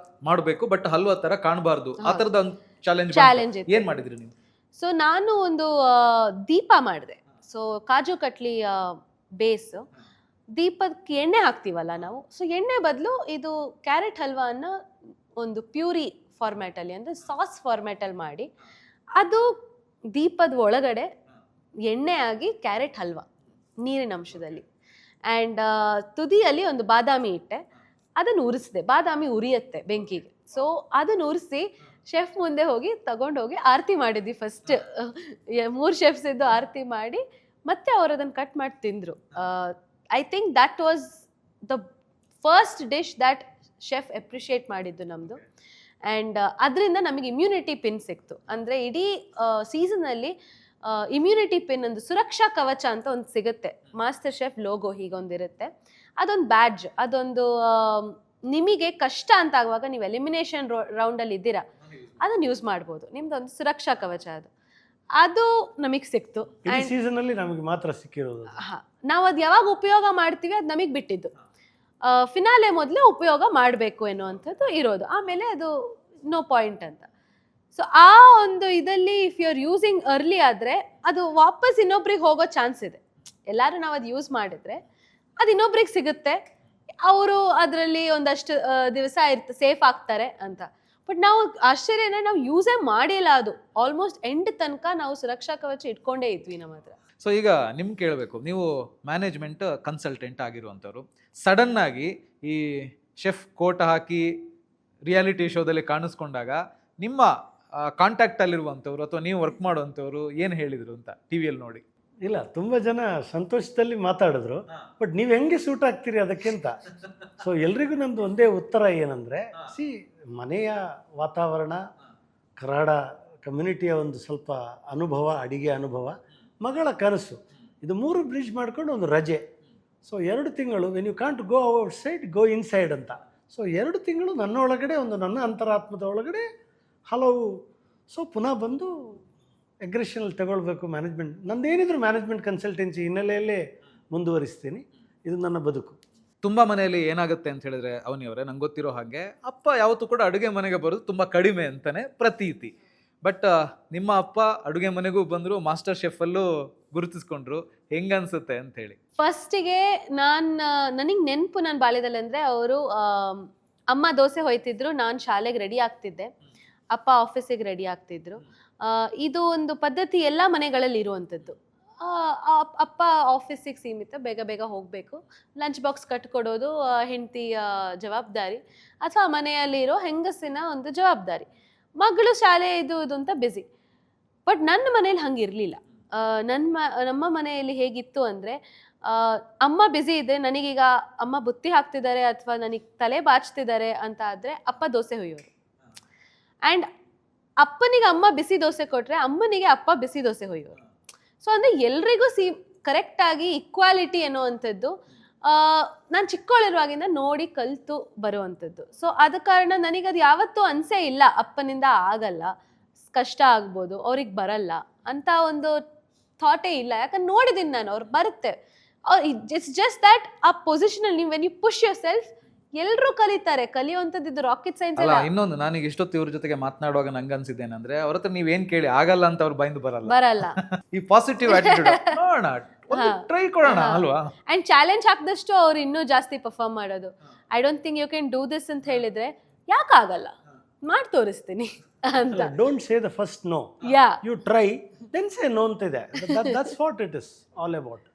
ಮಾಡಬೇಕು, ಬಟ್ ಹಲ್ವಾ ತರ ಕಾಣಬಾರ್ದು, ಆ ತರದ ಒಂದು ಚಾಲೆಂಜ್ ಏನ್ ಮಾಡಿದ್ರಿ ನೀವು? ಸೊ ನಾನು ಒಂದು ದೀಪ ಮಾಡಿದೆ. ಸೊ ಕಾಜು ಕಟ್ಲಿ ಬೇಸ್, ದೀಪಕ್ಕೆ ಎಣ್ಣೆ ಹಾಕ್ತೀವಲ್ಲ ನಾವು, ಸೊ ಎಣ್ಣೆ ಬದಲು ಇದು ಕ್ಯಾರೆಟ್ ಹಲ್ವಾನ ಒಂದು ಪ್ಯೂರಿ ಫಾರ್ಮ್ಯಾಟಲ್ಲಿ ಅಂದರೆ ಸಾಸ್ ಫಾರ್ಮ್ಯಾಟಲ್ಲಿ ಮಾಡಿ, ಅದು ದೀಪದ ಒಳಗಡೆ ಎಣ್ಣೆ ಆಗಿ ಕ್ಯಾರೆಟ್ ಹಲ್ವಾ ನೀರಿನ ಅಂಶದಲ್ಲಿ. ಆ್ಯಂಡ್ ತುದಿಯಲ್ಲಿ ಒಂದು ಬಾದಾಮಿ ಇಟ್ಟೆ, ಅದನ್ನು ಉರಿಸಿದೆ. ಬಾದಾಮಿ ಉರಿಯುತ್ತೆ ಬೆಂಕಿಗೆ. ಸೊ ಅದನ್ನು ಉರಿಸಿ ಶೆಫ್ ಮುಂದೆ ಹೋಗಿ ತಗೊಂಡೋಗಿ ಆರತಿ ಮಾಡಿದ್ವಿ. ಫಸ್ಟ್ 3 ಶೆಫ್ಸ್ ಇದ್ದು ಆರತಿ ಮಾಡಿ ಮತ್ತೆ ಅವರು ಅದನ್ನು ಕಟ್ ಮಾಡಿ ತಿಂದರು. I think that was the first dish that chef appreciate ಮಾಡಿದ್ದು ನಮ್ಮದು. ಆ್ಯಂಡ್ ಅದರಿಂದ ನಮಗೆ ಇಮ್ಯುನಿಟಿ ಪಿನ್ ಸಿಕ್ತು. ಅಂದರೆ ಇಡೀ ಸೀಸನಲ್ಲಿ ಇಮ್ಯುನಿಟಿ ಪಿನ್, ಒಂದು ಸುರಕ್ಷಾ ಕವಚ ಅಂತ ಒಂದು ಸಿಗುತ್ತೆ, ಮಾಸ್ಟರ್ ಶೆಫ್ ಲೋಗೋ ಹೀಗೊಂದಿರುತ್ತೆ, ಅದೊಂದು ಬ್ಯಾಡ್ಜ್. ಅದೊಂದು ನಿಮಗೆ ಕಷ್ಟ ಅಂತ ಆಗುವಾಗ ನೀವು ಎಲಿಮಿನೇಷನ್ ರೌಂಡಲ್ಲಿ ಇದ್ದೀರಾ, ಅದನ್ನು ಯೂಸ್ ಮಾಡ್ಬೋದು, ನಿಮ್ದೊಂದು ಸುರಕ್ಷಾ ಕವಚ ಅದು ನಮಗೆ ಸಿಕ್ತು. ಸೀಸನಲ್ಲಿ ನಮಗೆ ಮಾತ್ರ ಸಿಕ್ಕಿರೋದು. ನಾವು ಅದು ಯಾವಾಗ ಉಪಯೋಗ ಮಾಡ್ತೀವಿ ಅದು ನಮಗೆ ಬಿಟ್ಟಿದ್ದು. ಫಿನಾಲೆ ಮೊದಲೇ ಉಪಯೋಗ ಮಾಡಬೇಕು ಅನ್ನುವಂಥದ್ದು ಇರೋದು, ಆಮೇಲೆ ಅದು ನೋ ಪಾಯಿಂಟ್ ಅಂತ. ಸೊ ಆ ಒಂದು ಇದರಲ್ಲಿ if you are using early ಆದರೆ ಅದು ವಾಪಸ್ ಇನ್ನೊಬ್ರಿಗೆ ಹೋಗೋ ಚಾನ್ಸ್ ಇದೆ. ಎಲ್ಲರೂ ನಾವು ಅದು ಯೂಸ್ ಮಾಡಿದ್ರೆ ಅದು ಇನ್ನೊಬ್ರಿಗೆ ಸಿಗುತ್ತೆ, ಅವರು ಅದರಲ್ಲಿ ಒಂದಷ್ಟು ದಿವಸ ಸೇಫ್ ಆಗ್ತಾರೆ ಅಂತ. ಬಟ್ ನಾವು ಆಶ್ಚರ್ಯನೇ, ನಾವು ಯೂಸೇ ಮಾಡಿಲ್ಲ. ಅದು ಆಲ್ಮೋಸ್ಟ್ ಎಂಡ್ ತನಕ ನಾವು ಸುರಕ್ಷಾ ಕವಚ ಇಟ್ಕೊಂಡೇ ಇದ್ವಿ ನಮ್ಮ ಹತ್ರ. ಸೊ ಈಗ ನಿಮ್ಗೆ ಕೇಳಬೇಕು, ನೀವು ಮ್ಯಾನೇಜ್ಮೆಂಟ್ ಕನ್ಸಲ್ಟೆಂಟ್ ಆಗಿರುವಂಥವ್ರು, ಸಡನ್ ಆಗಿ ಈ ಶೆಫ್ ಕೋಟ್ ಹಾಕಿ ರಿಯಾಲಿಟಿ ಶೋದಲ್ಲಿ ಕಾಣಿಸ್ಕೊಂಡಾಗ ನಿಮ್ಮ ಕಾಂಟ್ಯಾಕ್ಟಲ್ಲಿರುವಂಥವ್ರು ಅಥವಾ ನೀವು ವರ್ಕ್ ಮಾಡುವಂಥವ್ರು ಏನು ಹೇಳಿದರು ಅಂತ ಟಿವಿಯಲ್ಲಿ ನೋಡಿ? ಇಲ್ಲ, ತುಂಬ ಜನ ಸಂತೋಷದಲ್ಲಿ ಮಾತಾಡಿದ್ರು, ಬಟ್ ನೀವು ಹೆಂಗೆ ಸೂಟ್ ಆಗ್ತೀರಿ ಅದಕ್ಕಿಂತ. ಸೊ ಎಲ್ರಿಗೂ ನಂದು ಒಂದೇ ಉತ್ತರ ಏನಂದರೆ, ಮನೆಯ ವಾತಾವರಣ, ಕರಾಡ ಕಮ್ಯುನಿಟಿಯ ಒಂದು ಸ್ವಲ್ಪ ಅನುಭವ, ಅಡಿಗೆ ಅನುಭವ, ಮಗಳ ಕನಸು, ಇದು 3 ಬ್ರಿಡ್ಜ್ ಮಾಡ್ಕೊಂಡು ಒಂದು ರಜೆ. ಸೊ 2 ತಿಂಗಳು when you can't go outside, go inside ಅಂತ. ಸೊ 2 ತಿಂಗಳು ನನ್ನ ಒಳಗಡೆ, ಒಂದು ನನ್ನ ಅಂತರಾತ್ಮದ ಒಳಗಡೆ ಹಲವು. ಸೊ ಪುನಃ ಬಂದು ಅಗ್ರೆಷನಲ್ಲಿ ತಗೊಳ್ಬೇಕು ಮ್ಯಾನೇಜ್ಮೆಂಟ್. ನಂದೇನಿದ್ರು ಮ್ಯಾನೇಜ್ಮೆಂಟ್ ಕನ್ಸಲ್ಟೆನ್ಸಿ ಹಿನ್ನೆಲೆಯಲ್ಲೇ ಮುಂದುವರಿಸ್ತೀನಿ. ಇದು ನನ್ನ ಬದುಕು. ತುಂಬ ಮನೆಯಲ್ಲಿ ಏನಾಗುತ್ತೆ ಅಂತ ಹೇಳಿದ್ರೆ ಅವನಿಯವರೇ ನಂಗೆ ಗೊತ್ತಿರೋ ಹಾಗೆ ಅಪ್ಪ ಯಾವತ್ತೂ ಕೂಡ ಅಡುಗೆ ಮನೆಗೆ ಬರೋದು ತುಂಬ ಕಡಿಮೆ ಅಂತಾನೆ ಪ್ರತೀತಿ. ಬಟ್ ನಿಮ್ಮ ಅಪ್ಪ ಅಡುಗೆ ಮನೆಗೂ ಬಂದರು, ಮಾಸ್ಟರ್ ಶೆಫಲ್ಲೂ ಗುರುತಿಸ್ಕೊಂಡ್ರು. ಹೆಂಗನ್ಸುತ್ತೆ ಅಂತ ಹೇಳಿ? ಫಸ್ಟಿಗೆ ನನಗೆ ನೆನಪು ನನ್ನ ಬಾಲ್ಯದಲ್ಲಿ ಅಂದರೆ ಅವರು ಅಮ್ಮ ದೋಸೆ ಹೊಯ್ತಿದ್ರು, ನಾನು ಶಾಲೆಗೆ ರೆಡಿ ಆಗ್ತಿದ್ದೆ, ಅಪ್ಪ ಆಫೀಸಿಗೆ ರೆಡಿ ಆಗ್ತಿದ್ರು. ಇದು ಒಂದು ಪದ್ಧತಿ ಎಲ್ಲ ಮನೆಗಳಲ್ಲಿ ಇರುವಂಥದ್ದು. ಅಪ್ಪ ಆಫೀಸಿಗೆ ಸೀಮಿತ, ಬೇಗ ಬೇಗ ಹೋಗಬೇಕು, ಲಂಚ್ ಬಾಕ್ಸ್ ಕಟ್ಕೊಡೋದು ಹೆಂಡತಿಯ ಜವಾಬ್ದಾರಿ ಅಥವಾ ಮನೆಯಲ್ಲಿರೋ ಹೆಂಗಸಿನ ಒಂದು ಜವಾಬ್ದಾರಿ. ಮಗಳು ಶಾಲೆ ಇದು ಅಂತ ಬ್ಯುಸಿ. ಬಟ್ ನನ್ನ ಮನೇಲಿ ಹಂಗಿರಲಿಲ್ಲ. ನಮ್ಮ ಮನೆಯಲ್ಲಿ ಹೇಗಿತ್ತು ಅಂದರೆ, ಅಮ್ಮ ಬ್ಯುಸಿ ಇದೆ, ನನಗೀಗ ಅಮ್ಮ ಬುತ್ತಿ ಹಾಕ್ತಿದ್ದಾರೆ ಅಥವಾ ನನಗೆ ತಲೆ ಬಾಚ್ತಿದ್ದಾರೆ ಅಂತ ಆದರೆ ಅಪ್ಪ ದೋಸೆ ಹೊಯ್ಯೋರು. ಆ್ಯಂಡ್ ಅಪ್ಪನಿಗೆ ಅಮ್ಮ ಬಿಸಿ ದೋಸೆ ಕೊಟ್ಟರೆ ಅಮ್ಮನಿಗೆ ಅಪ್ಪ ಬಿಸಿ ದೋಸೆ ಹೊಯ್ಯೋರು. ಸೊ ಅಂದರೆ ಎಲ್ರಿಗೂ ಕರೆಕ್ಟಾಗಿ ಈಕ್ವಾಲಿಟಿ ಅನ್ನೋವಂಥದ್ದು ನಾನು ಚಿಕ್ಕವಳಿರುವಾಗಿಂದ ನೋಡಿ ಕಲಿತು ಬರುವಂಥದ್ದು. ಸೊ ಆದ ಕಾರಣ ನನಗದು ಯಾವತ್ತೂ ಅನಿಸೇ ಇಲ್ಲ ಅಪ್ಪನಿಂದ ಆಗಲ್ಲ, ಕಷ್ಟ ಆಗ್ಬೋದು, ಅವ್ರಿಗೆ ಬರಲ್ಲ ಅಂತ ಒಂದು ಥಾಟೇ ಇಲ್ಲ. ಯಾಕಂದ್ರೆ ನೋಡಿದ್ದೀನಿ ನಾನು, ಅವ್ರು ಬರುತ್ತೆ. ಇಟ್ಸ್ ಜಸ್ಟ್ ದ್ಯಾಟ್ ಆ ಪೊಸಿಷನಲ್ಲಿ ನೀವು when you push yourself ಎಲ್ಲರೂ ಕಲಿತಾರೆ. ಕಲಿಯುವಂಥದ್ದು ಇದು ರಾಕೆಟ್ ಸೈನ್ಸ್ ಅಲ್ಲ. ಇನ್ನೊಂದು ನನಗೆ ಇಷ್ಟೊತ್ತು ಇವ್ರ ಜೊತೆಗೆ ಮಾತನಾಡುವಾಗ ನಂಗೆ ಅನ್ಸಿದ್ದೇನೆಂದ್ರೆ, ಅವ್ರ ಹತ್ರ ನೀವೇನ್ ಕೇಳಿ ಆಗಲ್ಲ ಅಂತ ಅವ್ರು ಬೈಂದು ಬರಲ್ಲ. ಈ ಪಾಸಿಟಿವ್ ಆಟಿಟ್ಯೂಡ್ ನೋಡೋಣ, ಟ್ರೈ ಕೊಡೋಣ ಅಲ್ವಾ? ಅಂಡ್ ಚಾಲೆಂಜ್ ಹಾಕಿದಷ್ಟು ಅವ್ರು ಇನ್ನೂ ಜಾಸ್ತಿ ಪರ್ಫಾರ್ಮ್ ಮಾಡೋದು. I don't think you can do this ಅಂತ ಹೇಳಿದ್ರೆ, ಯಾಕಾಗಲ್ಲ, ಮಾಡಿ ತೋರಿಸ್ತೀನಿ ಅಂತ. Don't say the first no, you try then say no ಅಂತ ಇದೆ. That's what it is all about.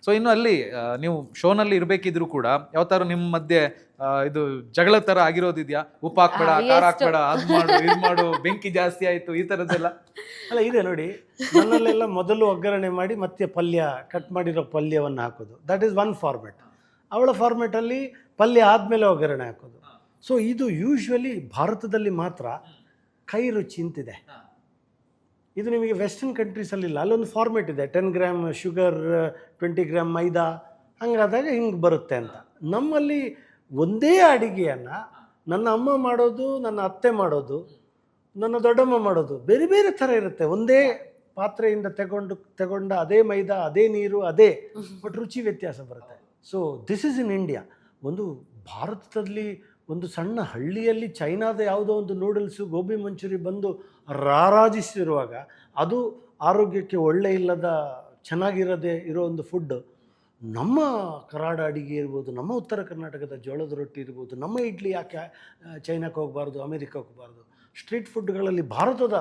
So ಇನ್ನು ಅಲ್ಲಿ ನೀವು ಶೋನಲ್ಲಿ ಇರ್ಬೇಕಿದ್ರು ಕೂಡ ಯಾವತ್ತಾರು ನಿಮ್ಮ ಮಧ್ಯೆ ಇದು ಜಗಳ ತರ ಆಗಿರೋದಿದ್ಯಾ? ಉಪ್ಪು ಹಾಕ್ಬೇಡ, ಖಾರ ಹಾಕ್ಬೇಡ, ಅದ್ ಮಾಡು, ಇದು ಮಾಡು, ಬೆಂಕಿ ಜಾಸ್ತಿ ಆಯ್ತು, ಈ ತರದ್ದೆಲ್ಲ? ಅಲ್ಲ, ಇದೆ ನೋಡಿ, ನನ್ನಲ್ಲೆಲ್ಲ ಮೊದಲು ಒಗ್ಗರಣೆ ಮಾಡಿ ಮತ್ತೆ ಪಲ್ಯ, ಕಟ್ ಮಾಡಿರೋ ಪಲ್ಯವನ್ನು ಹಾಕೋದು, ದಟ್ ಈಸ್ ಒನ್ ಫಾರ್ಮೆಟ್. ಅವಳ ಫಾರ್ಮೆಟಲ್ಲಿ ಪಲ್ಯ ಆದಮೇಲೆ ಒಗ್ಗರಣೆ ಹಾಕೋದು. ಸೊ ಇದು ಯೂಶ್ವಲಿ ಭಾರತದಲ್ಲಿ ಮಾತ್ರ ಕೈ ರುಚಿ ಅಂತಿದೆ. ಇದು ನಿಮಗೆ ವೆಸ್ಟರ್ನ್ ಕಂಟ್ರೀಸಲ್ಲಿಲ್ಲ. ಅಲ್ಲೊಂದು ಫಾರ್ಮೆಟ್ ಇದೆ, 10 ಗ್ರಾಮ್ ಶುಗರ್, 20 ಗ್ರಾಮ್ ಮೈದಾ, ಹಂಗಾದಾಗ ಹಿಂಗೆ ಬರುತ್ತೆ ಅಂತ. ನಮ್ಮಲ್ಲಿ ಒಂದೇ ಅಡಿಗೆಯನ್ನು ನನ್ನ ಅಮ್ಮ ಮಾಡೋದು, ನನ್ನ ಅತ್ತೆ ಮಾಡೋದು, ನನ್ನ ದೊಡ್ಡಮ್ಮ ಮಾಡೋದು ಬೇರೆ ಬೇರೆ ಥರ ಇರುತ್ತೆ. ಒಂದೇ ಪಾತ್ರೆಯಿಂದ ತಗೊಂಡ ಅದೇ ಮೈದಾ, ಅದೇ ನೀರು, ಅದೇ, ಬಟ್ ರುಚಿ ವ್ಯತ್ಯಾಸ ಬರುತ್ತೆ. So this is in India. ಒಂದು ಭಾರತದಲ್ಲಿ ಒಂದು ಸಣ್ಣ ಹಳ್ಳಿಯಲ್ಲಿ ಚೈನಾದ ಯಾವುದೋ ಒಂದು ನೂಡಲ್ಸು, ಗೋಬಿ ಮಂಚೂರಿ ಬಂದು ರಾರಾಜಿಸಿರುವಾಗ, ಅದು ಆರೋಗ್ಯಕ್ಕೆ ಒಳ್ಳೆ ಇಲ್ಲದ, ಚೆನ್ನಾಗಿರದೆ ಇರೋ ಒಂದು ಫುಡ್, ನಮ್ಮ ಕರಾಡ ಅಡಿಗೆ ಇರ್ಬೋದು, ನಮ್ಮ ಉತ್ತರ ಕರ್ನಾಟಕದ ಜೋಳದ ರೊಟ್ಟಿ ಇರ್ಬೋದು, ನಮ್ಮ ಇಡ್ಲಿ ಯಾಕೆ ಚೈನಾಕ್ಕೆ ಹೋಗಬಾರ್ದು, ಅಮೇರಿಕಕ್ಕೆ ಹೋಗಬಾರ್ದು? ಸ್ಟ್ರೀಟ್ ಫುಡ್ಗಳಲ್ಲಿ ಭಾರತದ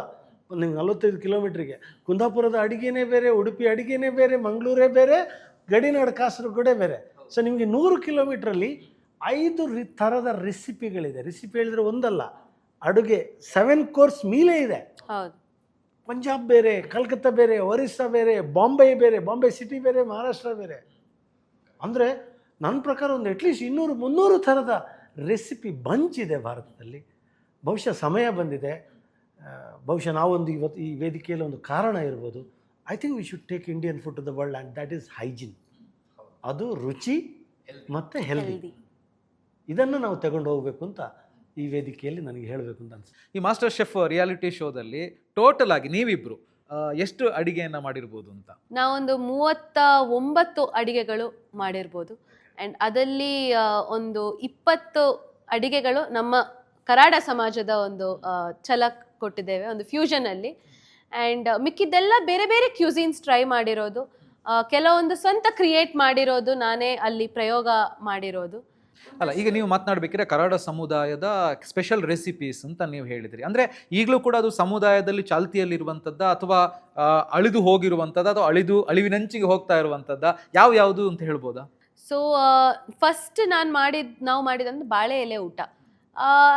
ನಿಮ್ಗೆ 45 ಕಿಲೋಮೀಟ್ರಿಗೆ ಕುಂದಾಪುರದ ಅಡುಗೆನೇ ಬೇರೆ, ಉಡುಪಿ ಅಡುಗೆನೇ ಬೇರೆ, ಮಂಗಳೂರೇ ಬೇರೆ, ಗಡಿನಾಡು ಕಾಸರಗೋಡೆ ಬೇರೆ. ಸೊ ನಿಮಗೆ 100 ಕಿಲೋಮೀಟ್ರಲ್ಲಿ 5 ಥರದ ರೆಸಿಪಿಗಳಿದೆ. ರೆಸಿಪಿ ಹೇಳಿದ್ರೆ ಒಂದಲ್ಲ, ಅಡುಗೆ 7 ಕೋರ್ಸ್ ಮೀಲೇ ಇದೆ. ಪಂಜಾಬ್ ಬೇರೆ, ಕಲ್ಕತ್ತಾ ಬೇರೆ, ಒರಿಸ್ಸಾ ಬೇರೆ, ಬಾಂಬೆ ಬೇರೆ, ಬಾಂಬೆ ಸಿಟಿ ಬೇರೆ, ಮಹಾರಾಷ್ಟ್ರ ಬೇರೆ. ಅಂದರೆ ನನ್ನ ಪ್ರಕಾರ ಒಂದು ಅಟ್ಲೀಸ್ಟ್ 200-300 ಥರದ ರೆಸಿಪಿ ಬಂಚ್ ಇದೆ ಭಾರತದಲ್ಲಿ. ಬಹುಶಃ ಸಮಯ ಬಂದಿದೆ, ಬಹುಶಃ ನಾವೊಂದು ಇವತ್ತು ಈ ವೇದಿಕೆಯಲ್ಲಿ ಒಂದು ಕಾರಣ ಇರ್ಬೋದು. I think we should take Indian food to the world and that is hygiene. ಅದು ರುಚಿ ಮತ್ತು ಹೆಲ್ದಿ. ಇದನ್ನು ನಾವು ತಗೊಂಡು ಹೋಗಬೇಕು ಅಂತ ಈ ವೇದಿಕೆಯಲ್ಲಿ ನನಗೆ ಹೇಳಬೇಕು ಅಂತ ಅನ್ಸುತ್ತೆ. ಈ ಮಾಸ್ಟರ್ ಶೆಫ್ ರಿಯಾಲಿಟಿ ಶೋದಲ್ಲಿ ಟೋಟಲ್ ಆಗಿ ನೀವಿಬ್ರು ಎಷ್ಟು ಅಡಿಗೆಯನ್ನು ಮಾಡಿರ್ಬೋದು ಅಂತ? ನಾವೊಂದು 39 ಅಡಿಗೆಗಳು ಮಾಡಿರ್ಬೋದು. ಆ್ಯಂಡ್ ಅದರಲ್ಲಿ ಒಂದು 20 ಅಡಿಗೆಗಳು ನಮ್ಮ ಕರಾಡ ಸಮಾಜದ ಒಂದು ಛಲಕ್ ಕೊಟ್ಟಿದ್ದೇವೆ, ಒಂದು ಫ್ಯೂಷನಲ್ಲಿ. ಆ್ಯಂಡ್ ಮಿಕ್ಕಿದ್ದೆಲ್ಲ ಬೇರೆ ಬೇರೆ ಕ್ಯೂಸಿನ್ಸ್ ಟ್ರೈ ಮಾಡಿರೋದು, ಕೆಲವೊಂದು ಸ್ವಂತ ಕ್ರಿಯೇಟ್ ಮಾಡಿರೋದು, ನಾನೇ ಅಲ್ಲಿ ಪ್ರಯೋಗ ಮಾಡಿರೋದು. ಅಲ್ಲ, ಈಗ ನೀವು ಮಾತನಾಡಬೇಕಿದ್ರೆ ಕರಾಡ ಸಮುದಾಯದ ಸ್ಪೆಷಲ್ ರೆಸಿಪೀಸ್ ಅಂತ ನೀವು ಹೇಳಿದ್ರಿ. ಅಂದರೆ ಈಗಲೂ ಕೂಡ ಅದು ಸಮುದಾಯದಲ್ಲಿ ಚಾಲ್ತಿಯಲ್ಲಿರುವಂಥದ್ದು ಅಥವಾ ಅಳಿದು ಹೋಗಿರುವಂಥದ್ದು ಅಥವಾ ಅಳಿವಿನಂಚಿಗೆ ಹೋಗ್ತಾ ಇರುವಂಥದ್ದು ಯಾವುದು ಅಂತ ಹೇಳ್ಬೋದಾ? ಸೊ ಫಸ್ಟ್ ನಾವು ಮಾಡಿದಂದು ಬಾಳೆ ಎಲೆ ಊಟ.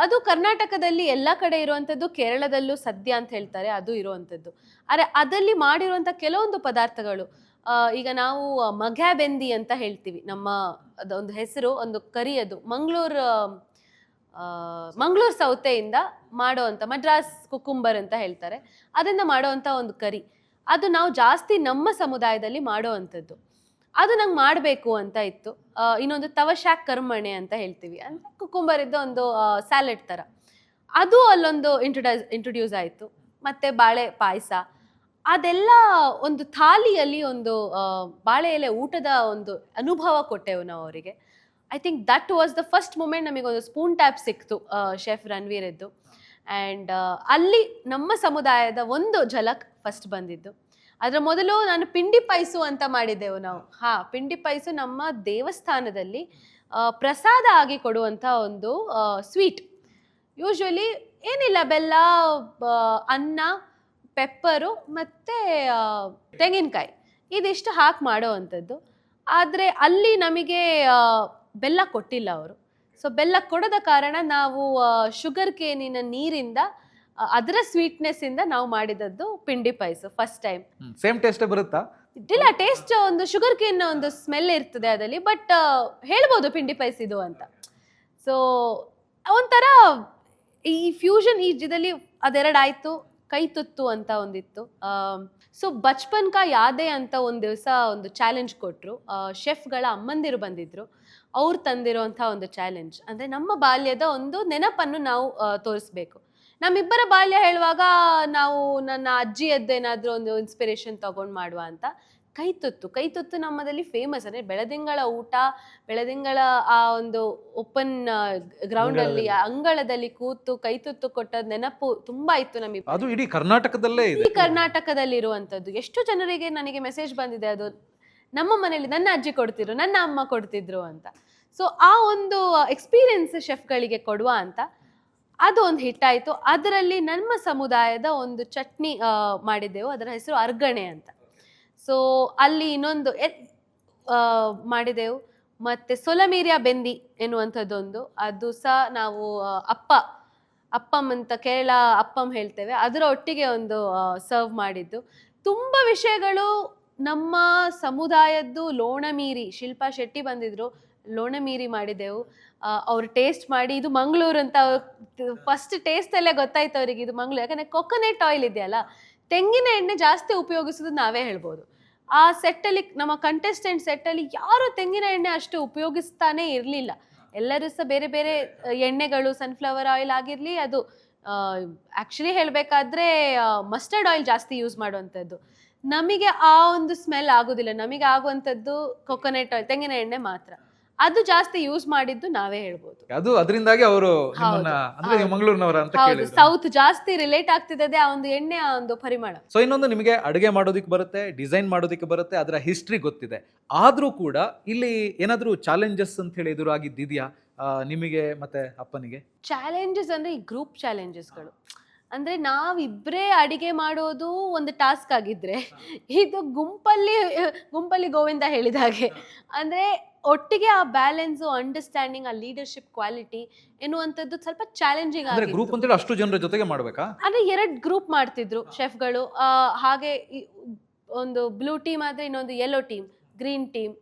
ಅದು ಕರ್ನಾಟಕದಲ್ಲಿ ಎಲ್ಲ ಕಡೆ ಇರುವಂಥದ್ದು, ಕೇರಳದಲ್ಲೂ ಸದ್ಯ ಅಂತ ಹೇಳ್ತಾರೆ, ಅದು ಇರುವಂಥದ್ದು. ಆದರೆ ಅದಲ್ಲಿ ಮಾಡಿರುವಂಥ ಕೆಲವೊಂದು ಪದಾರ್ಥಗಳು, ಈಗ ನಾವು ಮಗ್ಯಾಬೆಂದಿ ಅಂತ ಹೇಳ್ತೀವಿ, ನಮ್ಮ ಅದೊಂದು ಹೆಸರು, ಒಂದು ಕರಿ, ಅದು ಮಂಗಳೂರು ಸೌತೆಯಿಂದ ಮಾಡೋವಂಥ, ಮದ್ರಾಸ್ ಕುಕುಂಬರ್ ಅಂತ ಹೇಳ್ತಾರೆ, ಅದರಿಂದ ಮಾಡೋವಂಥ ಒಂದು ಕರಿ. ಅದು ನಾವು ಜಾಸ್ತಿ ನಮ್ಮ ಸಮುದಾಯದಲ್ಲಿ ಮಾಡೋವಂಥದ್ದು. ಅದು ನಂಗೆ ಮಾಡಬೇಕು ಅಂತ ಇತ್ತು. ಇನ್ನೊಂದು ತವಶಾಕ್ ಕರ್ಮಣೆ ಅಂತ ಹೇಳ್ತೀವಿ, ಅಂದರೆ ಕುಕುಂಬರ್ ಇದ್ದ ಒಂದು ಸ್ಯಾಲೆಡ್ ಥರ, ಅದು ಅಲ್ಲೊಂದು ಇಂಟ್ರೊಡ್ಯೂಸ್ ಆಯಿತು. ಮತ್ತು ಬಾಳೆ ಪಾಯಸ, ಅದೆಲ್ಲ ಒಂದು ಥಾಲಿಯಲ್ಲಿ ಒಂದು ಬಾಳೆ ಎಲೆ ಊಟದ ಒಂದು ಅನುಭವ ಕೊಟ್ಟೆವು ನಾವು ಅವರಿಗೆ. I think that was the first moment ನಮಗೆ ಒಂದು ಸ್ಪೂನ್ ಟ್ಯಾಪ್ ಸಿಕ್ತು ಶೆಫ್ ರಣವೀರದ್ದು. ಆ್ಯಂಡ್ ಅಲ್ಲಿ ನಮ್ಮ ಸಮುದಾಯದ ಒಂದು ಝಲಕ್ ಫಸ್ಟ್ ಬಂದಿದ್ದು. ಅದರ ಮೊದಲು ನಾನು ಪಿಂಡಿ ಪೈಸು ಅಂತ ಮಾಡಿದ್ದೆವು ನಾವು. ಪಿಂಡಿ ಪೈಸು ನಮ್ಮ ದೇವಸ್ಥಾನದಲ್ಲಿ ಪ್ರಸಾದ ಆಗಿ ಕೊಡುವಂಥ ಒಂದು ಸ್ವೀಟ್. ಯೂಶ್ವಲಿ ಏನಿಲ್ಲ, ಬೆಲ್ಲ, ಅನ್ನ, ಪೆಪ್ಪರು ಮತ್ತು ತೆಂಗಿನಕಾಯಿ ಇದಿಷ್ಟು ಹಾಕಿ ಮಾಡೋ ಅಂಥದ್ದು. ಆದರೆ ಅಲ್ಲಿ ನಮಗೆ ಬೆಲ್ಲ ಕೊಟ್ಟಿಲ್ಲ ಅವರು. ಸೊ ಬೆಲ್ಲ ಕೊಡದ ಕಾರಣ ನಾವು ಶುಗರ್ ಕೇನಿನ ನೀರಿಂದ ಅದರ ಸ್ವೀಟ್ನೆಸ್ಸಿಂದ ನಾವು ಮಾಡಿದದ್ದು ಪಿಂಡಿ ಪಾಯಸ ಫಸ್ಟ್ ಟೈಮ್. ಸೇಮ್ ಟೇಸ್ಟೇ ಬರುತ್ತಾ? ಇಲ್ಲ, ಟೇಸ್ಟ್ ಒಂದು ಶುಗರ್ ಕೇನ್ ಒಂದು ಸ್ಮೆಲ್ ಇರ್ತದೆ ಅದರಲ್ಲಿ, ಬಟ್ ಹೇಳ್ಬೋದು ಪಿಂಡಿ ಪಾಯಸ ಇದು ಅಂತ. ಸೊ ಒಂಥರ ಈ ಫ್ಯೂಷನ್ ಈ ಇದರಲ್ಲಿ ಅದೆರಡಾಯಿತು. ಕೈ ತುತ್ತು ಅಂತ ಒಂದಿತ್ತು. ಸೊ ಬಚ್ಪನ್ ಕಾ ಯಾದೆ ಅಂತ ಒಂದು ದಿವಸ ಒಂದು ಚಾಲೆಂಜ್ ಕೊಟ್ಟರು. ಶೆಫ್ಗಳ ಅಮ್ಮಂದಿರು ಬಂದಿದ್ರು, ಅವ್ರು ತಂದಿರೋಂಥ ಒಂದು ಚಾಲೆಂಜ್. ಅಂದರೆ ನಮ್ಮ ಬಾಲ್ಯದ ಒಂದು ನೆನಪನ್ನು ನಾವು ತೋರಿಸ್ಬೇಕು. ನಮ್ಮಿಬ್ಬರ ಬಾಲ್ಯ ಹೇಳುವಾಗ ನಾವು ನನ್ನ ಅಜ್ಜಿಯದ್ದೇನಾದರೂ ಒಂದು ಇನ್ಸ್ಪಿರೇಷನ್ ತಗೊಂಡು ಮಾಡುವ ಅಂತ. ಕೈ ತುತ್ತು ನಮ್ಮದಲ್ಲಿ ಫೇಮಸ್. ಅಂದರೆ ಬೆಳದಿಂಗಳ ಊಟ, ಬೆಳದಿಂಗಳ ಆ ಒಂದು ಓಪನ್ ಗ್ರೌಂಡಲ್ಲಿ ಅಂಗಳದಲ್ಲಿ ಕೂತು ಕೈ ತುತ್ತು ಕೊಟ್ಟ ನೆನಪು ತುಂಬಾ ಇತ್ತು ನಮಗೆ. ಅದು ಇಡೀ ಕರ್ನಾಟಕದಲ್ಲೇ ಇದೆ. ಈ ಕರ್ನಾಟಕದಲ್ಲಿ ಇರುವಂಥದ್ದು. ಎಷ್ಟು ಜನರಿಗೆ ನನಗೆ ಮೆಸೇಜ್ ಬಂದಿದೆ, ಅದು ನಮ್ಮ ಮನೇಲಿ ನನ್ನ ಅಜ್ಜಿ ಕೊಡ್ತಿದ್ರು, ನನ್ನ ಅಮ್ಮ ಕೊಡ್ತಿದ್ರು ಅಂತ. ಸೊ ಆ ಒಂದು ಎಕ್ಸ್ಪೀರಿಯನ್ಸ್ ಶೆಫ್ಗಳಿಗೆ ಕೊಡುವ ಅಂತ ಅದು ಒಂದು ಹಿಟ್ಟಾಯಿತು. ಅದರಲ್ಲಿ ನಮ್ಮ ಸಮುದಾಯದ ಒಂದು ಚಟ್ನಿ ಮಾಡಿದ್ದೆವು, ಅದರ ಹೆಸರು ಅರ್ಗಣೆ ಅಂತ. ಸೊ ಅಲ್ಲಿ ಇನ್ನೊಂದು ಮಾಡಿದೆವು. ಮತ್ತು ಸೊಲಮೀರಿಯ ಬೆಂದಿ ಎನ್ನುವಂಥದ್ದೊಂದು, ಅದು ಸಹ ನಾವು ಅಪ್ಪಮ್ ಅಂತ ಕೇರಳ ಅಪ್ಪಮ್ ಹೇಳ್ತೇವೆ, ಅದರ ಒಟ್ಟಿಗೆ ಒಂದು ಸರ್ವ್ ಮಾಡಿದ್ದು. ತುಂಬ ವಿಷಯಗಳು ನಮ್ಮ ಸಮುದಾಯದ್ದು. ಲೋಣಮೀರಿ, ಶಿಲ್ಪಾ ಶೆಟ್ಟಿ ಬಂದಿದ್ರು, ಲೋಣಮೀರಿ ಮಾಡಿದೆವು. ಅವ್ರು ಟೇಸ್ಟ್ ಮಾಡಿ ಇದು ಮಂಗಳೂರು ಅಂತ ಫಸ್ಟ್ ಟೇಸ್ಟಲ್ಲೇ ಗೊತ್ತಾಯ್ತು ಅವರಿಗೆ ಇದು ಮಂಗಳೂರು. ಯಾಕಂದರೆ ಕೊಕೊನೆಟ್ ಆಯಿಲ್ ಇದೆಯಲ್ಲ, ತೆಂಗಿನ ಎಣ್ಣೆ ಜಾಸ್ತಿ ಉಪಯೋಗಿಸೋದು ನಾವೇ ಹೇಳ್ಬೋದು. ಆ ಸೆಟ್ಟಲ್ಲಿ, ನಮ್ಮ ಕಂಟೆಸ್ಟೆಂಟ್ ಸೆಟ್ಟಲ್ಲಿ ಯಾರು ತೆಂಗಿನ ಎಣ್ಣೆ ಅಷ್ಟು ಉಪಯೋಗಿಸ್ತಾನೆ ಇರಲಿಲ್ಲ. ಎಲ್ಲರೂ ಸಹ ಬೇರೆ ಬೇರೆ ಎಣ್ಣೆಗಳು, ಸನ್ಫ್ಲವರ್ ಆಯಿಲ್ ಆಗಿರಲಿ, ಅದು ಆ್ಯಕ್ಚುಲಿ ಹೇಳಬೇಕಾದ್ರೆ ಮಸ್ಟರ್ಡ್ ಆಯಿಲ್ ಜಾಸ್ತಿ ಯೂಸ್ ಮಾಡುವಂಥದ್ದು. ನಮಗೆ ಆ ಒಂದು ಸ್ಮೆಲ್ ಆಗೋದಿಲ್ಲ. ನಮಗೆ ಆಗುವಂಥದ್ದು ಕೊಕೊನೆಟ್ ಆಯಿಲ್, ತೆಂಗಿನ ಎಣ್ಣೆ ಮಾತ್ರ. ಅದು ಜಾಸ್ತಿ ಯೂಸ್ ಮಾಡಿದ್ದು ನಾವೇ ಹೇಳ್ಬೋದು. ಅದು ಅದರಿಂದಾಗಿ ಅವರು ಮಂಗಳೂರಿನವರ ಅಂತ ಕೇಳಿದ್ರು. ಸೌತ್ ಜಾಸ್ತಿ ರಿಲೇಟ್ ಆಗ್ತಿದೆ ಆ ಒಂದು ಎಣ್ಣೆ, ಆ ಒಂದು ಪರಿಮಳ. ಸೊ ಇನ್ನೊಂದು, ನಿಮಗೆ ಅಡುಗೆ ಮಾಡೋದಕ್ಕೆ ಬರುತ್ತೆ, ಡಿಸೈನ್ ಮಾಡೋದಕ್ಕೆ ಬರುತ್ತೆ, ಅದರ ಹಿಸ್ಟ್ರಿ ಗೊತ್ತಿದೆ. ಆದ್ರೂ ಕೂಡ ಇಲ್ಲಿ ಏನಾದರೂ ಚಾಲೆಂಜಸ್ ಅಂತ ಹೇಳಿ ಎದುರಾಗಿದ್ದಿದೆಯಾ ನಿಮಗೆ ಮತ್ತೆ ಅಪ್ಪನಿಗೆ? ಚಾಲೆಂಜಸ್ ಅಂದ್ರೆ ಈ ಗ್ರೂಪ್ ಚಾಲೆಂಜಸ್ಗಳು. ಅಂದ್ರೆ ನಾವಿಬ್ಬರೇ ಅಡಿಗೆ ಮಾಡೋದು ಒಂದು ಟಾಸ್ಕ್ ಆಗಿದ್ರೆ, ಇದು ಗುಂಪಲ್ಲಿ ಗೋವಿಂದ ಹೇಳಿದ ಹಾಗೆ. ಅಂದ್ರೆ ಒಟ್ಟಿಗೆ ಆ ಬ್ಯಾಲೆನ್ಸು, ಅಂಡರ್ಸ್ಟ್ಯಾಂಡಿಂಗ್, ಆ ಲೀಡರ್ಶಿಪ್ ಕ್ವಾಲಿಟಿ ಎನ್ನುವಂಥದ್ದು ಸ್ವಲ್ಪ ಚಾಲೆಂಜಿಂಗ್ ಆಗಿದೆ. ಗ್ರೂಪ್ ಅಂತೇಳಿ ಅಷ್ಟು ಜನರ ಜೊತೆಗೆ ಮಾಡ್ಬೇಕಾ? ಅಂದ್ರೆ 2 ಗ್ರೂಪ್ ಮಾಡ್ತಿದ್ರು ಶೆಫ್ಗಳು. ಹಾಗೆ ಒಂದು ಬ್ಲೂ ಟೀಮ್ ಆದ್ರೆ ಇನ್ನೊಂದು yellow team, green team,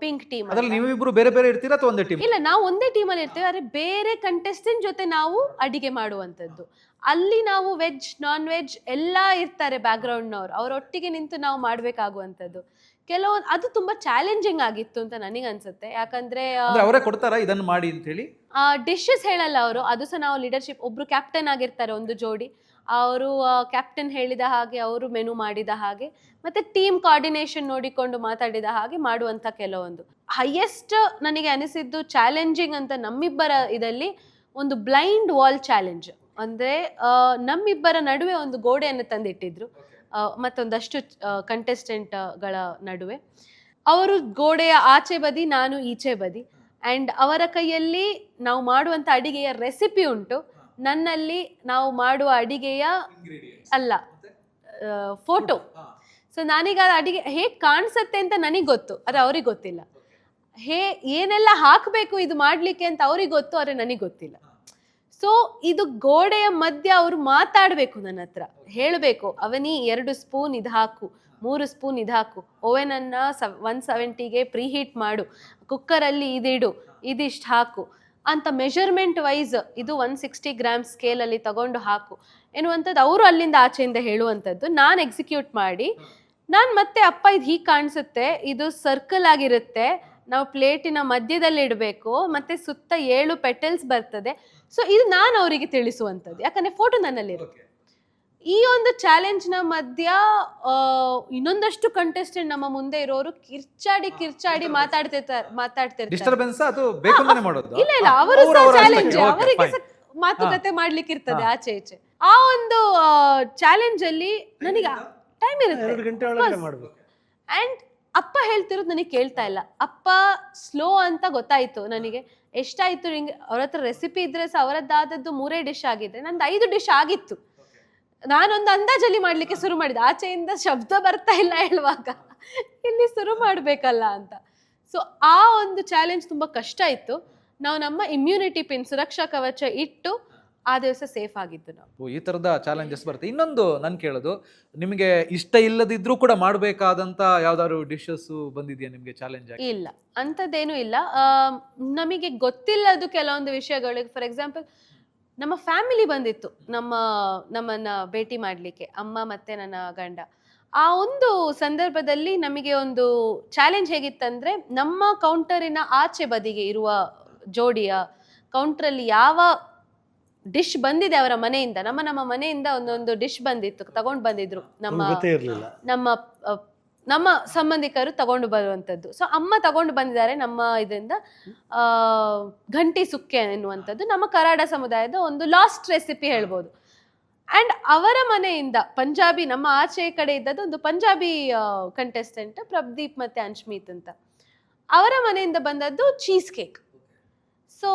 pink team. ಅದ್ರಲ್ಲಿ ನೀವಿಬ್ರು ಬೇರೆ ಬೇರೆ ಇರ್ತೀರಾ ಅಥವಾ ಒಂದೇ ಟೀಮ್? ಇಲ್ಲ, ನಾವು ಒಂದೇ ಟೀಮಲ್ಲಿ ಇರ್ತೇವೆ. ಆದರೆ ಬೇರೆ ಕಂಟೆಸ್ಟೆಂಟ್ ಜೊತೆ ನಾವು ಅಡಿಗೆ ಮಾಡುವಂಥದ್ದು. ಅಲ್ಲಿ ನಾವು ವೆಜ್, ನಾನ್ ವೆಜ್ ಎಲ್ಲ ಇರ್ತಾರೆ ಬ್ಯಾಕ್ಗ್ರೌಂಡ್ನವ್ರು, ಅವರೊಟ್ಟಿಗೆ ನಿಂತು ನಾವು ಮಾಡಬೇಕಾಗುವಂಥದ್ದು. ಕೆಲವೊಂದು ಅದು ತುಂಬಾ ಚಾಲೆಂಜಿಂಗ್ ಆಗಿತ್ತು ಅಂತ ನನಗೆ ಅನ್ಸುತ್ತೆ. ಯಾಕಂದ್ರೆ ಅವರೇ ಕೊಡ್ತಾರಾ ಇದನ್ನು ಮಾಡಿ ಅಂತ ಹೇಳಿ? ಡಿಶಸ್ ಹೇಳಲ್ಲ ಅವರು, ಅದು ಸಹ ನಾವು ಲೀಡರ್ಶಿಪ್. ಒಬ್ರು ಕ್ಯಾಪ್ಟನ್ ಆಗಿರ್ತಾರೆ ಒಂದು ಜೋಡಿ, ಅವರು ಕ್ಯಾಪ್ಟನ್ ಹೇಳಿದ ಹಾಗೆ, ಅವರು ಮೆನು ಮಾಡಿದ ಹಾಗೆ, ಮತ್ತೆ ಟೀಮ್ ಕೋಆರ್ಡಿನೇಷನ್ ನೋಡಿಕೊಂಡು ಮಾತಾಡಿದ ಹಾಗೆ ಮಾಡುವಂಥ ಕೆಲವೊಂದು. ಹೈಯೆಸ್ಟ್ ನನಗೆ ಅನಿಸಿದ್ದು ಚಾಲೆಂಜಿಂಗ್ ಅಂತ ನಮ್ಮಿಬ್ಬರ ಇದರಲ್ಲಿ ಒಂದು ಬ್ಲೈಂಡ್ ವಾಲ್ ಚಾಲೆಂಜ್. ಅಂದರೆ ನಮ್ಮಿಬ್ಬರ ನಡುವೆ ಒಂದು ಗೋಡೆಯನ್ನು ತಂದಿಟ್ಟಿದ್ರು, ಮತ್ತೊಂದಷ್ಟು ಕಂಟೆಸ್ಟೆಂಟ್ಗಳ ನಡುವೆ. ಅವರು ಗೋಡೆಯ ಆಚೆ ಬದಿ, ನಾನು ಈಚೆ ಬದಿ. ಆ್ಯಂಡ್ ಅವರ ಕೈಯಲ್ಲಿ ನಾವು ಮಾಡುವಂಥ ಅಡಿಗೆಯ ರೆಸಿಪಿ ಉಂಟು, ನನ್ನಲ್ಲಿ ನಾವು ಮಾಡುವ ಅಡಿಗೆಯ ಅಲ್ಲ ಫೋಟೋ. ಸೊ ನಾನೀಗ ಅಡಿಗೆ ಹೇಗೆ ಕಾಣಿಸುತ್ತೆ ಅಂತ ನನಗೆ ಗೊತ್ತು, ಆದರೆ ಅವ್ರಿಗೆ ಗೊತ್ತಿಲ್ಲ. ಏನೆಲ್ಲ ಹಾಕಬೇಕು ಇದು ಮಾಡಲಿಕ್ಕೆ ಅಂತ ಅವ್ರಿಗೆ ಗೊತ್ತು, ಆದರೆ ನನಗೆ ಗೊತ್ತಿಲ್ಲ. ಸೊ ಇದು ಗೋಡೆಯ ಮಧ್ಯೆ ಅವರು ಮಾತಾಡಬೇಕು, ನನ್ನ ಹತ್ರ ಹೇಳಬೇಕು, ಅವನಿ 2 ಸ್ಪೂನ್ ಇದು ಹಾಕು, 3 ಸ್ಪೂನ್ ಇದು ಹಾಕು, ಓವೆನನ್ನು 170ಗೆ ಪ್ರೀಹೀಟ್ ಮಾಡು, ಕುಕ್ಕರಲ್ಲಿ ಇದಿಡು, ಇದಿಷ್ಟು ಹಾಕು ಅಂತ ಮೆಷರ್ಮೆಂಟ್ ವೈಸ್ ಇದು 160 ಗ್ರಾಮ್ ಸ್ಕೇಲಲ್ಲಿ ತಗೊಂಡು ಹಾಕು ಎನ್ನುವಂಥದ್ದು ಅವರು ಅಲ್ಲಿಂದ ಆಚೆಯಿಂದ ಹೇಳುವಂಥದ್ದು. ನಾನು ಎಕ್ಸಿಕ್ಯೂಟ್ ಮಾಡಿ, ನಾನು ಮತ್ತೆ ಅಪ್ಪ ಇದು ಹೀಗೆ ಕಾಣಿಸುತ್ತೆ, ಇದು ಸರ್ಕಲ್ ಆಗಿರುತ್ತೆ, ನಾವು ಪ್ಲೇಟಿನ ಮಧ್ಯದಲ್ಲಿ ಇಡಬೇಕು, ಮತ್ತೆ ಸುತ್ತ 7 ಪೆಟಲ್ಸ್ ಬರ್ತದೆ. ಸೊ ಇದು ನಾನು ಅವರಿಗೆ ತಿಳಿಸುವಂಥದ್ದು, ಯಾಕಂದರೆ ಫೋಟೋ ನನ್ನಲ್ಲಿರುತ್ತೆ. ಈ ಒಂದು ಚಾಲೆಂಜ್ನ ಮಧ್ಯ ಇನ್ನೊಂದಷ್ಟು ಕಂಟೆಸ್ಟೆಂಟ್ ನಮ್ಮ ಮುಂದೆ ಇರೋರು ಕಿರ್ಚಾಡಿ ಮಾತಾಡ್ತಿರ್ತಾರೆ. ಡಿಸ್ಟರ್ಬೆನ್ಸ್ ಅದು ಬೇಕಂತಾನೆ ಮಾಡೋದು. ಇಲ್ಲ ಅವರು ಚಾಲೆಂಜ್, Okay, ಅವರಿಗೆ fine. ಮಾತುಕತೆ ಮಾಡ್ಲಿಕ್ಕೆ ಇರ್ತದೆ ಆಚೆ ಈಚೆ. ಆ ಒಂದು ಚಾಲೆಂಜ್ ಅಲ್ಲಿ ನನಗೆ ಟೈಮ್ 2 ಇರುತ್ತೆ ಗಂಟೆ ಒಳಗಡೆ ಮಾಡಬೇಕು. ಅಂಡ್ ಅಪ್ಪ ಹೇಳ್ತಿರೋದು ನನಗೆ ಕೇಳ್ತಾ ಇಲ್ಲ. ಅಪ್ಪ ಸ್ಲೋ ಅಂತ ಗೊತ್ತಾಯ್ತು ನನಗೆ. ಎಷ್ಟಾಯ್ತು ನಿಂಗೆ? ಅವ್ರ ಹತ್ರ ರೆಸಿಪಿ ಇದ್ರೆ ಸಹ ಅವರದ್ದಾದದ್ದು 3 ಡಿಶ್ ಆಗಿದ್ರೆ ನಂದು 5 ಡಿಶ್ ಆಗಿತ್ತು. ನಾನೊಂದು ಅಂದಾಜಲ್ಲಿ ಮಾಡ್ಲಿಕ್ಕೆ ಶುರು ಮಾಡಿದೆ, ಆಚೆಯಿಂದ ಶಬ್ದ ಬರ್ತಾ ಇಲ್ಲ ಹೇಳುವಾಗ ಇಲ್ಲಿ ಶುರು ಮಾಡ್ಬೇಕಲ್ಲ ಅಂತ. ಸೊ ಆ ಒಂದು ಚಾಲೆಂಜ್ ತುಂಬಾ ಕಷ್ಟ ಇತ್ತು. ನಾವು ನಮ್ಮ ಇಮ್ಯುನಿಟಿ ಪಿನ್, ಸುರಕ್ಷಾ ಕವಚ ಇಟ್ಟು ಆ ದಿವಸ ಸೇಫ್ ಆಗಿದ್ದು ನಾವು. ಈ ತರದ ಚಾಲೆಂಜಸ್ ಬರುತ್ತೆ. ಇನ್ನೊಂದು ನಾನು ಕೇಳೋದು, ನಿಮಗೆ ಇಷ್ಟ ಇಲ್ಲದಿದ್ರೂ ಕೂಡ ಮಾಡಬೇಕಾದಂತ ಯಾವ್ದಾದ್ರು ಡಿಶಸ್ ಬಂದಿದೆಯಾ ನಿಮ್ಗೆ ಚಾಲೆಂಜ್ ಆಗಿ? ಇಲ್ಲ, ಅಂಥದ್ದೇನೂ ಇಲ್ಲ. ನಮಗೆ ಗೊತ್ತಿಲ್ಲದು ಕೆಲವೊಂದು ವಿಷಯಗಳಿಗೆ. ಫಾರ್ ಎಕ್ಸಾಂಪಲ್, ನಮ್ಮ ಫ್ಯಾಮಿಲಿ ಬಂದಿತ್ತು ನಮ್ಮನ್ನ ಭೇಟಿ ಮಾಡಲಿಕ್ಕೆ, ಅಮ್ಮ ಮತ್ತೆ ನನ್ನ ಗಂಡ. ಆ ಒಂದು ಸಂದರ್ಭದಲ್ಲಿ ನಮಗೆ ಒಂದು ಚಾಲೆಂಜ್ ಹೇಗಿತ್ತಂದ್ರೆ, ನಮ್ಮ ಕೌಂಟರಿನ ಆಚೆ ಬದಿಗೆ ಇರುವ ಜೋಡಿಯ ಕೌಂಟ್ರಲ್ಲಿ ಯಾವ ಡಿಶ್ ಬಂದಿದೆ ಅವರ ಮನೆಯಿಂದ, ನಮ್ಮ ಮನೆಯಿಂದ ಒಂದೊಂದು ಡಿಶ್ ಬಂದಿತ್ತು, ತಗೊಂಡು ಬಂದಿದ್ರು ಗೊತ್ತೇ ಇರಲಿಲ್ಲ. ನಮ್ಮ ಸಂಬಂಧಿಕರು ತಗೊಂಡು ಬರುವಂಥದ್ದು. ಸೊ ಅಮ್ಮ ತಗೊಂಡು ಬಂದಿದ್ದಾರೆ ನಮ್ಮ ಇದರಿಂದ ಘಂಟಿ ಸುಕ್ಕೆ ಎನ್ನುವಂಥದ್ದು ನಮ್ಮ ಕರಾಡ ಸಮುದಾಯದ ಒಂದು ಲಾಸ್ಟ್ ರೆಸಿಪಿ ಹೇಳ್ಬೋದು. ಅಂಡ್ ಅವರ ಮನೆಯಿಂದ ಪಂಜಾಬಿ, ನಮ್ಮ ಆಚೆ ಕಡೆ ಇದ್ದದ್ದು ಒಂದು ಪಂಜಾಬಿ ಕಂಟೆಸ್ಟೆಂಟ್ ಪ್ರದೀಪ್ ಮತ್ತೆ ಅನ್ಶ್ಮೀತ್ ಅಂತ, ಅವರ ಮನೆಯಿಂದ ಬಂದದ್ದು ಚೀಸ್ ಕೇಕ್. ಸೊ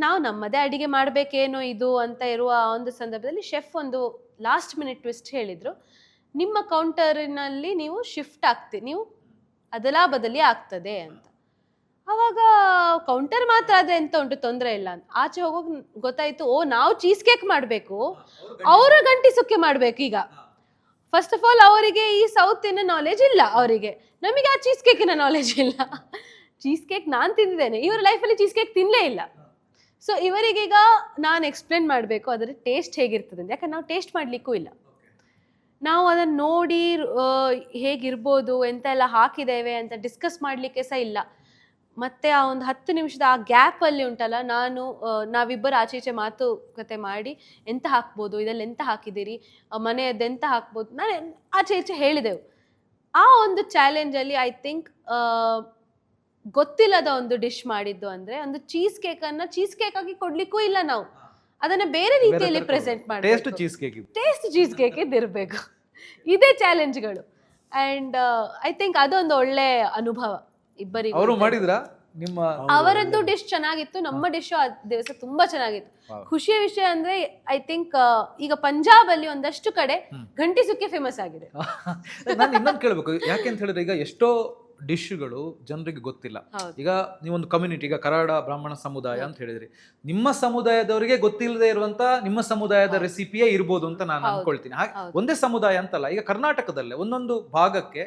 ನಾವು ನಮ್ಮದೇ ಅಡಿಗೆ ಮಾಡಬೇಕೇನೋ ಇದು ಅಂತ ಇರುವ ಒಂದು ಸಂದರ್ಭದಲ್ಲಿ ಶೆಫ್ ಒಂದು ಲಾಸ್ಟ್ ಮಿನಿಟ್ ಟ್ವಿಸ್ಟ್ ಹೇಳಿದ್ರು, ನಿಮ್ಮ ಕೌಂಟರಿನಲ್ಲಿ ನೀವು ಶಿಫ್ಟ್ ಆಗ್ತೀರಿ, ನೀವು ಅದಲಾ ಬದಲಿ ಆಗ್ತದೆ ಅಂತ. ಅವಾಗ ಕೌಂಟರ್ ಮಾತ್ರ ಆದ್ರೆ ಎಂತ ಉಂಟು, ತೊಂದರೆ ಇಲ್ಲ ಅಂತ. ಆಚೆ ಹೋಗೋಕೆ ಗೊತ್ತಾಯ್ತು, ಓ ನಾವು ಚೀಸ್ ಕೇಕ್ ಮಾಡಬೇಕು, ಅವರು ಗಂಟಿ ಸುಕ್ಕೆ ಮಾಡಬೇಕು. ಈಗ ಫಸ್ಟ್ ಆಫ್ ಆಲ್ ಅವರಿಗೆ ಈ ಸೌತಿನ ನಾಲೆಜ್ ಇಲ್ಲ, ಅವರಿಗೆ. ನಮಗೆ ಆ ಚೀಸ್ ಕೇಕಿನ ನಾಲೆಜ್ ಇಲ್ಲ. ಚೀಸ್ ಕೇಕ್ ನಾನು ತಿಂದಿದ್ದೇನೆ, ಇವರ ಲೈಫಲ್ಲಿ ಚೀಸ್ ಕೇಕ್ ತಿನ್ನಲೇ ಇಲ್ಲ. ಸೊ ಇವರಿಗೀಗ ನಾನು ಎಕ್ಸ್ಪ್ಲೇನ್ ಮಾಡಬೇಕು ಅದರ ಟೇಸ್ಟ್ ಹೇಗಿರ್ತದೆ ಅಂತ. ಯಾಕಂದ್ರೆ ನಾವು ಟೇಸ್ಟ್ ಮಾಡಲಿಕ್ಕೂ ಇಲ್ಲ, ನಾವು ಅದನ್ನು ನೋಡಿ ಹೇಗಿರ್ಬೋದು, ಎಂತೆಲ್ಲ ಹಾಕಿದ್ದೇವೆ ಅಂತ ಡಿಸ್ಕಸ್ ಮಾಡಲಿಕ್ಕೆ ಸಹ ಇಲ್ಲ. ಮತ್ತೆ ಆ ಒಂದು 10 ನಿಮಿಷದ ಆ ಗ್ಯಾಪಲ್ಲಿ ಉಂಟಲ್ಲ, ನಾವಿಬ್ಬರು ಆಚೆ ಈಚೆ ಮಾತುಕತೆ ಮಾಡಿ ಎಂತ ಹಾಕ್ಬೋದು, ಇದೆಲ್ಲ ಎಂತ ಹಾಕಿದ್ದೀರಿ, ಮನೆಯದ್ದು ಎಂತ ಹಾಕ್ಬೋದು, ನಾನು ಆಚೆ ಈಚೆ ಹೇಳಿದೆವು. ಆ ಒಂದು ಚಾಲೆಂಜಲ್ಲಿ ಐ ಥಿಂಕ್ ಗೊತ್ತಿಲ್ಲದ ಒಂದು ಡಿಶ್ ಮಾಡಿದ್ದು ಅಂದ್ರೆ, ಒಂದು ಚೀಸ್ ಕೇಕನ್ನು ಚೀಸ್ ಕೇಕ್ ಆಗಿ ಕೊಡ್ಲಿಕ್ಕೂ ಇಲ್ಲ, ನಾವು ಅದನ್ನ ಬೇರೆ ರೀತಿಯಲ್ಲಿ ಪ್ರೆಸೆಂಟ್ ಮಾಡಿ ಟೇಸ್ಟ್ ಚೀಸ್ ಕೇಕ್ ಇದಿರಬೇಕು. ಇದೇ ಚಾಲೆಂಜ್ಗಳು. ಅಂಡ್ ಐ ಥಿಂಕ್ ಅದೊಂದು ಒಳ್ಳೆ ಅನುಭವ ಇಬ್ಬರಿಗೂ. ಅವರು ಮಾಡಿದ್ರಾ? ನಿಮ್ಮ ಅವರದ್ದು ಡಿಶ್ ಚೆನ್ನಾಗಿತ್ತು, ನಮ್ಮ ಡಿಶ್ ಆ ದಿವಸ ತುಂಬಾ ಚೆನ್ನಾಗಿತ್ತು. ಖುಷಿಯ ವಿಷಯ ಅಂದ್ರೆ ಐ ಥಿಂಕ್ ಈಗ ಪಂಜಾಬ್ ಅಲ್ಲಿ ಒಂದಷ್ಟು ಕಡೆ ಘಂಟಿ ಸುಕ್ಕೆ ಫೇಮಸ್ ಆಗಿದೆ. ನಾನು ಇನ್ನೊಂದು ಕೇಳಬೇಕು, ಯಾಕೆಂತ ಹೇಳಿದ್ರೆ ಈಗ ಎಷ್ಟೋ ಡಿಶ್ಗಳು ಜನರಿಗೆ ಗೊತ್ತಿಲ್ಲ. ಈಗ ನೀವೊಂದು ಕಮ್ಯುನಿಟಿ, ಈಗ ಕರಾಡ ಬ್ರಾಹ್ಮಣ ಸಮುದಾಯ ಅಂತ ಹೇಳಿದ್ರಿ, ನಿಮ್ಮ ಸಮುದಾಯದವರಿಗೆ ಗೊತ್ತಿಲ್ಲದೆ ಇರುವಂತ ನಿಮ್ಮ ಸಮುದಾಯದ ರೆಸಿಪಿಯೇ ಇರ್ಬೋದು ಅಂತ ನಾನು ಅನ್ಕೊಳ್ತೀನಿ. ಒಂದೇ ಸಮುದಾಯ ಅಂತಲ್ಲ, ಈಗ ಕರ್ನಾಟಕದಲ್ಲೇ ಒಂದೊಂದು ಭಾಗಕ್ಕೆ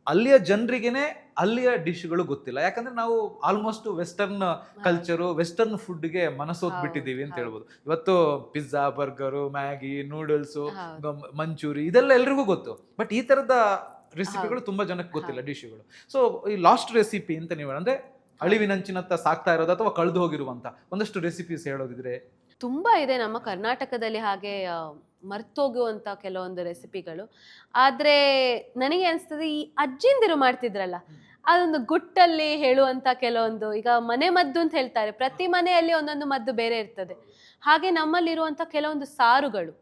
ಅಲ್ಲಿಯ ಜನರಿಗೇನೆ ಅಲ್ಲಿಯ ಡಿಶ್ಗಳು ಗೊತ್ತಿಲ್ಲ. ಯಾಕಂದ್ರೆ ನಾವು ಆಲ್ಮೋಸ್ಟ್ ವೆಸ್ಟರ್ನ್ ಕಲ್ಚರು, ವೆಸ್ಟರ್ನ್ ಫುಡ್ಗೆ ಮನಸೋತ್ ಬಿಟ್ಟಿದ್ದೀವಿ ಅಂತ ಹೇಳ್ಬೋದು. ಇವತ್ತು pizza, burger, Maggi, noodles, manchurian ಇದೆಲ್ಲ ಎಲ್ರಿಗೂ ಗೊತ್ತು. ಬಟ್ ಈ ತರದ ರೆಸಿಪಿಗಳು ತುಂಬಾ ಜನಕ್ಕೆ ಗೊತ್ತಿಲ್ಲ, ಡಿಶ್ಗಳು. ಸೊ ಈ ಲಾಸ್ಟ್ ರೆಸಿಪಿ ಅಂತ ನೀವು ಅಂದ್ರೆ ಅಳಿವಿನಂಚಿನತ್ತ ಸಾಕ್ತಾ ಇರೋದು ಅಥವಾ ಕಳೆದು ಹೋಗಿರುವಂತ ಒಂದಷ್ಟು ರೆಸಿಪೀಸ್ ಹೇಳೋದಿದ್ರೆ? ತುಂಬಾ ಇದೆ ನಮ್ಮ ಕರ್ನಾಟಕದಲ್ಲಿ ಹಾಗೆ ಮರ್ತೋಗುವಂತ ಕೆಲವೊಂದು ರೆಸಿಪಿಗಳು. ಆದ್ರೆ ನನಗೆ ಅನಿಸ್ತದೆ, ಈ ಅಜ್ಜಿಂದಿರು ಮಾಡ್ತಿದ್ರಲ್ಲ, ಅದೊಂದು ಗುಟ್ಟಲ್ಲಿ ಹೇಳುವಂತ ಕೆಲವೊಂದು, ಈಗ ಮನೆ ಮದ್ದು ಅಂತ ಹೇಳ್ತಾರೆ, ಪ್ರತಿ ಮನೆಯಲ್ಲಿ ಒಂದೊಂದು ಮದ್ದು ಬೇರೆ ಇರ್ತದೆ. ಹಾಗೆ ನಮ್ಮಲ್ಲಿರುವಂತ ಕೆಲವೊಂದು ಸಾರುಗಳು,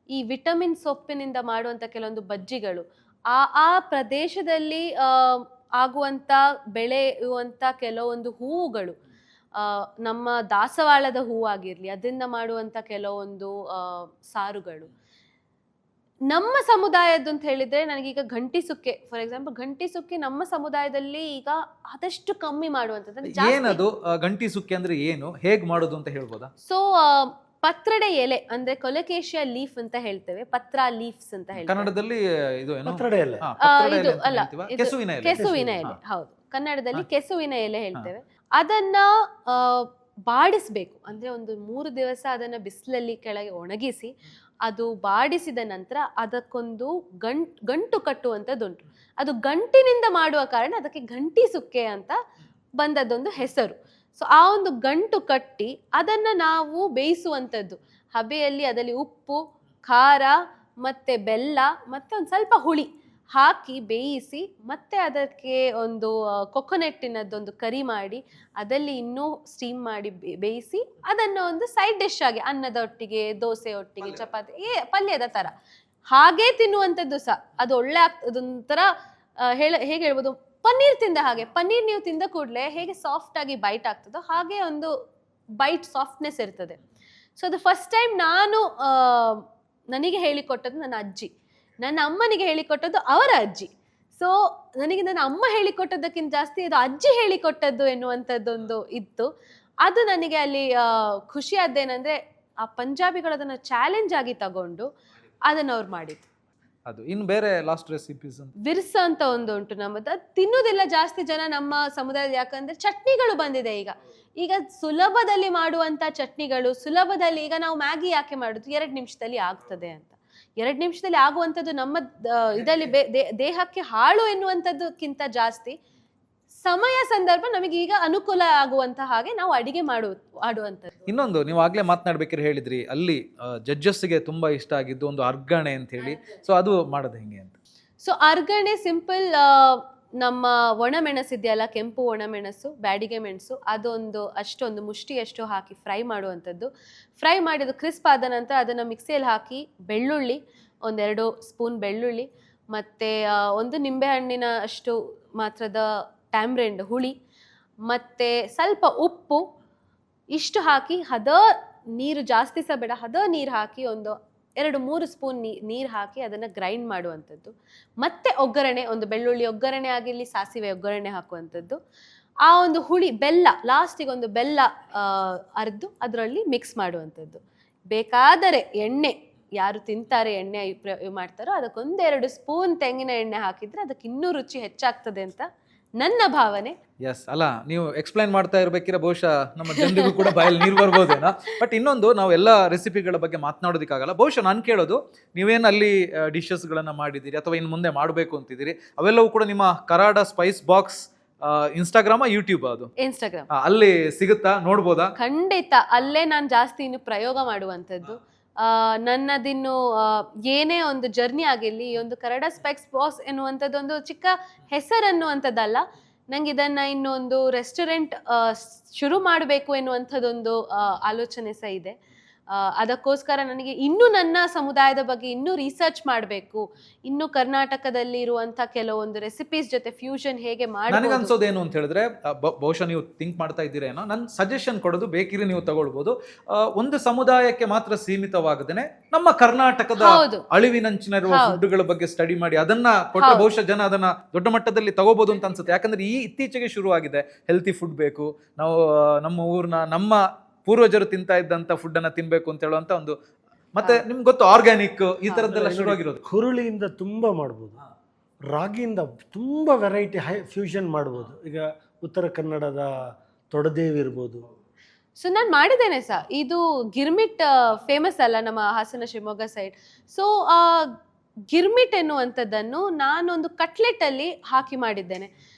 ಈ ವಿಟಮಿನ್ ಸೊಪ್ಪಿನಿಂದ ಮಾಡುವಂತ ಕೆಲವೊಂದು ಬಜ್ಜಿಗಳು, ಆ ಪ್ರದೇಶದಲ್ಲಿ ಆಗುವಂತ ಬೆಳೆಯುವಂತ ಕೆಲವೊಂದು ಹೂವುಗಳು, ನಮ್ಮ ದಾಸವಾಳದ ಹೂವಾಗಿರ್ಲಿ, ಅದರಿಂದ ಮಾಡುವಂತ ಕೆಲವೊಂದು ಸಾರುಗಳು. ನಮ್ಮ ಸಮುದಾಯದ್ದು ಅಂತ ಹೇಳಿದ್ರೆ, ನನಗೀಗ ಘಂಟಿ ಸುಕ್ಕೆ, ಫಾರ್ ಎಕ್ಸಾಂಪಲ್ ಘಂಟಿ ಸುಕ್ಕೆ ನಮ್ಮ ಸಮುದಾಯದಲ್ಲಿ ಈಗ ಆದಷ್ಟು ಕಮ್ಮಿ ಮಾಡುವಂಥದ್ದು. ಏನದು ಘಂಟಿ ಸುಕ್ಕೆ ಅಂದ್ರೆ ಏನು, ಹೇಗ್ ಮಾಡೋದು ಅಂತ ಹೇಳ್ಬೋದಾ? ಸೊ ಪತ್ರಡೆ ಎಲೆ ಅಂದ್ರೆ ಕೊಲಕೇಶಿಯಾ ಲೀಫ್ ಅಂತ ಹೇಳ್ತೇವೆ, ಪತ್ರ ಲೀಫ್ಸ್ ಅಂತ ಹೇಳ್ತೇವೆ ಕನ್ನಡದಲ್ಲಿ. ಇದು ಏನು? ಪತ್ರಡೆ ಎಲೆ. ಇದು ಅಲ್ಲ, ಕೆಸುವಿನ ಎಲೆ. ಹೌದು, ಕನ್ನಡದಲ್ಲಿ ಕೆಸುವಿನ ಎಲೆ ಹೇಳ್ತೇವೆ. ಅದನ್ನ ಬಾಡಿಸ್ಬೇಕು. ಅಂದ್ರೆ ಒಂದು 3 ದಿವಸ ಅದನ್ನ ಬಿಸಿಲಲ್ಲಿ ಕೆಳಗೆ ಒಣಗಿಸಿ, ಅದು ಬಾಡಿಸಿದ ನಂತರ ಅದಕ್ಕೊಂದು ಗಂಟು ಕಟ್ಟುವಂಥದ್ದುಂಟು. ಅದು ಗಂಟಿನಿಂದ ಮಾಡುವ ಕಾರಣ ಅದಕ್ಕೆ ಘಂಟಿ ಸುಕ್ಕೆ ಅಂತ ಬಂದದ್ದೊಂದು ಹೆಸರು. ಸೊ ಆ ಒಂದು ಗಂಟು ಕಟ್ಟಿ ಅದನ್ನ ನಾವು ಬೇಯಿಸುವಂಥದ್ದು ಹಬೆಯಲ್ಲಿ. ಅದರಲ್ಲಿ ಉಪ್ಪು, ಖಾರ ಮತ್ತು ಬೆಲ್ಲ ಮತ್ತು ಒಂದು ಸ್ವಲ್ಪ ಹುಳಿ ಹಾಕಿ ಬೇಯಿಸಿ ಮತ್ತೆ ಅದಕ್ಕೆ ಒಂದು ಕೊಕೊನೆಟ್ಟಿನದ್ದೊಂದು ಕರಿ ಮಾಡಿ ಅದಲ್ಲಿ ಇನ್ನೂ ಸ್ಟೀಮ್ ಮಾಡಿ ಬೇಯಿಸಿ ಅದನ್ನು ಒಂದು ಸೈಡ್ ಡಿಶ್ ಆಗಿ ಅನ್ನದ ಒಟ್ಟಿಗೆ, ದೋಸೆ ಒಟ್ಟಿಗೆ, ಚಪಾತಿ ಪಲ್ಯದ ಥರ ಹಾಗೇ ತಿನ್ನುವಂಥದ್ದು ಸಹ ಅದು ಒಳ್ಳೆ ಅದೊಂಥರ ಹೇಗೆ ಹೇಳ್ಬೋದು, ಪನ್ನೀರ್ ತಿಂದ ಹಾಗೆ. ಪನ್ನೀರ್ ನೀವು ತಿಂದ ಕೂಡಲೇ ಹೇಗೆ ಸಾಫ್ಟ್ ಆಗಿ ಬೈಟ್ ಆಗ್ತದೋ ಹಾಗೆ ಒಂದು ಬೈಟ್ ಸಾಫ್ಟ್ನೆಸ್ ಇರ್ತದೆ. ಸೊ ಅದು ಫಸ್ಟ್ ಟೈಮ್ ನನಗೆ ಹೇಳಿಕೊಟ್ಟದ್ದು ನನ್ನ ಅಜ್ಜಿ, ನನ್ನ ಅಮ್ಮನಿಗೆ ಹೇಳಿಕೊಟ್ಟದ್ದು ಅವರ ಅಜ್ಜಿ. ಸೊ ನನಗೆ ನನ್ನ ಅಮ್ಮ ಹೇಳಿಕೊಟ್ಟದ್ದಕ್ಕಿಂತ ಜಾಸ್ತಿ ಇದು ಅಜ್ಜಿ ಹೇಳಿಕೊಟ್ಟದ್ದು ಎನ್ನುವಂಥದ್ದೊಂದು ಇತ್ತು. ಅದು ನನಗೆ ಅಲ್ಲಿ ಖುಷಿಯಾದ್ದೇನೆಂದರೆ ಆ ಪಂಜಾಬಿಗಳು ಅದನ್ನು ಚಾಲೆಂಜ್ ಆಗಿ ತಗೊಂಡು ಅದನ್ನು ಅವ್ರು ಮಾಡಿದ್ದು. ಅದು ಇನ್ನು ಬೇರೆ ಲಾಸ್ಟ್ ರೆಸಿಪೀಸ್ ವಿರ್ಸ ಅಂತ ಒಂದು ಉಂಟು ನಮ್ಮದು, ಅದು ತಿನ್ನೋದಿಲ್ಲ ಜಾಸ್ತಿ ಜನ ನಮ್ಮ ಸಮುದಾಯದಲ್ಲಿ. ಯಾಕಂದ್ರೆ ಚಟ್ನಿಗಳು ಬಂದಿದೆ ಈಗ ಸುಲಭದಲ್ಲಿ ಮಾಡುವಂಥ ಚಟ್ನಿಗಳು, ಸುಲಭದಲ್ಲಿ ಈಗ ನಾವು ಮ್ಯಾಗಿ ಯಾಕೆ ಮಾಡೋದು, 2 ನಿಮಿಷದಲ್ಲಿ ಆಗ್ತದೆ ಅಂತ. 2 ನಿಮಿಷದಲ್ಲಿ ಆಗುವಂಥದ್ದು ನಮ್ಮ ಇದರಲ್ಲಿ ದೇಹಕ್ಕೆ ಹಾಳು ಎನ್ನುವಂಥದ್ದಕ್ಕಿಂತ ಜಾಸ್ತಿ ಸಮಯ ಸಂದರ್ಭ ನಮಗೆ ಈಗ ಅನುಕೂಲ ಆಗುವಂತ ಹಾಗೆ ನಾವು ಅಡಿಗೆ ಆಡುವಂಥದ್ದು. ಇನ್ನೊಂದು, ನೀವು ಆಗ್ಲೇ ಮಾತನಾಡ್ಬೇಕಾದ್ರೆ ಹೇಳಿದ್ರಿ ಅಲ್ಲಿ ಜಡ್ಜಸ್ಗೆ ತುಂಬಾ ಇಷ್ಟ ಆಗಿದ್ದು ಒಂದು ಅರ್ಗಣೆ ಅಂತ ಹೇಳಿ. ಸೊ ಅದು ಮಾಡೋದು ಹೆಂಗೆ ಅಂತ? ಸೊ ಅರ್ಗಣೆ ಸಿಂಪಲ್, ನಮ್ಮ ಒಣಮೆಣಸು ಇದೆಯಲ್ಲ, ಕೆಂಪು ಒಣಮೆಣಸು, ಬ್ಯಾಡಿಗೆ ಮೆಣಸು, ಅದೊಂದು ಅಷ್ಟೊಂದು ಮುಷ್ಟಿಯಷ್ಟು ಹಾಕಿ ಫ್ರೈ ಮಾಡುವಂಥದ್ದು. ಫ್ರೈ ಮಾಡಿದ್ದು ಕ್ರಿಸ್ಪ್ ಆದ ನಂತರ ಅದನ್ನು ಮಿಕ್ಸಿಯಲ್ಲಿ ಹಾಕಿ ಬೆಳ್ಳುಳ್ಳಿ, 1-2 ಸ್ಪೂನ್ ಬೆಳ್ಳುಳ್ಳಿ, ಮತ್ತು 1 ನಿಂಬೆಹಣ್ಣಿನ ಅಷ್ಟು ಮಾತ್ರದ ಟ್ಯಾಮ್ರೆಂಡ್ ಹುಳಿ, ಮತ್ತು ಸ್ವಲ್ಪ ಉಪ್ಪು, ಇಷ್ಟು ಹಾಕಿ ನೀರು ಜಾಸ್ತಿ ಸಹ ಬೇಡ, ನೀರು ಹಾಕಿ 2-3 ಸ್ಪೂನ್ ನೀರು ಹಾಕಿ ಅದನ್ನು ಗ್ರೈಂಡ್ ಮಾಡುವಂಥದ್ದು. ಮತ್ತೆ ಒಗ್ಗರಣೆ, ಒಂದು ಬೆಳ್ಳುಳ್ಳಿ ಒಗ್ಗರಣೆ ಆಗಿರಲಿ, ಸಾಸಿವೆ ಒಗ್ಗರಣೆ ಹಾಕುವಂಥದ್ದು. ಆ ಒಂದು ಹುಳಿ, ಬೆಲ್ಲ, ಲಾಸ್ಟಿಗೆ ಒಂದು ಬೆಲ್ಲ ಅರ್ದು ಅದರಲ್ಲಿ ಮಿಕ್ಸ್ ಮಾಡುವಂಥದ್ದು. ಬೇಕಾದರೆ ಎಣ್ಣೆ, ಯಾರು ತಿಂತಾರೆ ಎಣ್ಣೆ ಮಾಡ್ತಾರೋ ಅದಕ್ಕೊಂದು 2 ಸ್ಪೂನ್ ತೆಂಗಿನ ಎಣ್ಣೆ ಹಾಕಿದರೆ ಅದಕ್ಕೆ ಇನ್ನೂ ರುಚಿ ಹೆಚ್ಚಾಗ್ತದೆ ಅಂತ ನನ್ನ ಭಾವನೆ. ಎಸ್, ಅಲ್ಲ ನೀವು ಎಕ್ಸ್ಪ್ಲೈನ್ ಮಾಡ್ತಾ ಇರ್ಬೇಕಿರ ಬಹುಶಃ ನಮ್ಮ ಜನರಿಗೂ ಕೂಡ ಬಾಯಲ್ಲಿ ನೀರು ಬರ್ಬೋದೇನಾ. ಬಟ್ ಇನ್ನೊಂದು, ನಾವು ಎಲ್ಲ ರೆಸಿಪಿಗಳ ಬಗ್ಗೆ ಮಾತನಾಡೋದಕ್ಕಾಗಲ್ಲ. ಬಹುಶಃ ನಾನು ಕೇಳೋದು, ನೀವೇನು ಅಲ್ಲಿ ಡಿಶಸ್ಗಳನ್ನು ಮಾಡಿದ್ದೀರಿ ಅಥವಾ ಇನ್ನು ಮುಂದೆ ಮಾಡಬೇಕು ಅಂತಿದ್ದೀರಿ, ಅವೆಲ್ಲವೂ ಕೂಡ ನಿಮ್ಮ Karada Spice box Instagram, YouTube? ಅದು ಇನ್ಸ್ಟಾಗ್ರಾಮ್, ಅಲ್ಲಿ ಸಿಗುತ್ತಾ, ನೋಡ್ಬೋದಾ? ಖಂಡಿತ, ಅಲ್ಲೇ ನಾನು ಜಾಸ್ತಿ ಇನ್ನು ಪ್ರಯೋಗ ಮಾಡುವಂಥದ್ದು. ನನ್ನದಿನ್ನು ಏನೇ ಒಂದು ಜರ್ನಿ ಆಗಿರಲಿ, ಈ ಒಂದು ಕರಾಡ ಸ್ಪೈಸ್ ಬಾಕ್ಸ್ ಎನ್ನುವಂಥದ್ದೊಂದು ಚಿಕ್ಕ ಹೆಸರು ಅನ್ನುವಂಥದ್ದಲ್ಲ, ನಂಗೆ ಇದನ್ನು ಇನ್ನೊಂದು ರೆಸ್ಟೋರೆಂಟ್ ಶುರು ಮಾಡಬೇಕು ಎನ್ನುವಂಥದ್ದೊಂದು ಆಲೋಚನೆ ಸಹ ಇದೆ. ಅದಕ್ಕೋಸ್ಕರ ನನಗೆ ಇನ್ನೂ ನನ್ನ ಸಮುದಾಯದ ಬಗ್ಗೆ ಇನ್ನೂ ರಿಸರ್ಚ್ ಮಾಡಬೇಕು, ಇನ್ನು ಕರ್ನಾಟಕದಲ್ಲಿ ಇರುವಂಥ ಕೆಲವೊಂದು ರೆಸಿಪೀಸ್ ಜೊತೆ ಫ್ಯೂಷನ್ ಹೇಗೆ ಮಾಡಿ. ನನಗೆ ಅನ್ಸೋದೇನು ಅಂತ ಹೇಳಿದ್ರೆ, ಬಹುಶಃ ನೀವು ಥಿಂಕ್ ಮಾಡ್ತಾ ಇದ್ದೀರೇನೋ, ನನ್ನ ಸಜೆಷನ್ ಕೊಡೋದು, ಬೇಕಿರಿ ನೀವು ತಗೊಳ್ಬೋದು. ಒಂದು ಸಮುದಾಯಕ್ಕೆ ಮಾತ್ರ ಸೀಮಿತವಾಗದೇನೆ ನಮ್ಮ ಕರ್ನಾಟಕದ ಅಳಿವಿನಂಚಿನಿರುವ ಫುಡ್ಗಳ ಬಗ್ಗೆ ಸ್ಟಡಿ ಮಾಡಿ ಅದನ್ನ ಕೊಟ್ಟರೆ ಬಹುಶಃ ಜನ ಅದನ್ನ ದೊಡ್ಡ ಮಟ್ಟದಲ್ಲಿ ತಗೋಬಹುದು ಅಂತ ಅನ್ಸುತ್ತೆ. ಯಾಕಂದ್ರೆ ಇತ್ತೀಚೆಗೆ ಶುರುವಾಗಿದೆ ಹೆಲ್ತಿ ಫುಡ್ ಬೇಕು, ನಾವು ನಮ್ಮ ಊರ್ನ, ನಮ್ಮ ಪೂರ್ವಜರು ತಿಂತಾ ಇದ್ದಂತ ಫುಡ್ ಅನ್ನ ತಿನ್ಬೇಕು ಅಂತ ಹೇಳುವಂತ ಒಂದು, ಮತ್ತೆ ನಿಮ್ಗೆ ಗೊತ್ತು ಆರ್ಗ್ಯಾನಿಕ್ ಈ ತರದ್ದೆಲ್ಲ ಶುರುವಾಗಿರೋದು. ಹುರುಳಿಯಿಂದ ತುಂಬಾ ಮಾಡ್ಬೋದು, ರಾಗಿಯಿಂದ ತುಂಬಾ ವೆರೈಟಿ ಫ್ಯೂಷನ್ ಮಾಡ್ಬೋದು. ಈಗ ಉತ್ತರ ಕನ್ನಡದ ತೊಡದೇವಿ ಇರ್ಬೋದು. ಸೊ ನಾನು ಮಾಡಿದ್ದೇನೆ ಸರ್, ಇದು ಗಿರ್ಮಿಟ್ ಫೇಮಸ್ ಅಲ್ಲ ನಮ್ಮ ಹಾಸನ ಶಿವಮೊಗ್ಗ ಸೈಡ್. ಸೊ ಗಿರ್ಮಿಟ್ ಎನ್ನುವಂಥದ್ದನ್ನು ನಾನೊಂದು ಕಟ್ಲೆಟ್ ಅಲ್ಲಿ ಹಾಕಿ ಮಾಡಿದ್ದೇನೆ.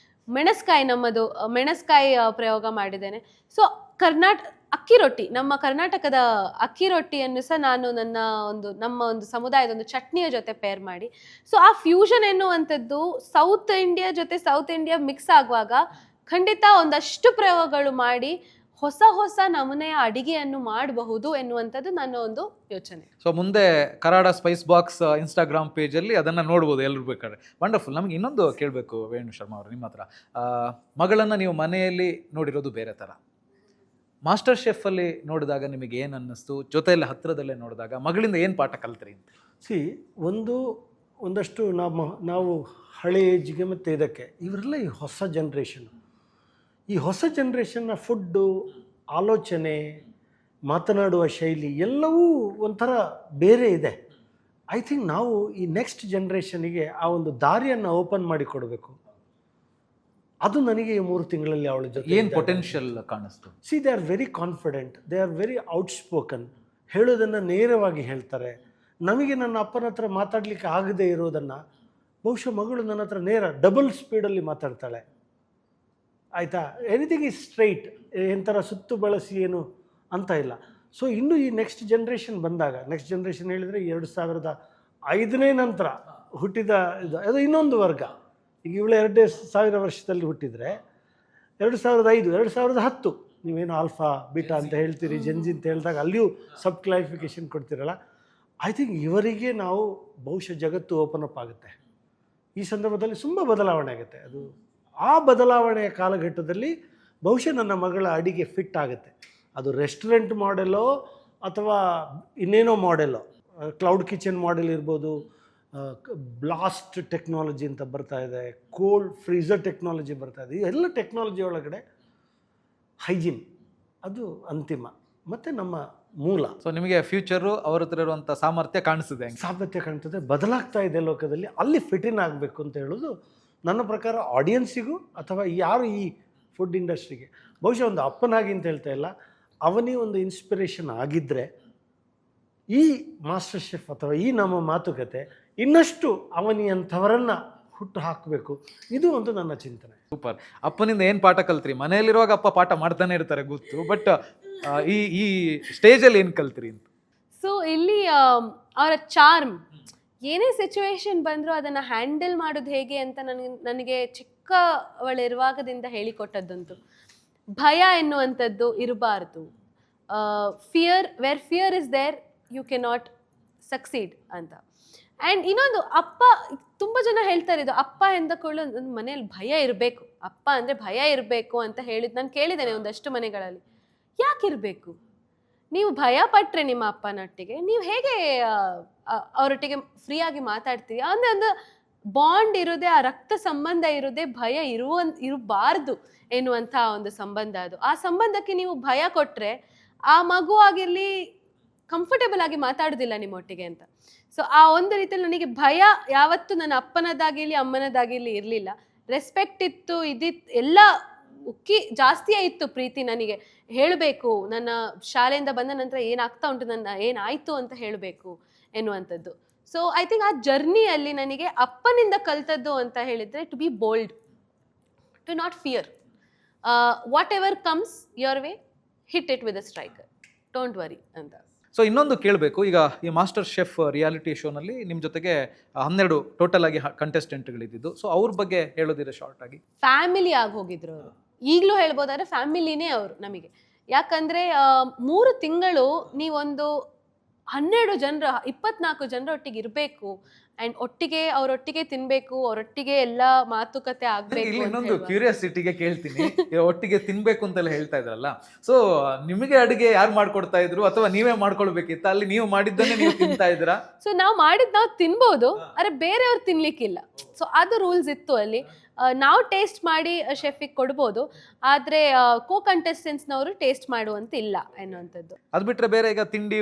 ಮೆಣಸ್ಕಾಯಿ, ನಮ್ಮದು ಮೆಣಸ್ಕಾಯಿ ಪ್ರಯೋಗ ಮಾಡಿದ್ದೇನೆ. ಸೊ ಅಕ್ಕಿ ರೊಟ್ಟಿ, ನಮ್ಮ ಕರ್ನಾಟಕದ ಅಕ್ಕಿ ರೊಟ್ಟಿಯನ್ನು ಸಹ ನಾನು ನಮ್ಮ ಒಂದು ಸಮುದಾಯದ ಒಂದು ಚಟ್ನಿಯ ಜೊತೆ ಪೇರ್ ಮಾಡಿ, ಸೊ ಆ ಫ್ಯೂಷನ್ ಎನ್ನುವಂಥದ್ದು ಸೌತ್ ಇಂಡಿಯಾ ಜೊತೆ ಸೌತ್ ಇಂಡಿಯಾ ಮಿಕ್ಸ್ ಆಗುವಾಗ ಖಂಡಿತ ಒಂದಷ್ಟು ಪ್ರಯೋಗಗಳು ಮಾಡಿ ಹೊಸ ನಮೂನೆಯ ಅಡಿಗೆಯನ್ನು ಮಾಡಬಹುದು ಎನ್ನುವಂಥದ್ದು ನನ್ನ ಒಂದು ಯೋಚನೆ. ಸೊ ಮುಂದೆ ಕರಾಡ ಸ್ಪೈಸ್ ಬಾಕ್ಸ್ ಇನ್ಸ್ಟಾಗ್ರಾಮ್ ಪೇಜಲ್ಲಿ ಅದನ್ನು ನೋಡ್ಬೋದು ಎಲ್ಲರೂ ಬೇಕಾದ್ರೆ. ವಂಡರ್ಫುಲ್. ನಮಗೆ ಇನ್ನೊಂದು ಕೇಳಬೇಕು ವೇಣು ಶರ್ಮಾ ಅವರು, ನಿಮ್ಮ ಹತ್ರ ಮಗಳನ್ನು ನೀವು ಮನೆಯಲ್ಲಿ ನೋಡಿರೋದು ಬೇರೆ ಥರ, ಮಾಸ್ಟರ್ ಶೆಫಲ್ಲಿ ನೋಡಿದಾಗ ನಿಮಗೆ ಏನು ಅನ್ನಿಸ್ತು, ಜೊತೆಯಲ್ಲಿ ಹತ್ತಿರದಲ್ಲೇ ನೋಡಿದಾಗ ಮಗಳಿಂದ ಏನು ಪಾಠ ಕಲ್ತ್ರಿ ಅಂತ? ಒಂದಷ್ಟು ನಾವು ಹಳೆ ಏಜ್ಗೆ ಮತ್ತು ಇದಕ್ಕೆ ಇವರೆಲ್ಲ ಈ ಹೊಸ ಜನ್ರೇಷನ್, ಈ ಹೊಸ ಜನ್ರೇಷನ್ನ ಫುಡ್ಡು, ಆಲೋಚನೆ, ಮಾತನಾಡುವ ಶೈಲಿ ಎಲ್ಲವೂ ಒಂಥರ ಬೇರೆ ಇದೆ. ಐ ಥಿಂಕ್ ನಾವು ಈ ನೆಕ್ಸ್ಟ್ ಜನ್ರೇಷನಿಗೆ ಆ ಒಂದು ದಾರಿಯನ್ನು ಓಪನ್ ಮಾಡಿ ಕೊಡಬೇಕು. ಅದು ನನಗೆ ಈ 3 ತಿಂಗಳಲ್ಲಿ ಅವಳ ಜೊತೆ ಏನು ಪೊಟೆನ್ಷಿಯಲ್ ಕಾಣಿಸ್ತು. They are very confident, they are very outspoken, ಹೇಳೋದನ್ನು ನೇರವಾಗಿ ಹೇಳ್ತಾರೆ. ನಮಗೆ ನನ್ನ ಅಪ್ಪನ ಹತ್ರ ಮಾತಾಡಲಿಕ್ಕೆ ಆಗದೇ ಇರೋದನ್ನು ಬಹುಶಃ ಮಗಳು ನನ್ನ ಹತ್ರ ನೇರ ಡಬಲ್ ಸ್ಪೀಡಲ್ಲಿ ಮಾತಾಡ್ತಾಳೆ. ಆಯಿತಾ, ಎನಿಥಿಂಗ್ ಈಸ್ ಸ್ಟ್ರೈಟ್, ಎಂಥರ ಸುತ್ತು ಬಳಸಿ ಏನು ಅಂತ ಇಲ್ಲ. ಸೊ ಇನ್ನು ಈ ನೆಕ್ಸ್ಟ್ ಜನ್ರೇಷನ್ ಬಂದಾಗ, ನೆಕ್ಸ್ಟ್ ಜನ್ರೇಷನ್ ಹೇಳಿದರೆ 2006 5ನೇ ನಂತರ ಹುಟ್ಟಿದ ಅದು ಇನ್ನೊಂದು ವರ್ಗ. ಈಗ ಇವಳು 2000 ವರ್ಷದಲ್ಲಿ ಹುಟ್ಟಿದರೆ 2005, 2010 ನೀವೇನು ಆಲ್ಫಾ ಬೀಟಾ ಅಂತ ಹೇಳ್ತೀರಿ, ಜೆನ್ಜಿ ಅಂತ ಹೇಳಿದಾಗ ಅಲ್ಲಿಯೂ ಸಬ್ ಕ್ಲಾರಿಫಿಕೇಷನ್ ಕೊಡ್ತೀರಲ್ಲ. ಐ ಥಿಂಕ್ ಇವರಿಗೆ ನಾವು ಬಹುಶಃ ಜಗತ್ತು ಓಪನ್ ಅಪ್ ಆಗುತ್ತೆ. ಈ ಸಂದರ್ಭದಲ್ಲಿ ತುಂಬ ಬದಲಾವಣೆ ಆಗುತ್ತೆ. ಅದು ಆ ಬದಲಾವಣೆಯ ಕಾಲಘಟ್ಟದಲ್ಲಿ ಬಹುಶಃ ನನ್ನ ಮಗಳ ಅಡಿಗೆ ಫಿಟ್ ಆಗುತ್ತೆ. ಅದು ರೆಸ್ಟೋರೆಂಟ್ ಮಾಡೆಲ್ಲೋ ಅಥವಾ ಇನ್ನೇನೋ ಮಾಡೆಲ್ಲೋ, ಕ್ಲೌಡ್ ಕಿಚನ್ ಮಾಡೆಲ್ ಇರ್ಬೋದು, ಬ್ಲಾಸ್ಟ್ ಟೆಕ್ನಾಲಜಿ ಅಂತ ಬರ್ತಾ ಇದೆ, ಕೋಲ್ಡ್ ಫ್ರೀಝರ್ ಟೆಕ್ನಾಲಜಿ ಬರ್ತಾ ಇದೆ. ಎಲ್ಲ ಟೆಕ್ನಾಲಜಿ ಒಳಗಡೆ ಹೈಜೀನ್ ಅದು ಅಂತಿಮ ಮತ್ತು ನಮ್ಮ ಮೂಲ. ಸೊ ನಿಮಗೆ ಫ್ಯೂಚರು ಅವ್ರ ಹತ್ರ ಇರುವಂಥ ಸಾಮರ್ಥ್ಯ ಕಾಣಿಸ್ತದೆ, ಸಾಮರ್ಥ್ಯ ಕಾಣ್ತದೆ, ಬದಲಾಗ್ತಾ ಇದೆ ಲೋಕದಲ್ಲಿ. ಅಲ್ಲಿ ಫಿಟ್ ಇನ್ ಆಗಬೇಕು ಅಂತ ಹೇಳೋದು ನನ್ನ ಪ್ರಕಾರ ಆಡಿಯನ್ಸಿಗೂ ಅಥವಾ ಯಾರು ಈ ಫುಡ್ ಇಂಡಸ್ಟ್ರಿಗೆ ಬಹುಶಃ ಒಂದು ಅಪ್ಪನಾಗಿ ಅಂತ ಹೇಳ್ತಾ ಇಲ್ಲ, ಅವನಿಗೆ ಒಂದು ಇನ್ಸ್ಪಿರೇಷನ್ ಆಗಿದ್ದರೆ ಈ ಮಾಸ್ಟರ್ ಶೆಫ್ ಅಥವಾ ಈ ನಮ್ಮ ಮಾತುಕತೆ ಇನ್ನಷ್ಟು ಅವನಿಯಂಥವರನ್ನು ಹುಟ್ಟು ಹಾಕಬೇಕು. ಇದು ಒಂದು ನನ್ನ ಚಿಂತನೆ. ಸೂಪರ್. ಅಪ್ಪನಿಂದ ಏನು ಪಾಠ ಕಲ್ತ್ರಿ? ಮನೆಯಲ್ಲಿರುವಾಗ ಅಪ್ಪ ಪಾಠ ಮಾಡ್ತಾನೆ ಇರ್ತಾರೆ ಗೊತ್ತು, ಬಟ್ ಈ ಸ್ಟೇಜಲ್ಲಿ ಏನು ಕಲ್ತ್ರಿ ಅಂತ? ಸೊ ಇಲ್ಲಿ ಅವರ ಚಾರ್ಮ್, ಏನೇ ಸಿಚುವೇಶನ್ ಬಂದರೂ ಅದನ್ನು ಹ್ಯಾಂಡಲ್ ಮಾಡೋದು ಹೇಗೆ ಅಂತ ನನಗೆ ಚಿಕ್ಕವಳಿರುವಾಗದಿಂದ ಹೇಳಿಕೊಟ್ಟದ್ದಂತು. ಭಯ ಎನ್ನುವಂಥದ್ದು ಇರಬಾರ್ದು. Where fear is there you cannot succeed ಅಂತ. ಆ್ಯಂಡ್ ಇನ್ನೊಂದು, ಅಪ್ಪ ತುಂಬ ಜನ ಹೇಳ್ತಾರೆ ಇದು ಅಪ್ಪ ಎಂದಕೊಳ್ಳೋ ಮನೆಯಲ್ಲಿ ಭಯ ಇರಬೇಕು, ಅಪ್ಪ ಅಂದರೆ ಭಯ ಇರಬೇಕು ಅಂತ ಹೇಳಿದ್ದು ನಾನು ಕೇಳಿದ್ದೇನೆ ಒಂದಷ್ಟು ಮನೆಗಳಲ್ಲಿ. ಯಾಕಿರಬೇಕು? ನೀವು ಭಯ ಪಟ್ಟರೆ ನಿಮ್ಮ ಅಪ್ಪನೊಟ್ಟಿಗೆ ನೀವು ಹೇಗೆ ಅವರೊಟ್ಟಿಗೆ ಫ್ರೀಯಾಗಿ ಮಾತಾಡ್ತೀರಿ? ಅಂದರೆ ಒಂದು ಬಾಂಡ್ ಇರೋದೇ, ಆ ರಕ್ತ ಸಂಬಂಧ ಇರೋದೇ ಭಯ ಇರಬಾರ್ದು ಎನ್ನುವಂಥ ಒಂದು ಸಂಬಂಧ ಅದು. ಆ ಸಂಬಂಧಕ್ಕೆ ನೀವು ಭಯ ಕೊಟ್ಟರೆ ಆ ಮಗು ಆಗಿರಲಿ ಕಂಫರ್ಟೇಬಲ್ ಆಗಿ ಮಾತಾಡೋದಿಲ್ಲ ನಿಮ್ಮೊಟ್ಟಿಗೆ ಅಂತ. ಸೊ ಆ ಒಂದು ರೀತಿಯಲ್ಲಿ ನನಗೆ ಭಯ ಯಾವತ್ತೂ ನನ್ನ ಅಪ್ಪನದಾಗಿರಲಿ ಅಮ್ಮನದಾಗಿರಲಿ ಇರಲಿಲ್ಲ. ರೆಸ್ಪೆಕ್ಟ್ ಇತ್ತು, ಇದಿತ್ತು, ಎಲ್ಲ ಜಾಸ್ತಿಯೇ ಇತ್ತು ಪ್ರೀತಿ. ನನಗೆ ಹೇಳಬೇಕು, ನನ್ನ ಶಾಲೆಯಿಂದ ಬಂದ ನಂತರ ಏನಾಗ್ತಾ ಉಂಟು, ಏನಾಯಿತು ಅಂತ ಹೇಳಬೇಕು ಎನ್ನುವಂಥದ್ದು. ಸೊ ಐ ಥಿಂಕ್ ಆ ಜರ್ನಿಯಲ್ಲಿ ನನಗೆ ಅಪ್ಪನಿಂದ ಕಲ್ತದ್ದು ಅಂತ ಹೇಳಿದರೆ to be bold, to not fear. Whatever comes your way, hit it with a striker, don't worry ಅಂತ. ಸೊ ಇನ್ನೊಂದು ಕೇಳಬೇಕು, ಈಗ ಈ ಮಾಸ್ಟರ್ ಶೆಫ್ ರಿಯಾಲಿಟಿ ಶೋನಲ್ಲಿ ನಿಮ್ಮ ಜೊತೆಗೆ 12 ಟೋಟಲ್ ಆಗಿ ಕಂಟೆಸ್ಟೆಂಟ್ಗಳಿದ್ದು, ಸೊ ಅವ್ರ ಬಗ್ಗೆ ಹೇಳೋದಿರ ಶಾರ್ಟ್ ಆಗಿ? ಫ್ಯಾಮಿಲಿ ಆಗಿ ಹೋಗಿದ್ರು ಅವರು. ಈಗಲೂ ಹೇಳ್ಬೋದಾದ್ರೆ ಫ್ಯಾಮಿಲಿನೇ ಅವರು ನಮಗೆ. ಯಾಕಂದರೆ 3 ತಿಂಗಳು ನೀವೊಂದು 12 ಜನರ 24 ಜನರೊಟ್ಟಿಗೆ ಇರಬೇಕು, ಆ್ಯಂಡ್ ಅವರೊಟ್ಟಿಗೆ ತಿನ್ಬೇಕು, ಅವರೊಟ್ಟಿಗೆ ಎಲ್ಲ ಮಾತುಕತೆ ಆಗ್ಬೇಕು. ಇನ್ನೊಂದು ಕ್ಯೂರಿಯಾಸಿಟಿಗೆ ಕೇಳ್ತೀನಿ, ಒಟ್ಟಿಗೆ ತಿನ್ಬೇಕು ಅಂತೆಲ್ಲ ಹೇಳ್ತಾ ಇದ್ರಲ್ಲ, ಸೊ ನಿಮಗೆ ಅಡುಗೆ ಯಾರು ಮಾಡ್ಕೊಡ್ತಾ ಇದ್ರು ಅಥವಾ ನೀವೇ ಮಾಡ್ಕೊಳ್ಬೇಕಿತ್ತ? ಅಲ್ಲಿ ನೀವು ಮಾಡಿದ್ದನ್ನೇ ನೀವು ತಿಂತಾ ಇದ್ರಾ? ಸೊ ನಾವು ತಿನ್ಬೋದು, ಆದರೆ ಬೇರೆಯವ್ರು ತಿನ್ಲಿಕ್ಕಿಲ್ಲ. ಸೊ ಅದು ರೂಲ್ಸ್ ಇತ್ತು ಅಲ್ಲಿ. ನಾವು ಟೇಸ್ಟ್ ಮಾಡಿ ಶೆಫಿಗೆ ಕೊಡ್ಬೋದು, ಆದರೆ ಕೋ ಕಂಟೆಸ್ಟೆಂಟ್ಸ್ನವರು ಟೇಸ್ಟ್ ಮಾಡುವಂತ ಇಲ್ಲ ಎನ್ನುವಂಥದ್ದು. ಅದು ಬಿಟ್ರೆ ಬೇರೆ ಈಗ ತಿಂಡಿ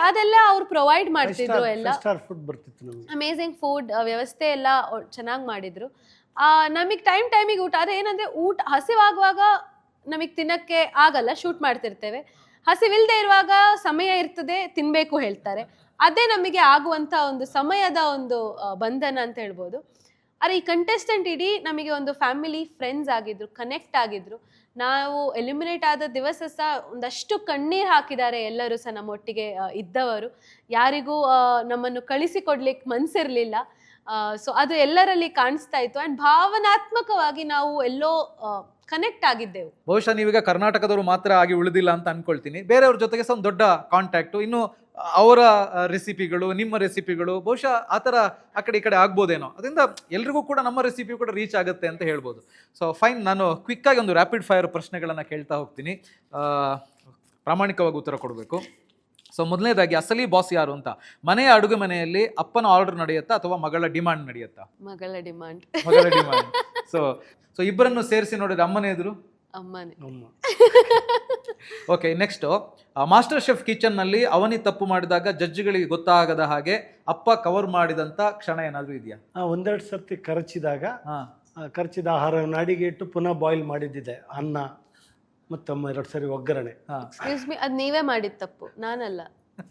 ಅದೆಲ್ಲ ಅವ್ರು ಪ್ರೊವೈಡ್ ಮಾಡ್ತಿದ್ರು. ಎಲ್ಲ ಅಮೇಝಿಂಗ್ ಫುಡ್ ವ್ಯವಸ್ಥೆ ಎಲ್ಲ ಚೆನ್ನಾಗಿ ಮಾಡಿದ್ರು. ನಮಗೆ ಟೈಮಿಗೆ ಊಟ. ಆದರೆ ಏನಂದ್ರೆ ಊಟ ಹಸಿವಾಗುವಾಗ ನಮಗೆ ತಿನ್ನಕ್ಕೆ ಆಗಲ್ಲ, ಶೂಟ್ ಮಾಡ್ತಿರ್ತೇವೆ. ಹಸಿವಿಲ್ಲದೆ ಇರುವಾಗ ಸಮಯ ಇರ್ತದೆ, ತಿನ್ಬೇಕು ಹೇಳ್ತಾರೆ. ಅದೇ ನಮಗೆ ಆಗುವಂತ ಒಂದು ಸಮಯದ ಒಂದು ಬಂಧನ ಅಂತ ಹೇಳ್ಬೋದು. ಆದರೆ ಈ ಕಂಟೆಸ್ಟೆಂಟ್ ಇಡೀ ನಮಗೆ ಒಂದು ಫ್ಯಾಮಿಲಿ ಫ್ರೆಂಡ್ಸ್ ಆಗಿದ್ರು, ಕನೆಕ್ಟ್ ಆಗಿದ್ರು. ನಾವು ಎಲಿಮಿನೇಟ್ ಆದ ದಿವಸ ಸಹ ಒಂದಷ್ಟು ಕಣ್ಣೀರು ಹಾಕಿದ್ದಾರೆ ಎಲ್ಲರೂ ಸಹ ನಮ್ಮೊಟ್ಟಿಗೆ ಇದ್ದವರು. ಯಾರಿಗೂ ನಮ್ಮನ್ನು ಕಳಿಸಿಕೊಡ್ಲಿಕ್ಕೆ ಮನಸ್ಸಿರಲಿಲ್ಲ. ಸೊ ಅದು ಎಲ್ಲರಲ್ಲಿ ಕಾಣಿಸ್ತಾ ಇತ್ತು. ಆ್ಯಂಡ್ ಭಾವನಾತ್ಮಕವಾಗಿ ನಾವು ಎಲ್ಲೋ ಕನೆಕ್ಟ್ ಆಗಿದ್ದೆವು. ಬಹುಶಃ ನೀವೀಗ ಕರ್ನಾಟಕದವರು ಮಾತ್ರ ಆಗಿ ಉಳಿದಿಲ್ಲ ಅಂತ ಅನ್ಕೊಳ್ತೀನಿ, ಬೇರೆಯವ್ರ ಜೊತೆಗೆ ಸಹ ಒಂದು ದೊಡ್ಡ ಕಾಂಟ್ಯಾಕ್ಟು, ಇನ್ನು ಅವರ ರೆಸಿಪಿಗಳು, ನಿಮ್ಮ ರೆಸಿಪಿಗಳು ಬಹುಶಃ ಆ ಥರ ಆ ಕಡೆ ಈ ಕಡೆ ಆಗ್ಬೋದೇನೋ. ಅದರಿಂದ ಎಲ್ರಿಗೂ ಕೂಡ ನಮ್ಮ ರೆಸಿಪಿ ಕೂಡ ರೀಚ್ ಆಗುತ್ತೆ ಅಂತ ಹೇಳ್ಬೋದು. ಸೊ ಫೈನ್, ನಾನು ಕ್ವಿಕ್ಕಾಗಿ ಒಂದು ರ್ಯಾಪಿಡ್ ಫೈರ್ ಪ್ರಶ್ನೆಗಳನ್ನು ಕೇಳ್ತಾ ಹೋಗ್ತೀನಿ, ಪ್ರಾಮಾಣಿಕವಾಗಿ ಉತ್ತರ ಕೊಡಬೇಕು. ಸೊ ಮೊದಲನೇದಾಗಿ, ಅಸಲಿ ಬಾಸ್ ಯಾರು ಅಂತ? ಮನೆಯ ಅಡುಗೆ ಮನೆಯಲ್ಲಿ ಅಪ್ಪನ ಆರ್ಡರ್ ನಡೆಯುತ್ತಾ ಅಥವಾ ಮಗಳ ಡಿಮಾಂಡ್ ನಡೆಯುತ್ತಾ? ಮಗಳ ಡಿಮಾಂಡ್. ಸೊ ಇಬ್ಬರನ್ನು ಸೇರಿಸಿ ನೋಡಿದ್ರೆ ಅಮ್ಮನೇ ಎದುರು? ಅಮ್ಮನೇ. Okay, next, master chef kitchen ನಲ್ಲಿ ಅವನಿ ತಪ್ಪು ಮಾಡಿದಾಗ ಜಡ್ಜ್ಗಳಿಗೆ ಗೊತ್ತಾಗದ ಹಾಗೆ ಅಪ್ಪ ಕವರ್ ಮಾಡಿದಂತ ಕ್ಷಣ ಏನಾದ್ರೂ ಇದೆಯಾ? ಒಂದೆರಡು ಸರ್ತಿ ಖರ್ಚಿದ ಆಹಾರವನ್ನು ಅಡಿಗೆ ಇಟ್ಟು ಪುನಃ ಬಾಯ್ಲ್ ಮಾಡಿದ್ದಿದೆ, ಅನ್ನ ಮತ್ತಮ್ಮ 2 ಸರಿ ಒಗ್ಗರಣೆ. ಅದ್ ನೀವೇ ಮಾಡಿದ ತಪ್ಪು, ನಾನಲ್ಲ.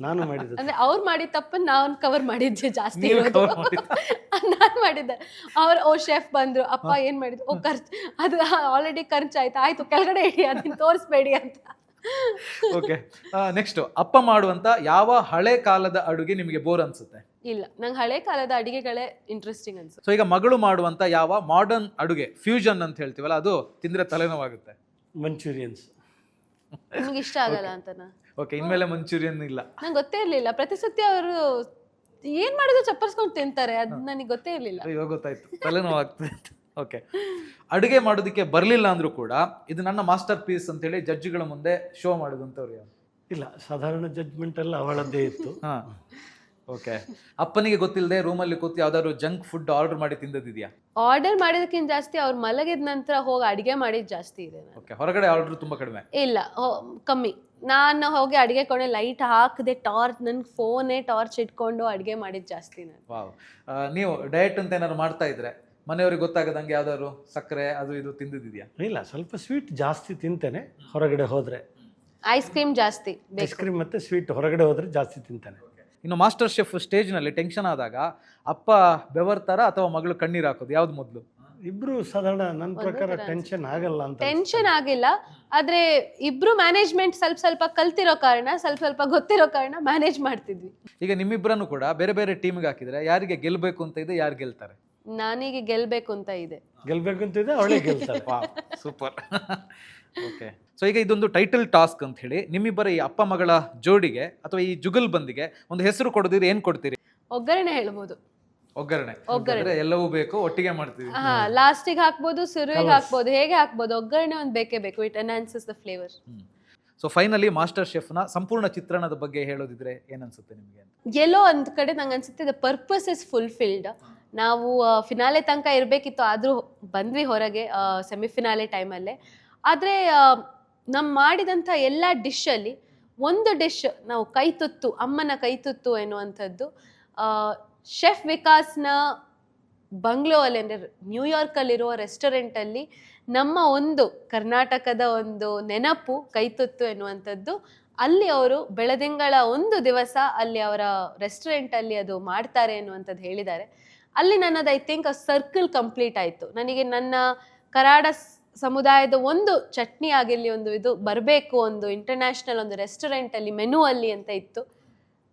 ನಾನು ಮಾಡಿದ್ದೆ. ಅಂದ್ರೆ ಅವ್ರು ಮಾಡಿದ ತಪ್ಪನ್ನು ನಾನು ಕವರ್ ಮಾಡಿದ್ದೆ ಜಾಸ್ತಿ ಇರೋದು. ನಾನು ಮಾಡಿದ್ದೆ. ಅವ್ರು ಶೆಫ್ ಬಂದ್ರು, ಅಪ್ಪ ಏನ್ ಮಾಡಿದ್ರು, ಅದು ಆಲ್ರೆಡಿ ಖರ್ಚಾಯ್ತು, ಆಯ್ತು ಕೆಳಗಡೆ ಇಡಿ, ಅದನ್ನ ತೋರಿಸ್ಬೇಡಿ ಅಂತ. ಓಕೆ, ನೆಕ್ಸ್ಟ್, ಅಪ್ಪ ಮಾಡುವಂತ ಯಾವ ಹಳೆ ಕಾಲದ ಅಡುಗೆ ನಿಮಗೆ ಬೋರ್ ಅನ್ಸುತ್ತೆ? ಇಲ್ಲ, ನಂಗೆ ಹಳೆ ಕಾಲದ ಅಡಿಗೆಗಳೇ ಇಂಟ್ರೆಸ್ಟಿಂಗ್ ಅನ್ಸುತ್ತೆ. ಸೊ ಈಗ ಮಗಳು ಮಾಡುವಂತ ಯಾವ ಮಾಡರ್ನ್ ಅಡುಗೆ ಫ್ಯೂಷನ್ ಅಂತ ಹೇಳ್ತೀವಲ್ಲ ಅದು ತಿಂದ್ರೆ ತಲೆನೋವಾಗುತ್ತೆ. ಮಂಚೂರಿಯನ್ಸ್ ನಿಮ್ಗೆ ಇಷ್ಟ ಆಗಲ್ಲ ಅಂತನಾ? ಓಕೆ, ಇನ್ಮೇಲೆ ಮಂಚೂರಿಯನ್ ಇಲ್ಲ. ನಂಗೆ ಗೊತ್ತೇ ಇರ್ಲಿಲ್ಲ. ಪ್ರತಿ ಸತಿ ಅವರು ಏನ್ ಮಾಡಿದ್ರು ಚಪ್ಪರ್ಸ್ಕೊಂಡು ತಿಂತಾರೆ, ಅದು ನನಗೆ ಗೊತ್ತೇ ಇರ್ಲಿಲ್ಲ. ಇವಾಗ ಗೊತ್ತಾಯ್ತು, ತಲೆನೋವಾಗ್ತದೆ. ಓಕೆ, ಅಡುಗೆ ಮಾಡೋದಕ್ಕೆ ಬರಲಿಲ್ಲ ಅಂದ್ರೂ ಕೂಡ ಇದು ನನ್ನ ಮಾಸ್ಟರ್ ಪೀಸ್ ಅಂತ ಹೇಳಿ ಜಡ್ಜ್ಗಳ ಮುಂದೆ ಶೋ ಮಾಡೋದಂತವ್ರು ಯಾರು? ಇಲ್ಲ, ಸಾಧಾರಣ ಜಡ್ಜ್ಮೆಂಟ್ ಎಲ್ಲ ಅವಳದ್ದೇ ಇತ್ತು. ಹಾ, ಓಕೆ. ಅಪ್ಪನಿಗೆ ಗೊತ್ತಿಲ್ಲದೆ ರೂಮಲ್ಲಿ ಕೂತು ಯಾವ್ದಾದ್ರು ಜಂಕ್ ಫುಡ್ ಆರ್ಡರ್ ಮಾಡಿ ತಿಂದದಿದೆಯಾ? ಆರ್ಡರ್ ಮಾಡಿದಕ್ಕಿಂತ ಜಾಸ್ತಿ ಅವ್ರು ಮಲಗಿದ ನಂತರ ಹೋಗಿ ಅಡಿಗೆ ಮಾಡಿದ್ ಜಾಸ್ತಿ ಇದೆ. ಓಕೆ, ಹೊರಗಡೆ ಆರ್ಡರ್ ತುಂಬಾ ಕಡಿಮೆ? ಇಲ್ಲ, ಕಮ್ಮಿ. ನಾನು ಹೋಗಿ ಅಡಿಗೆ ಕೊನೆ ಲೈಟ್ ಹಾಕದೆ ಟಾರ್ಚ್, ನನ್ನ ಫೋನೇ ಟಾರ್ಚ್ ಇಟ್ಕೊಂಡು ಅಡಿಗೆ ಮಾಡಿದ್ ಜಾಸ್ತಿ ನಾನು. ವಾವ್. ನೀವು ಡಯಟ್ ಅಂತ ಏನಾದ್ರು ಮಾಡ್ತಾ ಇದ್ರೆ ಮನೆಯವ್ರಿಗೆ ಗೊತ್ತಾಗದಂಗೆ ಯಾವ್ದಾದ್ರು ಸಕ್ಕರೆ ಅದು ಇದು ತಿಂದಿದ್ಯಾ? ಇಲ್ಲ, ಸ್ವಲ್ಪ ಸ್ವೀಟ್ ಜಾಸ್ತಿ ತಿಂತೇನೆ ಹೊರಗಡೆ ಹೋದ್ರೆ. ಐಸ್ ಕ್ರೀಮ್ ಜಾಸ್ತಿ ಐಸ್ ಕ್ರೀಮ್ ಮತ್ತೆ ಸ್ವೀಟ್ ಹೊರಗಡೆ ಹೋದ್ರೆ ಜಾಸ್ತಿ ತಿಂತಾನೆ. ಇನ್ನು ಮಾಸ್ಟರ್ ಶೆಫ್ ಸ್ಟೇಜ್ನಲ್ಲಿ ಟೆನ್ಷನ್ ಆದಾಗ ಅಪ್ಪ ಬೆವರ್ತಾರ ಅಥವಾ ಮಗಳು ಕಣ್ಣೀರು ಹಾಕೋದು ಯಾವ್ದು ಮೊದಲು? ಇಬ್ರು ಸಾಧಾರಣ ನನ್ನ ಪ್ರಕಾರ ಟೆನ್ಷನ್ ಆಗಲ್ಲ ಅಂತ. ಟೆನ್ಷನ್ ಆಗಿಲ್ಲ, ಆದ್ರೆ ಇಬ್ರು ಮ್ಯಾನೇಜ್ಮೆಂಟ್ ಸ್ವಲ್ಪ ಕಲ್ತಿರೋ ಕಾರಣ, ಸ್ವಲ್ಪ ಗೊತ್ತಿರೋ ಕಾರಣ ಮ್ಯಾನೇಜ್ ಮಾಡ್ತಿದ್ವಿ. ಈಗ ನಿಮ್ಮಿಬ್ಬರನ್ನು ಕೂಡ ಬೇರೆ ಬೇರೆ ಟೀಮ್ಗೆ ಹಾಕಿದ್ರೆ ಯಾರಿಗೆ ಗೆಲ್ಬೇಕು ಅಂತ ಇದೆ, ಯಾರು ಗೆಲ್ತಾರೆ? ನಾನೀಗ ಗೆಲ್ಬೇಕು ಅಂತ ಇದೆ. ಗೆಲ್ಬೇಕು ಅಂತ ಇದೆ, ಅವಳೇ ಗೆಲ್ತಾರೆ. ಸೂಪರ್. ಓಕೆ, ಸೊ ಈಗ ಇದೊಂದು ಟೈಟಲ್ ಟಾಸ್ಕ್ ಅಂತ ಹೇಳಿ ನಿಮ್ಮಿಬ್ಬರ ಈ ಅಪ್ಪ ಮಗಳ ಜೋಡಿಗೆ ಅಥವಾ ಈ ಜುಗಲ್ ಬಂದಿಗೆ ಒಂದು ಹೆಸರು ಕೊಡೋದಿದ್ರೆ ಏನ್ ಕೊಡ್ತೀರಿ? ಒಗ್ಗರಣೆ ಹೇಳ್ಬೋದು. ಒಗ್ಗರಣೆ ಅಂದ್ರೆ ಎಲ್ಲವೂ ಬೇಕು, ಒಟ್ಟಿಗೆ ಮಾಡ್ತೀವಿ. ಹಾ, ಲಾಸ್ಟಿಗೆ ಹಾಕ್ಬೋದು, ಸುರುವಿಗೆ ಹಾಕ್ಬೋದು, ಹೇಗೆ ಹಾಕ್ಬೋದು, ಒಗ್ಗರಣೆ ಒಂದು ಬೇಕೇ ಬೇಕು. It enhances the flavour. So finally master ಶೆಫ್ನ ಸಂಪೂರ್ಣ ಚಿತ್ರಣದ ಬಗ್ಗೆ ಹೇಳೋದಿದ್ರೆ ಏನನ್ಸುತ್ತೆ ನಿಮಗೆ? ಎಲ್ಲೋ ಒಂದ್ ಕಡೆ ನಂಗೆ ಅನ್ಸುತ್ತೆ ದ ಪರ್ಪಸ್ ಇಸ್ ಫುಲ್ಫಿಲ್ಡ್. ನಾವು ಫಿನಾಲೆ ತನಕ ಇರಬೇಕಿತ್ತು, ಆದರೂ ಬಂದ್ವಿ ಹೊರಗೆ ಸೆಮಿಫಿನಾಲೆ ಟೈಮಲ್ಲೇ. ಆದರೆ ನಮ್ಮ ಮಾಡಿದಂಥ ಎಲ್ಲ ಡಿಶಲ್ಲಿ ಒಂದು ಡಿಶ್ ನಾವು ಕೈತುತ್ತು, ಅಮ್ಮನ ಕೈತುತ್ತು ಎನ್ನುವಂಥದ್ದು ಶೆಫ್ ವಿಕಾಸ್ನ ಬಂಗ್ಲೋಲ್ಲಿ, ಅಂದರೆ ನ್ಯೂಯಾರ್ಕಲ್ಲಿರುವ ರೆಸ್ಟೋರೆಂಟಲ್ಲಿ ನಮ್ಮ ಒಂದು ಕರ್ನಾಟಕದ ಒಂದು ನೆನಪು ಕೈತುತ್ತು ಎನ್ನುವಂಥದ್ದು. ಅಲ್ಲಿ ಅವರು ಬೆಳದಿಂಗಳ ಒಂದು ದಿವಸ ಅಲ್ಲಿ ಅವರ ರೆಸ್ಟೋರೆಂಟಲ್ಲಿ ಅದು ಮಾಡ್ತಾರೆ ಎನ್ನುವಂಥದ್ದು ಹೇಳಿದ್ದಾರೆ. ಅಲ್ಲಿ ನನ್ನದು ಐ ಥಿಂಕ್ ಸರ್ಕಲ್ ಕಂಪ್ಲೀಟ್ ಆಯಿತು. ನನಗೆ ನನ್ನ ಕರಾಡ ಸಮುದಾಯದ ಒಂದು ಚಟ್ನಿ ಆಗಿರಲಿ, ಒಂದು ಇದು ಬರಬೇಕು, ಒಂದು ಇಂಟರ್ನ್ಯಾಷನಲ್ ಒಂದು ರೆಸ್ಟೋರೆಂಟಲ್ಲಿ ಮೆನು ಅಲ್ಲಿ ಅಂತ ಇತ್ತು.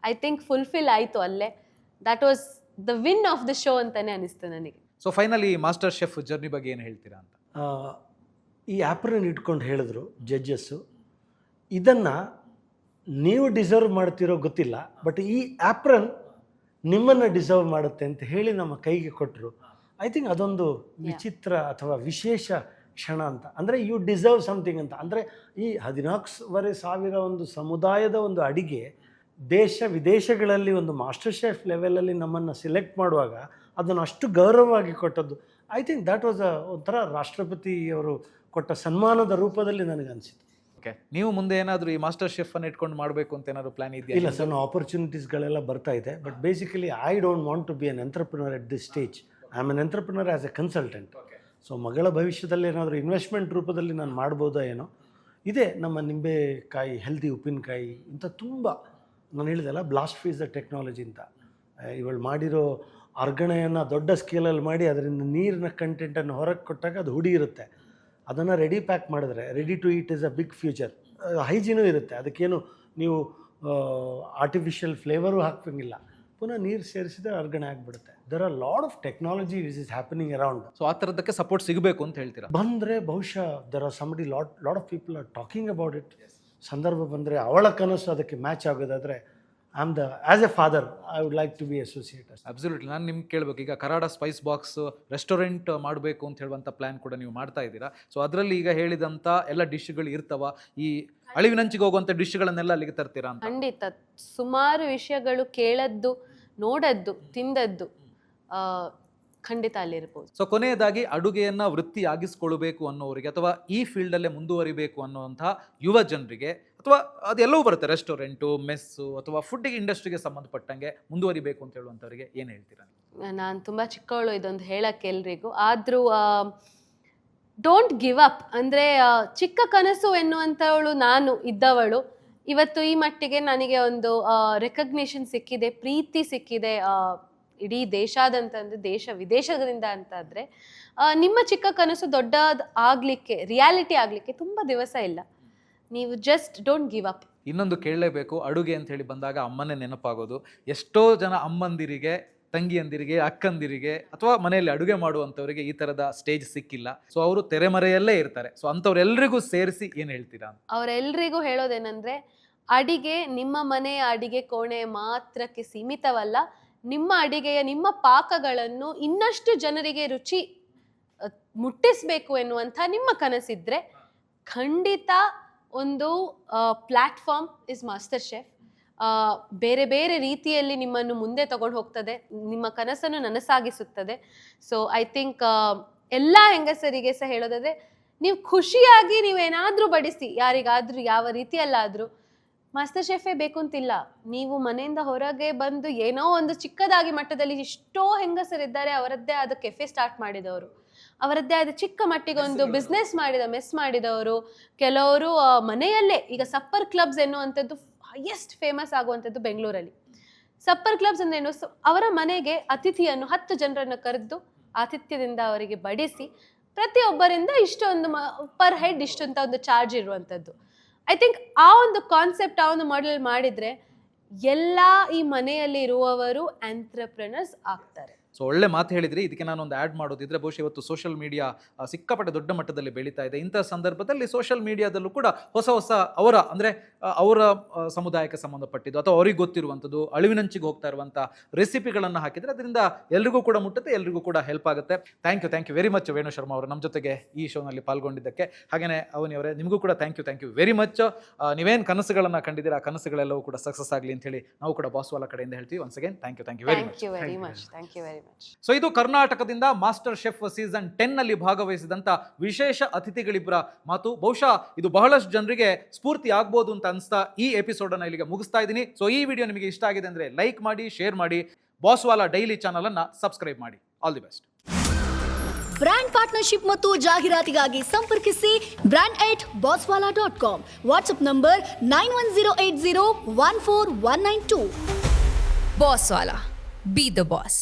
ಐ ಥಿಂಕ್ ಫುಲ್ಫಿಲ್ ಆಯಿತು ಅಲ್ಲೇ. That was the win of the show ಅಂತಾನೆ ಅನಿಸ್ತು ನನಗೆ. So finally master chef journey ಬಗ್ಗೆ ಏನು ಹೇಳ್ತೀರಾ ಅಂತ? ಈ ಆ್ಯಪ್ರನ್ ಇಟ್ಕೊಂಡು ಹೇಳಿದ್ರು ಜಡ್ಜಸ್ಸು, ಇದನ್ನು ನೀವು ಡಿಸರ್ವ್ ಮಾಡ್ತಿರೋ ಗೊತ್ತಿಲ್ಲ, ಬಟ್ ಈ ಆ್ಯಪ್ರನ್ ನಿಮ್ಮನ್ನು ಡಿಸರ್ವ್ ಮಾಡುತ್ತೆ ಅಂತ ಹೇಳಿ ನಮ್ಮ ಕೈಗೆ ಕೊಟ್ಟರು. ಐ ಥಿಂಕ್ ಅದೊಂದು ವಿಚಿತ್ರ ಅಥವಾ ವಿಶೇಷ ಕ್ಷಣ ಅಂತ. ಅಂದರೆ ಯು ಡಿಸರ್ವ್ ಸಮಥಿಂಗ್ ಅಂತ. ಅಂದರೆ ಈ 14,500 ಒಂದು ಸಮುದಾಯದ ಒಂದು ಅಡಿಗೆ ದೇಶ ವಿದೇಶಗಳಲ್ಲಿ ಒಂದು ಮಾಸ್ಟರ್ ಶೆಫ್ ಲೆವೆಲಲ್ಲಿ ನಮ್ಮನ್ನು ಸೆಲೆಕ್ಟ್ ಮಾಡುವಾಗ ಅದನ್ನು ಅಷ್ಟು ಗೌರವವಾಗಿ ಕೊಟ್ಟದ್ದು, ಐ ಥಿಂಕ್ ದ್ಯಾಟ್ ವಾಸ್ ಒಂಥರ ರಾಷ್ಟ್ರಪತಿಯವರು ಕೊಟ್ಟ ಸನ್ಮಾನದ ರೂಪದಲ್ಲಿ ನನಗನ್ಸಿತ್ತು. ಓಕೆ, ನೀವು ಮುಂದೆ ಏನಾದರೂ ಈ ಮಾಸ್ಟರ್ ಶೆಫ್ ಅನ್ನು ಇಟ್ಕೊಂಡು ಮಾಡಬೇಕು ಅಂತ ಏನಾದರೂ ಪ್ಲಾನ್ ಇದೆಯಾ? ಇಲ್ಲ, ಸಣ್ಣ ಆಪರ್ಚುನಿಟೀಸ್ಗಳೆಲ್ಲ ಬರ್ತಾ ಇದೆ, but basically I don't want to be an entrepreneur at this stage. I am an entrepreneur as a consultant. So ಮಗಳ ಭವಿಷ್ಯದಲ್ಲಿ ಏನಾದರೂ ಇನ್ವೆಸ್ಟ್ಮೆಂಟ್ ರೂಪದಲ್ಲಿ ನಾನು ಮಾಡ್ಬೋದಾ ಏನೋ ಇದೆ. ನಮ್ಮ ನಿಂಬೆಕಾಯಿ, ಹೆಲ್ದಿ ಉಪ್ಪಿನಕಾಯಿ ಇಂಥ ತುಂಬ, ನಾನು ಹೇಳಿದೆಲ್ಲ ಬ್ಲಾಸ್ಟ್ ಫ್ರೀಸ್ ದ ಟೆಕ್ನಾಲಜಿ ಅಂತ. ಇವಳು ಮಾಡಿರೋ ಅರ್ಗಣೆಯನ್ನು ದೊಡ್ಡ ಸ್ಕೇಲಲ್ಲಿ ಮಾಡಿ ಅದರಿಂದ ನೀರಿನ ಕಂಟೆಂಟನ್ನು ಹೊರಗೆ ಕೊಟ್ಟಾಗ ಅದು ಹುಡಿ ಇರುತ್ತೆ. ಅದನ್ನು ರೆಡಿ ಪ್ಯಾಕ್ ಮಾಡಿದ್ರೆ ready to eat is a big future. ಹೈಜೀನೂ ಇರುತ್ತೆ, ಅದಕ್ಕೇನು ನೀವು ಆರ್ಟಿಫಿಷಿಯಲ್ ಫ್ಲೇವರು ಹಾಕಂಗಿಲ್ಲ. ಪುನಃ ನೀರು ಸೇರಿಸಿದ್ರೆ ಅರ್ಗಣೆ ಆಗಿಬಿಡುತ್ತೆ. There are lot of technology which is happening around. So ಆ ಥರದಕ್ಕೆ ಸಪೋರ್ಟ್ ಸಿಗಬೇಕು ಅಂತ ಹೇಳ್ತೀರಾ? ಬಂದರೆ ಬಹುಶಃ there are somebody lot of people are talking about it. ಸಂದರ್ಭ ಬಂದರೆ ಅವಳ ಕನಸು ಅದಕ್ಕೆ ಮ್ಯಾಚ್ ಆಗೋದಾದರೆ I am as a father I would like to be associated. Absolutely. ನಾನು ನಿಮ್ಗೆ ಕೇಳಬೇಕು, ಈಗ ಕರಾಡ ಸ್ಪೈಸ್ ಬಾಕ್ಸ್ ರೆಸ್ಟೋರೆಂಟ್ ಮಾಡಬೇಕು ಅಂತ ಹೇಳುವಂಥ ಪ್ಲ್ಯಾನ್ ಕೂಡ ನೀವು ಮಾಡ್ತಾ ಇದ್ದೀರಾ. ಸೊ ಅದರಲ್ಲಿ ಈಗ ಹೇಳಿದಂಥ ಎಲ್ಲ ಡಿಶ್ಗಳು ಇರ್ತವ, ಈ ಅಳಿವಿನಂಚಿಗೆ ಹೋಗುವಂಥ ಡಿಶ್ಗಳನ್ನೆಲ್ಲ ಅಲ್ಲಿಗೆ ತರ್ತೀರಾ ಅಂತ? ಖಂಡಿತ. ಸುಮಾರು ವಿಷಯಗಳು ಕೇಳದ್ದು, ನೋಡದ್ದು, ತಿಂದದ್ದು ಖಂಡಿತ ಅಲ್ಲಿರ್ಬೋದು. ಸೊ ಕೊನೆಯದಾಗಿ ಅಡುಗೆಯನ್ನು ವೃತ್ತಿಯಾಗಿಸ್ಕೊಳ್ಬೇಕು ಅನ್ನೋರಿಗೆ ಅಥವಾ ಈ ಫೀಲ್ಡಲ್ಲೇ ಮುಂದುವರಿಬೇಕು ಅನ್ನೋವಂಥ ಯುವ ಜನರಿಗೆ, ಅಥವಾ ಅದೆಲ್ಲವೂ ಬರುತ್ತೆ, ರೆಸ್ಟೋರೆಂಟು, ಮೆಸ್ಸು ಅಥವಾ ಫುಡ್ಡಿಗೆ ಇಂಡಸ್ಟ್ರಿಗೆ ಸಂಬಂಧಪಟ್ಟಂಗೆ ಮುಂದುವರಿಬೇಕು ಅಂತ ಹೇಳುವಂಥವ್ರಿಗೆ ಏನು ಹೇಳ್ತೀರಾ? ನಾನು ತುಂಬ ಚಿಕ್ಕವಳು ಇದೊಂದು ಹೇಳಕ್ಕೆ ಎಲ್ರಿಗೂ. ಆದರೂ ಡೋಂಟ್ ಗಿವ್ ಅಪ್. ಅಂದರೆ ಚಿಕ್ಕ ಕನಸು ಎನ್ನುವಂಥವಳು ನಾನು ಇದ್ದವಳು. ಇವತ್ತು ಈ ಮಟ್ಟಿಗೆ ನನಗೆ ಒಂದು ರೆಕಗ್ನಿಷನ್ ಸಿಕ್ಕಿದೆ, ಪ್ರೀತಿ ಸಿಕ್ಕಿದೆ ಇಡೀ ದೇಶಾದಂತಂದ್ರೆ, ದೇಶ ವಿದೇಶದಿಂದ ಅಂತಾದರೆ ನಿಮ್ಮ ಚಿಕ್ಕ ಕನಸು ದೊಡ್ಡದು ಆಗಲಿಕ್ಕೆ, ರಿಯಾಲಿಟಿ ಆಗಲಿಕ್ಕೆ ತುಂಬ ದಿವಸ ಇಲ್ಲ. ನೀವು ಜಸ್ಟ್ ಡೋಂಟ್ ಗಿವ್ ಅಪ್. ಇನ್ನೊಂದು ಕೇಳಲೇಬೇಕು, ಅಡುಗೆ ಅಂತ ಹೇಳಿ ಬಂದಾಗ ಅಮ್ಮನೇ ನೆನಪಾಗೋದು. ಎಷ್ಟೋ ಜನ ಅಮ್ಮಂದಿರಿಗೆ, ತಂಗಿಯಂದಿರಿಗೆ, ಅಕ್ಕಂದಿರಿಗೆ ಅಥವಾ ಮನೆಯಲ್ಲಿ ಅಡುಗೆ ಮಾಡುವಂಥವರಿಗೆ ಈ ಥರದ ಸ್ಟೇಜ್ ಸಿಕ್ಕಿಲ್ಲ. ಸೊ ಅವರು ತೆರೆಮರೆಯಲ್ಲೇ ಇರ್ತಾರೆ. ಸೊ ಅಂಥವ್ರೆಲ್ಲರಿಗೂ ಸೇರಿಸಿ ಏನು ಹೇಳ್ತೀರಾ? ಅವರೆಲ್ಲರಿಗೂ ಹೇಳೋದೇನೆಂದರೆ, ಅಡಿಗೆ ನಿಮ್ಮ ಮನೆಯ ಅಡಿಗೆ ಕೋಣೆ ಮಾತ್ರಕ್ಕೆ ಸೀಮಿತವಲ್ಲ. ನಿಮ್ಮ ಅಡಿಗೆಯ, ನಿಮ್ಮ ಪಾಕಗಳನ್ನು ಇನ್ನಷ್ಟು ಜನರಿಗೆ ರುಚಿ ಮುಟ್ಟಿಸಬೇಕು ಎನ್ನುವಂಥ ನಿಮ್ಮ ಕನಸಿದ್ರೆ ಖಂಡಿತ ಒಂದು ಪ್ಲ್ಯಾಟ್ಫಾರ್ಮ್ ಇಸ್ ಮಾಸ್ಟರ್ ಶೆಫ್. ಬೇರೆ ಬೇರೆ ರೀತಿಯಲ್ಲಿ ನಿಮ್ಮನ್ನು ಮುಂದೆ ತಗೊಂಡು ಹೋಗ್ತದೆ, ನಿಮ್ಮ ಕನಸನ್ನು ನನಸಾಗಿಸುತ್ತದೆ. ಸೊ ಐ ಥಿಂಕ್ ಎಲ್ಲ ಹೆಂಗಸರಿಗೆ ಸಹ ಹೇಳೋದಾದ್ರೆ, ನೀವು ಖುಷಿಯಾಗಿ ನೀವೇನಾದರೂ ಬಡಿಸಿ ಯಾರಿಗಾದರೂ, ಯಾವ ರೀತಿಯಲ್ಲಾದರೂ, ಮಾಸ್ಟರ್ ಶೆಫೇ ಬೇಕು ಅಂತಿಲ್ಲ. ನೀವು ಮನೆಯಿಂದ ಹೊರಗೆ ಬಂದು ಏನೋ ಒಂದು ಚಿಕ್ಕದಾಗಿ ಮಟ್ಟದಲ್ಲಿ ಎಷ್ಟೋ ಹೆಂಗಸರಿದ್ದಾರೆ, ಅವರದ್ದೇ ಆದ ಕೆಫೆ ಸ್ಟಾರ್ಟ್ ಮಾಡಿದವರು, ಅವರದ್ದೇ ಆದ ಚಿಕ್ಕ ಮಟ್ಟಿಗೆ ಒಂದು ಬಿಸ್ನೆಸ್ ಮೆಸ್ ಮಾಡಿದವರು, ಕೆಲವರು ಮನೆಯಲ್ಲೇ ಈಗ ಸಪ್ಪರ್ ಕ್ಲಬ್ಸ್ ಎನ್ನುವಂಥದ್ದು ಹೈಯೆಸ್ಟ್ ಫೇಮಸ್ ಆಗುವಂಥದ್ದು ಬೆಂಗಳೂರಲ್ಲಿ. ಸಪ್ಪರ್ ಕ್ಲಬ್ಸ್ ಅಂದ್ರೇನು, ಅವರ ಮನೆಗೆ ಅತಿಥಿಯನ್ನು 10 ಜನರನ್ನು ಕರೆದು ಆತಿಥ್ಯದಿಂದ ಅವರಿಗೆ ಬಡಿಸಿ ಪ್ರತಿಯೊಬ್ಬರಿಂದ ಇಷ್ಟೊಂದು ಪರ್ ಹೆಡ್ ಇಷ್ಟು ಅಂತ ಒಂದು ಚಾರ್ಜ್ ಇರುವಂಥದ್ದು. ಐ ಥಿಂಕ್ ಆ ಒಂದು ಕಾನ್ಸೆಪ್ಟ್, ಆ ಒಂದು ಮಾಡೆಲ್ ಮಾಡಿದರೆ ಎಲ್ಲ ಈ ಮನೆಯಲ್ಲಿ ಇರುವವರು ಆಂಟ್ರಪ್ರೆನರ್ಸ್ ಆಗ್ತಾರೆ. ಸೊ ಒಳ್ಳೆ ಮಾತು ಹೇಳಿದ್ರಿ. ಇದಕ್ಕೆ ನಾನೊಂದು ಆ್ಯಡ್ ಮಾಡೋದಿದ್ರೆ, ಬಹುಶಃ ಇವತ್ತು ಸೋಷಿಯಲ್ ಮೀಡಿಯಾ ಸಿಕ್ಕಾಪಟ್ಟೆ ದೊಡ್ಡ ಮಟ್ಟದಲ್ಲಿ ಬೆಳೀತಾ ಇದೆ. ಇಂಥ ಸಂದರ್ಭದಲ್ಲಿ ಸೋಷಿಯಲ್ ಮೀಡಿಯಾದಲ್ಲೂ ಕೂಡ ಹೊಸ ಅವರ ಸಮುದಾಯಕ್ಕೆ ಸಂಬಂಧಪಟ್ಟಿದ್ದು ಅಥವಾ ಅವ್ರಿಗೆ ಗೊತ್ತಿರುವಂಥದ್ದು, ಅಳಿವಿನಂಚಿಗೆ ಹೋಗ್ತಾ ಇರುವಂಥ ರೆಸಿಪಿಗಳನ್ನು ಹಾಕಿದರೆ ಅದರಿಂದ ಎಲ್ರಿಗೂ ಕೂಡ ಮುಟ್ಟುತ್ತೆ, ಎಲ್ರಿಗೂ ಕೂಡ ಹೆಲ್ಪ್ ಆಗುತ್ತೆ. Thank you very much Venu Sharma ಅವರು ನಮ್ಮ ಜೊತೆಗೆ ಈ ಶೋನಲ್ಲಿ ಪಾಲ್ಗೊಂಡಿದ್ದಕ್ಕೆ. ಹಾಗೆಯೇ ಅವನಿ ಅವರೇ, ನಿಮಗೂ ಕೂಡ ಥ್ಯಾಂಕ್ ಯು ವೆರಿ ಮಚ್. ನೀವೇನು ಕನಸುಗಳನ್ನು ಕಂಡಿದ್ದೀರಾ, ಆ ಕನಸುಗಳೆಲ್ಲವೂ ಕೂಡ ಸಕ್ಸಸ್ ಆಗಲಿ ಅಂತ ಹೇಳಿ ನಾವು ಕೂಡ ಬಾಸ್ವಾಲಾ ಕಡೆಯಿಂದ ಹೇಳ್ತೀವಿ. Once again thank you very much. So ಇದು ಕರ್ನಾಟಕದಿಂದ ಮಾಸ್ಟರ್ ಶೆಫ್ ಸೀಸನ್ 10 ನಲ್ಲಿ ಭಾಗವಹಿಸಿದಂತ ವಿಶೇಷ ಅತಿಥಿಗಳಿಬ್ಬರ ಮಾತು. ಬಹುಶಃ ಇದು ಬಹಳಷ್ಟು ಜನರಿಗೆ ಸ್ಫೂರ್ತಿ ಆಗ್ಬೋದು ಅಂತ ಅನಿಸ್ತಾ ಈ ಎಪಿಸೋಡ್ ಅನ್ನ ಇಲ್ಲಿಗೆ ಮುಗಿಸ್ತಾ ಇದ್ದೀನಿ. ಸೊ ಈ ವಿಡಿಯೋ ನಿಮಗೆ ಇಷ್ಟ ಆಗಿದೆ ಅಂದ್ರೆ ಲೈಕ್ ಮಾಡಿ, ಶೇರ್ ಮಾಡಿ, ಬಾಸ್ವಾಲಾ ಡೈಲಿ ಚಾನಲ್ ಅನ್ನ ಸಬ್ಸ್ಕ್ರೈಬ್ ಮಾಡಿ. All the best. Brand partnership ಮತ್ತು ಜಾಹೀರಾತಿಗಾಗಿ ಸಂಪರ್ಕಿಸಿ brand@bosswala.com. WhatsApp number 9108014192. Bosswala. Be the boss.